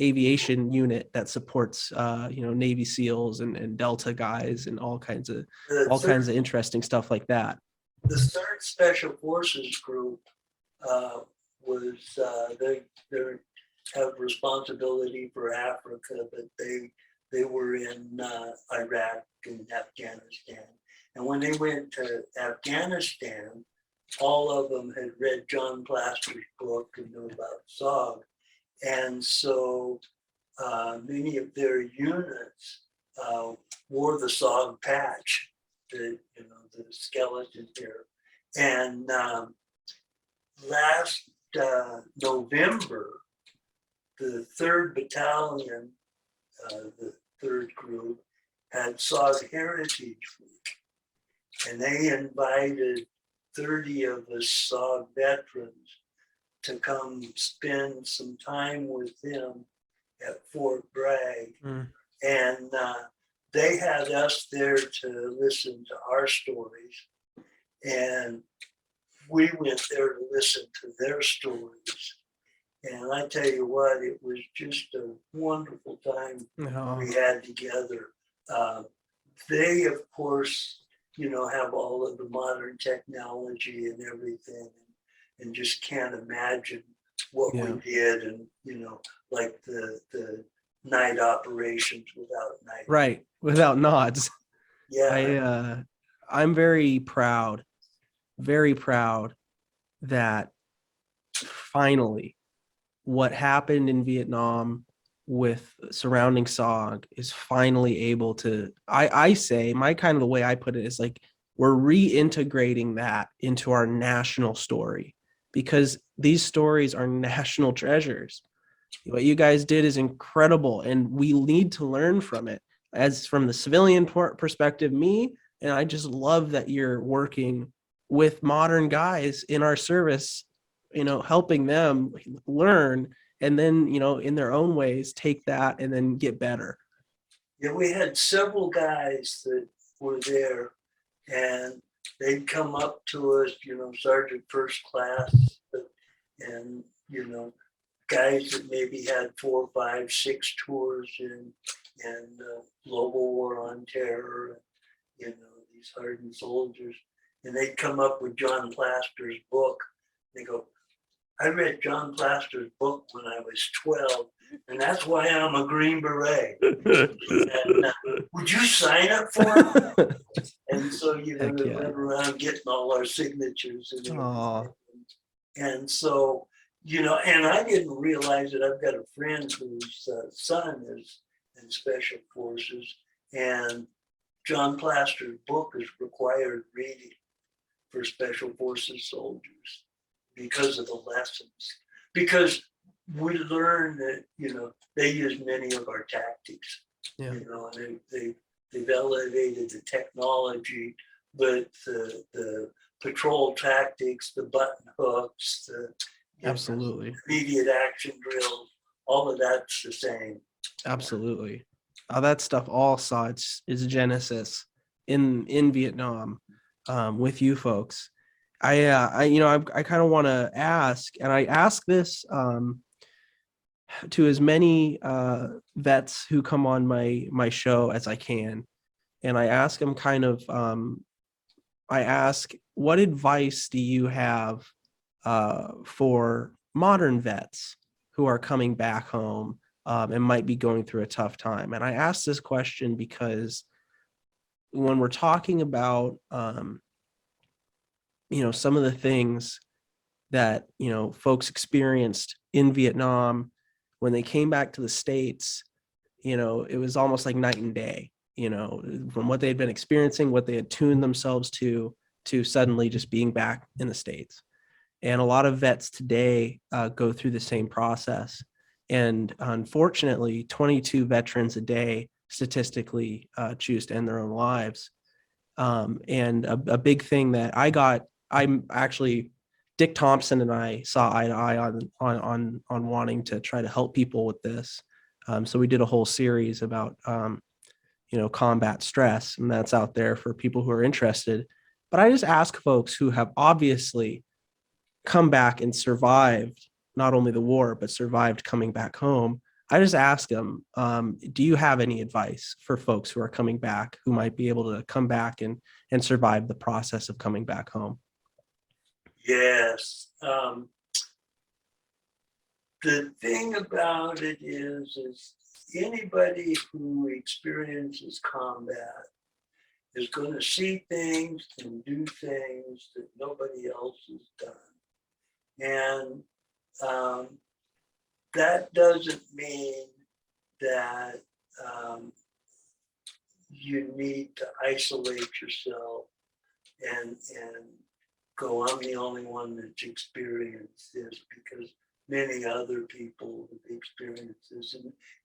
aviation unit that supports Navy SEALs and Delta guys and all kinds of interesting stuff like that. The 3rd Special Forces Group was they have responsibility for Africa, but they were in Iraq and Afghanistan. And when they went to Afghanistan, all of them had read John Plaster's book and knew about SOG. And so many of their units wore the SOG patch, the skeleton here. And November, the 3rd Battalion, the 3rd Group, had SOG Heritage Week. And they invited 30 of us SOG veterans to come spend some time with them at Fort Bragg. And they had us there to listen to our stories. And we went there to listen to their stories. And I tell you what, it was just a wonderful time we had together. They, of course, have all of the modern technology and everything, and just can't imagine what we did, and like the night operations without night. Right, without nods. Yeah. I'm very proud that finally what happened in Vietnam with surrounding SOG is finally able to, I say, my kind of the way I put it is like, we're reintegrating that into our national story, because these stories are national treasures. What you guys did is incredible, and we need to learn from it. As from the civilian perspective, and I just love that you're working with modern guys in our service, helping them learn, and then, in their own ways, take that and then get better. Yeah, we had several guys that were there, and they'd come up to us, Sergeant First Class, and, guys that maybe had 4, 5, 6 tours in Global War on Terror, these hardened soldiers. And they'd come up with John Plaster's book. They go, I read John Plaster's book when I was 12, and that's why I'm a Green Beret. And, would you sign up for it? And so, they went around getting all our signatures and everything. And so, and I didn't realize that I've got a friend whose son is in Special Forces, and John Plaster's book is required reading for Special Forces soldiers because of the lessons. Because we learned that, they use many of our tactics, and they've elevated the technology, but the patrol tactics, the button hooks, the absolutely immediate action drills, all of that's the same. Absolutely. That stuff all saw its genesis in Vietnam, with you folks. I kind of want to ask, and I ask this to as many vets who come on my show as I can, and I ask them what advice do you have for modern vets who are coming back home and might be going through a tough time? And I ask this question because when we're talking about some of the things that folks experienced in Vietnam when they came back to the States, it was almost like night and day, from what they'd been experiencing, what they had tuned themselves to suddenly just being back in the States. And a lot of vets today go through the same process. And unfortunately, 22 veterans a day statistically choose to end their own lives. And a big thing that I'm actually, Dick Thompson and I saw eye to eye on wanting to try to help people with this. So we did a whole series about, combat stress, and that's out there for people who are interested. But I just ask folks who have obviously come back and survived not only the war, but survived coming back home. I just ask them, do you have any advice for folks who are coming back, who might be able to come back and survive the process of coming back home? Yes. The thing about it is anybody who experiences combat is going to see things and do things that nobody else has done. And that doesn't mean that you need to isolate yourself and go, I'm the only one that's experienced this, because many other people have experienced this.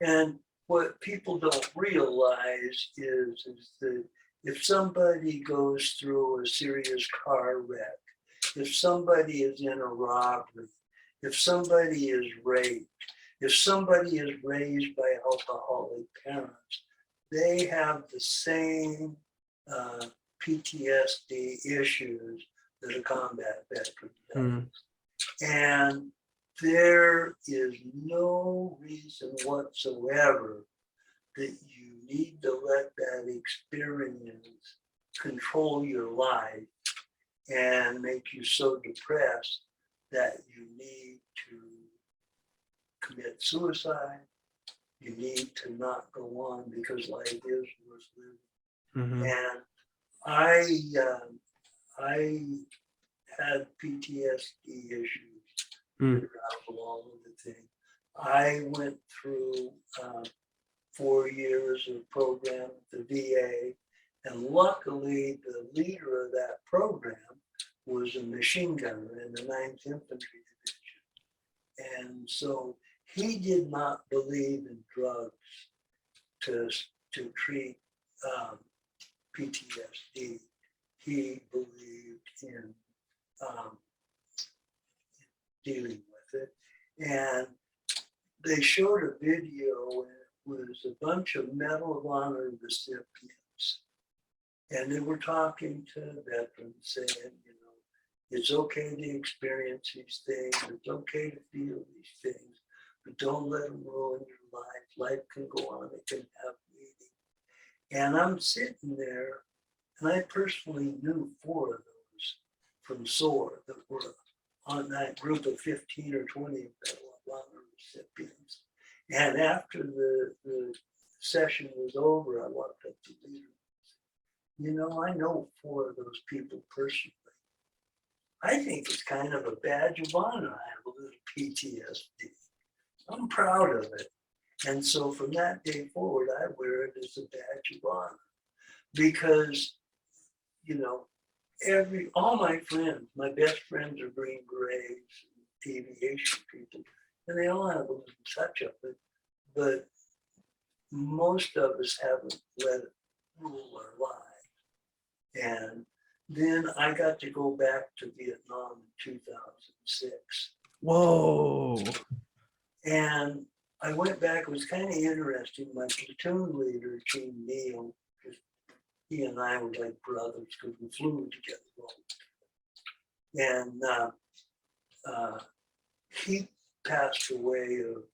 And what people don't realize is that if somebody goes through a serious car wreck, if somebody is in a robbery, if somebody is raped, if somebody is raised by alcoholic parents, they have the same PTSD issues that a combat veteran does. And there is no reason whatsoever that you need to let that experience control your life and make you so depressed that you need to commit suicide. You need to not go on, because life is worth living. And I had PTSD issues along with the thing. I went through 4 years of program at the VA, and luckily the leader of that program was a machine gunner in the 9th Infantry Division. And so he did not believe in drugs to treat PTSD. He believed in dealing with it. And they showed a video, and it was a bunch of Medal of Honor recipients. And they were talking to veterans saying, it's okay to experience these things. It's okay to feel these things, but don't let them ruin your life. Life can go on. It can have meaning. And I'm sitting there, and I personally knew 4 of those from SOAR that were on that group of 15 or 20 Medal of Honor recipients. And after the session was over, I walked up to the leader. I know 4 of those people personally. I think it's kind of a badge of honor. I have a little PTSD. I'm proud of it. And so from that day forward, I wear it as a badge of honor. Because, all my friends, my best friends are Green Berets, aviation people, and they all have a little touch of it. But most of us haven't let it rule our lives. And then I got to go back to Vietnam in 2006. Whoa. And I went back. It was kind of interesting. My platoon leader, Gene Neal, he and I were like brothers because we flew together all the time. And he passed away of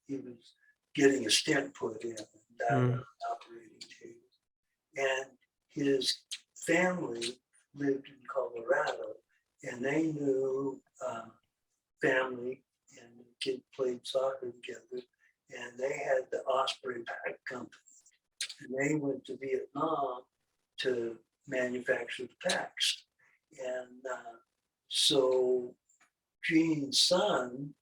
he was getting a stent put in and died on an operating table. And his family lived in Colorado, and they knew family, and the kids played soccer together, and they had the Osprey Pack Company, and they went to Vietnam to manufacture the packs. And so Gene's son,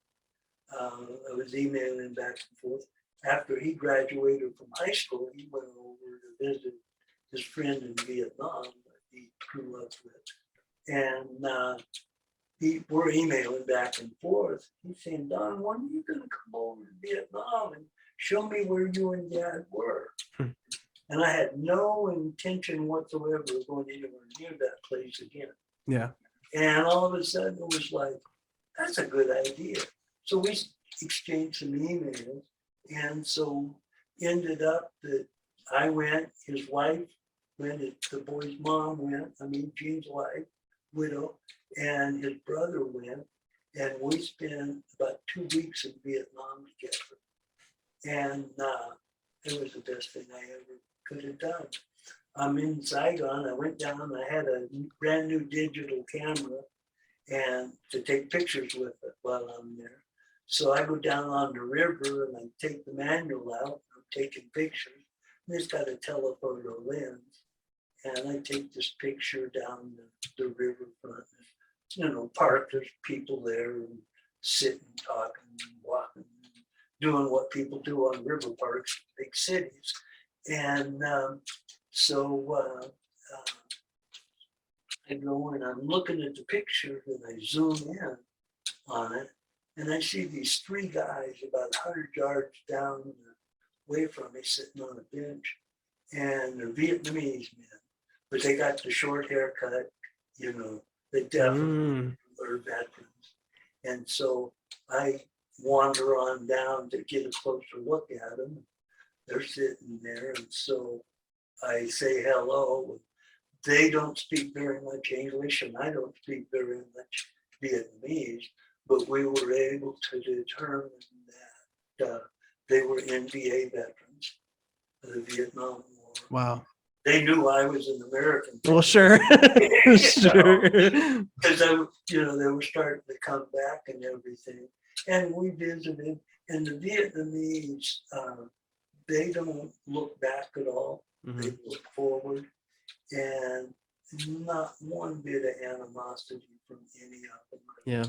I was emailing back and forth. After he graduated from high school, he went over to visit his friend in Vietnam that he grew up with. And we're emailing back and forth. He's saying, Don, when are you going to come over to Vietnam and show me where you and Dad were? And I had no intention whatsoever of going anywhere near that place again. Yeah. And all of a sudden it was like, that's a good idea. So we exchanged some emails. And so ended up that I went, his wife went, the boy's mom went, Gene's wife, widow, and his brother went. And we spent about 2 weeks in Vietnam together. And it was the best thing I ever could have done. I'm in Saigon. I went down, I had a brand new digital camera and to take pictures with it while I'm there. So I go down on the river and I take the manual out, I'm taking pictures. And it's got a telephoto lens. And I take this picture down the riverfront. Park, there's people there and sitting, talking, walking, doing what people do on river parks in big cities. And so I go and I'm looking at the picture and I zoom in on it, and I see these three guys about 100 yards down away from me sitting on a bench, and they're Vietnamese men, but they got the short haircut, you know, they definitely are veterans. And so I wander on down to get a closer look at them. They're sitting there, and so I say hello. They don't speak very much English, and I don't speak very much Vietnamese, but we were able to determine that they were NVA veterans of the Vietnam War. Wow. They knew I was an American. Well, sure. Sure. Because they were starting to come back and everything. And we visited, and the Vietnamese, they don't look back at all. Mm-hmm. They look forward, and not one bit of animosity from any of them. Yeah.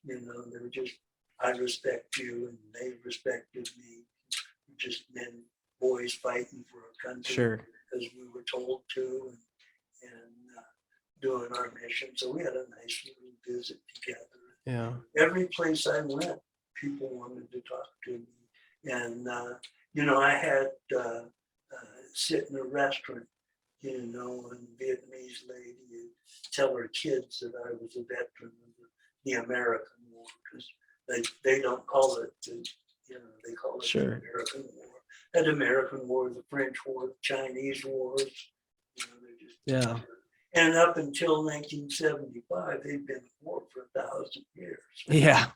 You know, they were just, I respect you, and they respected me. Just men, boys fighting for our country. Sure. Because we were told to, and doing our mission. So we had a nice little visit together. Yeah. Every place I went, people wanted to talk to me. And, I had sit in a restaurant, and the Vietnamese lady would tell her kids that I was a veteran of the American War, because they don't call it, they call it Sure. the American War. That American War, the French War, the Chinese Wars, they're just, Yeah. And up until 1975, they've been at war for 1,000 years. Yeah.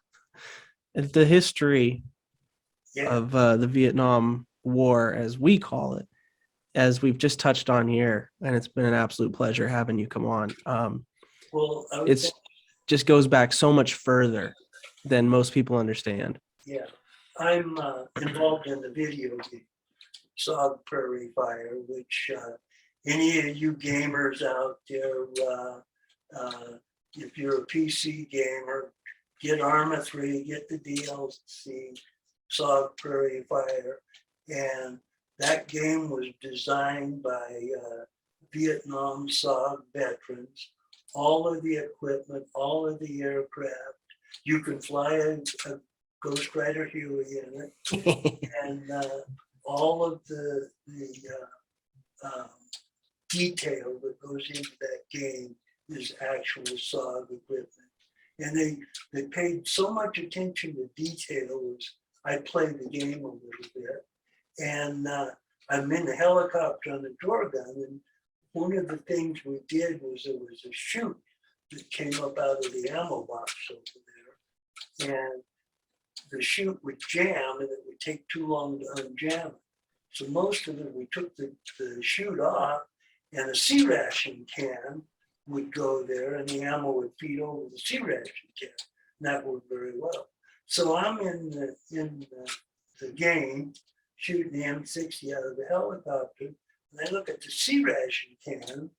And the history Yeah. of the Vietnam War, as we call it, as we've just touched on here, and it's been an absolute pleasure having you come on. Well, it's just goes back so much further than most people understand. Yeah, I'm involved in the video game SOG Prairie Fire, which any of you gamers out there, if you're a PC gamer, get Arma 3, get the DLC, SOG Prairie Fire. And that game was designed by Vietnam SOG veterans. All of the equipment, all of the aircraft. You can fly a Ghostrider Huey in it, and all of the detail that goes into that game is actual SOG equipment. And they paid so much attention to detail as I played the game a little bit. And I'm in the helicopter on the door gun, and one of the things we did was there was a chute that came up out of the ammo box over there. And the chute would jam, and it would take too long to unjam it. So most of it, we took the chute off, and a C ration can would go there, and the ammo would feed over the C ration can. And that worked very well. So I'm in the game, shooting the M60 out of the helicopter, and I look at the C ration can,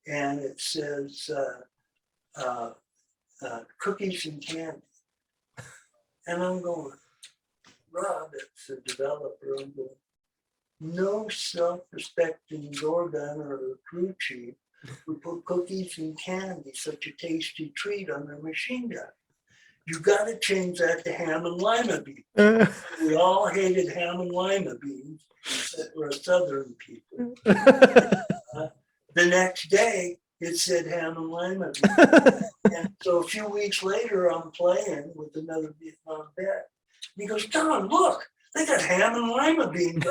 and it says cookies and candy. And I'm going, Rob, it's a developer. I'm going, no self-respecting door gunner or crew chief would put cookies and candy, such a tasty treat, on their machine gun. You got to change that to ham and lima beans. We all hated ham and lima beans, except for Southern people. The next day, it said ham and lima beans. And so a few weeks later, I'm playing with another Vietnam vet. He goes, Don, look, they got ham and lima beans.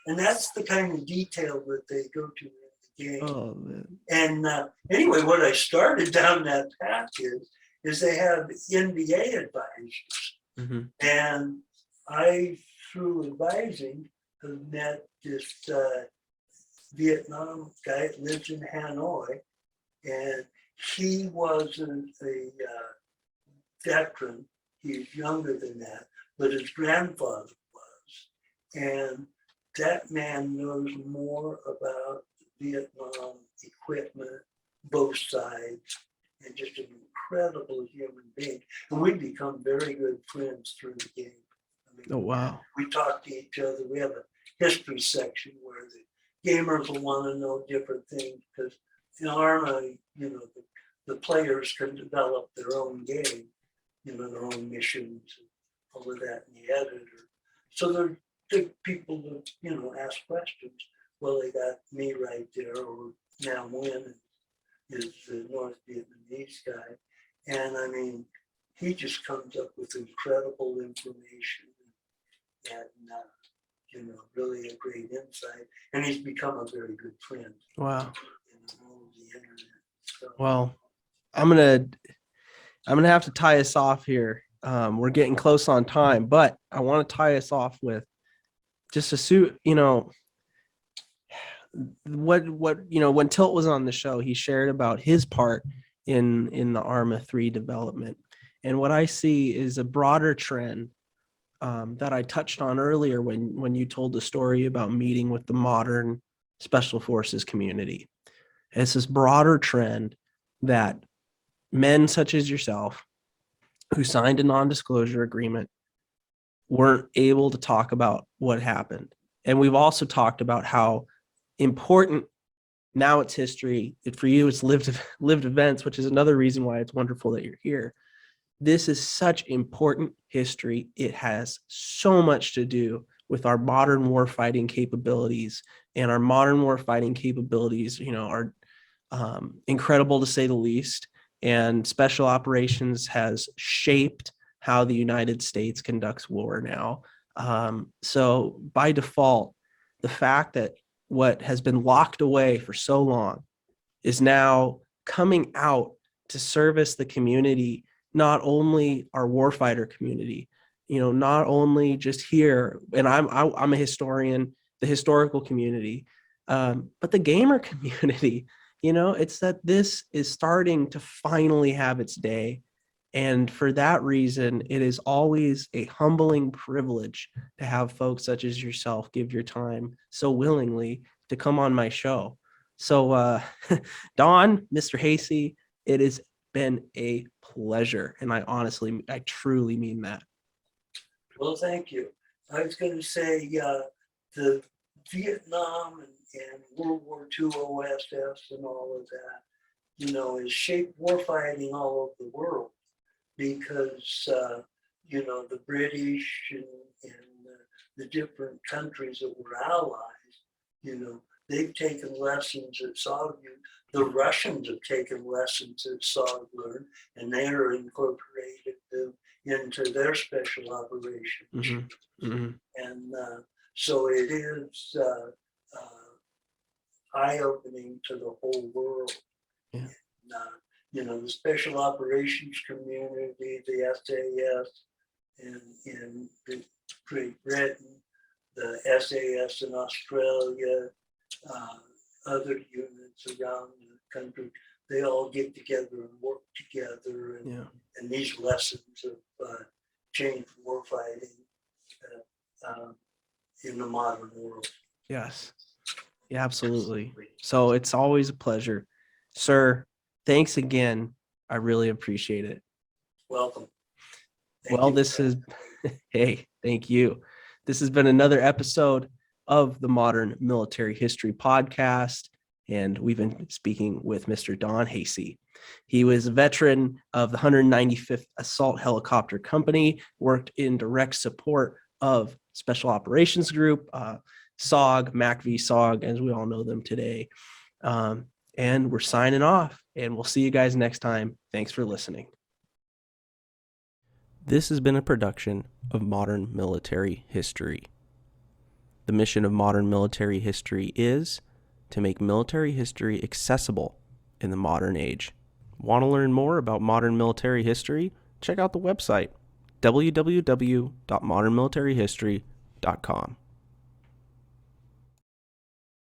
And that's the kind of detail that they go to in the game. Oh, man. And anyway, what I started down that path is they have NBA advisors. Mm-hmm. And I, through advising, have met this Vietnam guy that lives in Hanoi. And he wasn't a veteran. He's younger than that, but his grandfather was. And that man knows more about Vietnam equipment, both sides, and just an incredible human being. And we become very good friends through the game. I mean, Oh, wow. We talk to each other. We have a history section where the gamers will want to know different things, because in ARMA, the players can develop their own game, their own missions, and all of that in the editor. So they're good people to, ask questions. Well, they got me right there, or now Nguyen is the North Vietnamese guy. And I mean, he just comes up with incredible information and really a great insight. And he's become a very good friend. Wow. The internet. So, Well, I'm gonna have to tie us off here. We're getting close on time, but I want to tie us off with just when Tilt was on the show, he shared about his part in the ARMA 3 development. And what I see is a broader trend that I touched on earlier when you told the story about meeting with the modern special forces community. It's this broader trend that men such as yourself who signed a non-disclosure agreement weren't able to talk about what happened. And we've also talked about how important now it's history. For you, it's lived events, which is another reason why it's wonderful that you're here. This is such important history. It has so much to do with our modern warfighting capabilities, and our modern warfighting capabilities, are incredible to say the least. And special operations has shaped how the United States conducts war now. So by default, the fact that what has been locked away for so long is now coming out to service the community, not only our warfighter community, not only just here, and I'm a historian, the historical community, but the gamer community. It's that this is starting to finally have its day. And for that reason, it is always a humbling privilege to have folks such as yourself give your time so willingly to come on my show. So, Don, Mr. Haase, it has been a pleasure. And I truly mean that. Well, thank you. I was going to say the Vietnam and World War II OSS and all of that, has shaped warfighting all over the world, because, the British and the different countries that were allies, they've taken lessons that SOG, the Russians have taken lessons that SOG learned, and they are incorporated into their special operations. Mm-hmm. Mm-hmm. And so it is eye-opening to the whole world. Yeah. And, the special operations community, the SAS, and in Great Britain, the SAS in Australia, other units around the country, they all get together and work together. And these lessons have changed warfighting in the modern world. Yes. Yeah, absolutely. So it's always a pleasure. Sir, thanks again. I really appreciate it. Welcome. Hey, thank you. This has been another episode of the Modern Military History Podcast, and we've been speaking with Mr. Don Haase. He was a veteran of the 195th Assault Helicopter Company, worked in direct support of Special Operations Group, SOG, MACV-SOG, as we all know them today. And we're signing off, and we'll see you guys next time. Thanks for listening. This has been a production of Modern Military History. The mission of Modern Military History is to make military history accessible in the modern age. Want to learn more about modern military history? Check out the website, www.modernmilitaryhistory.com.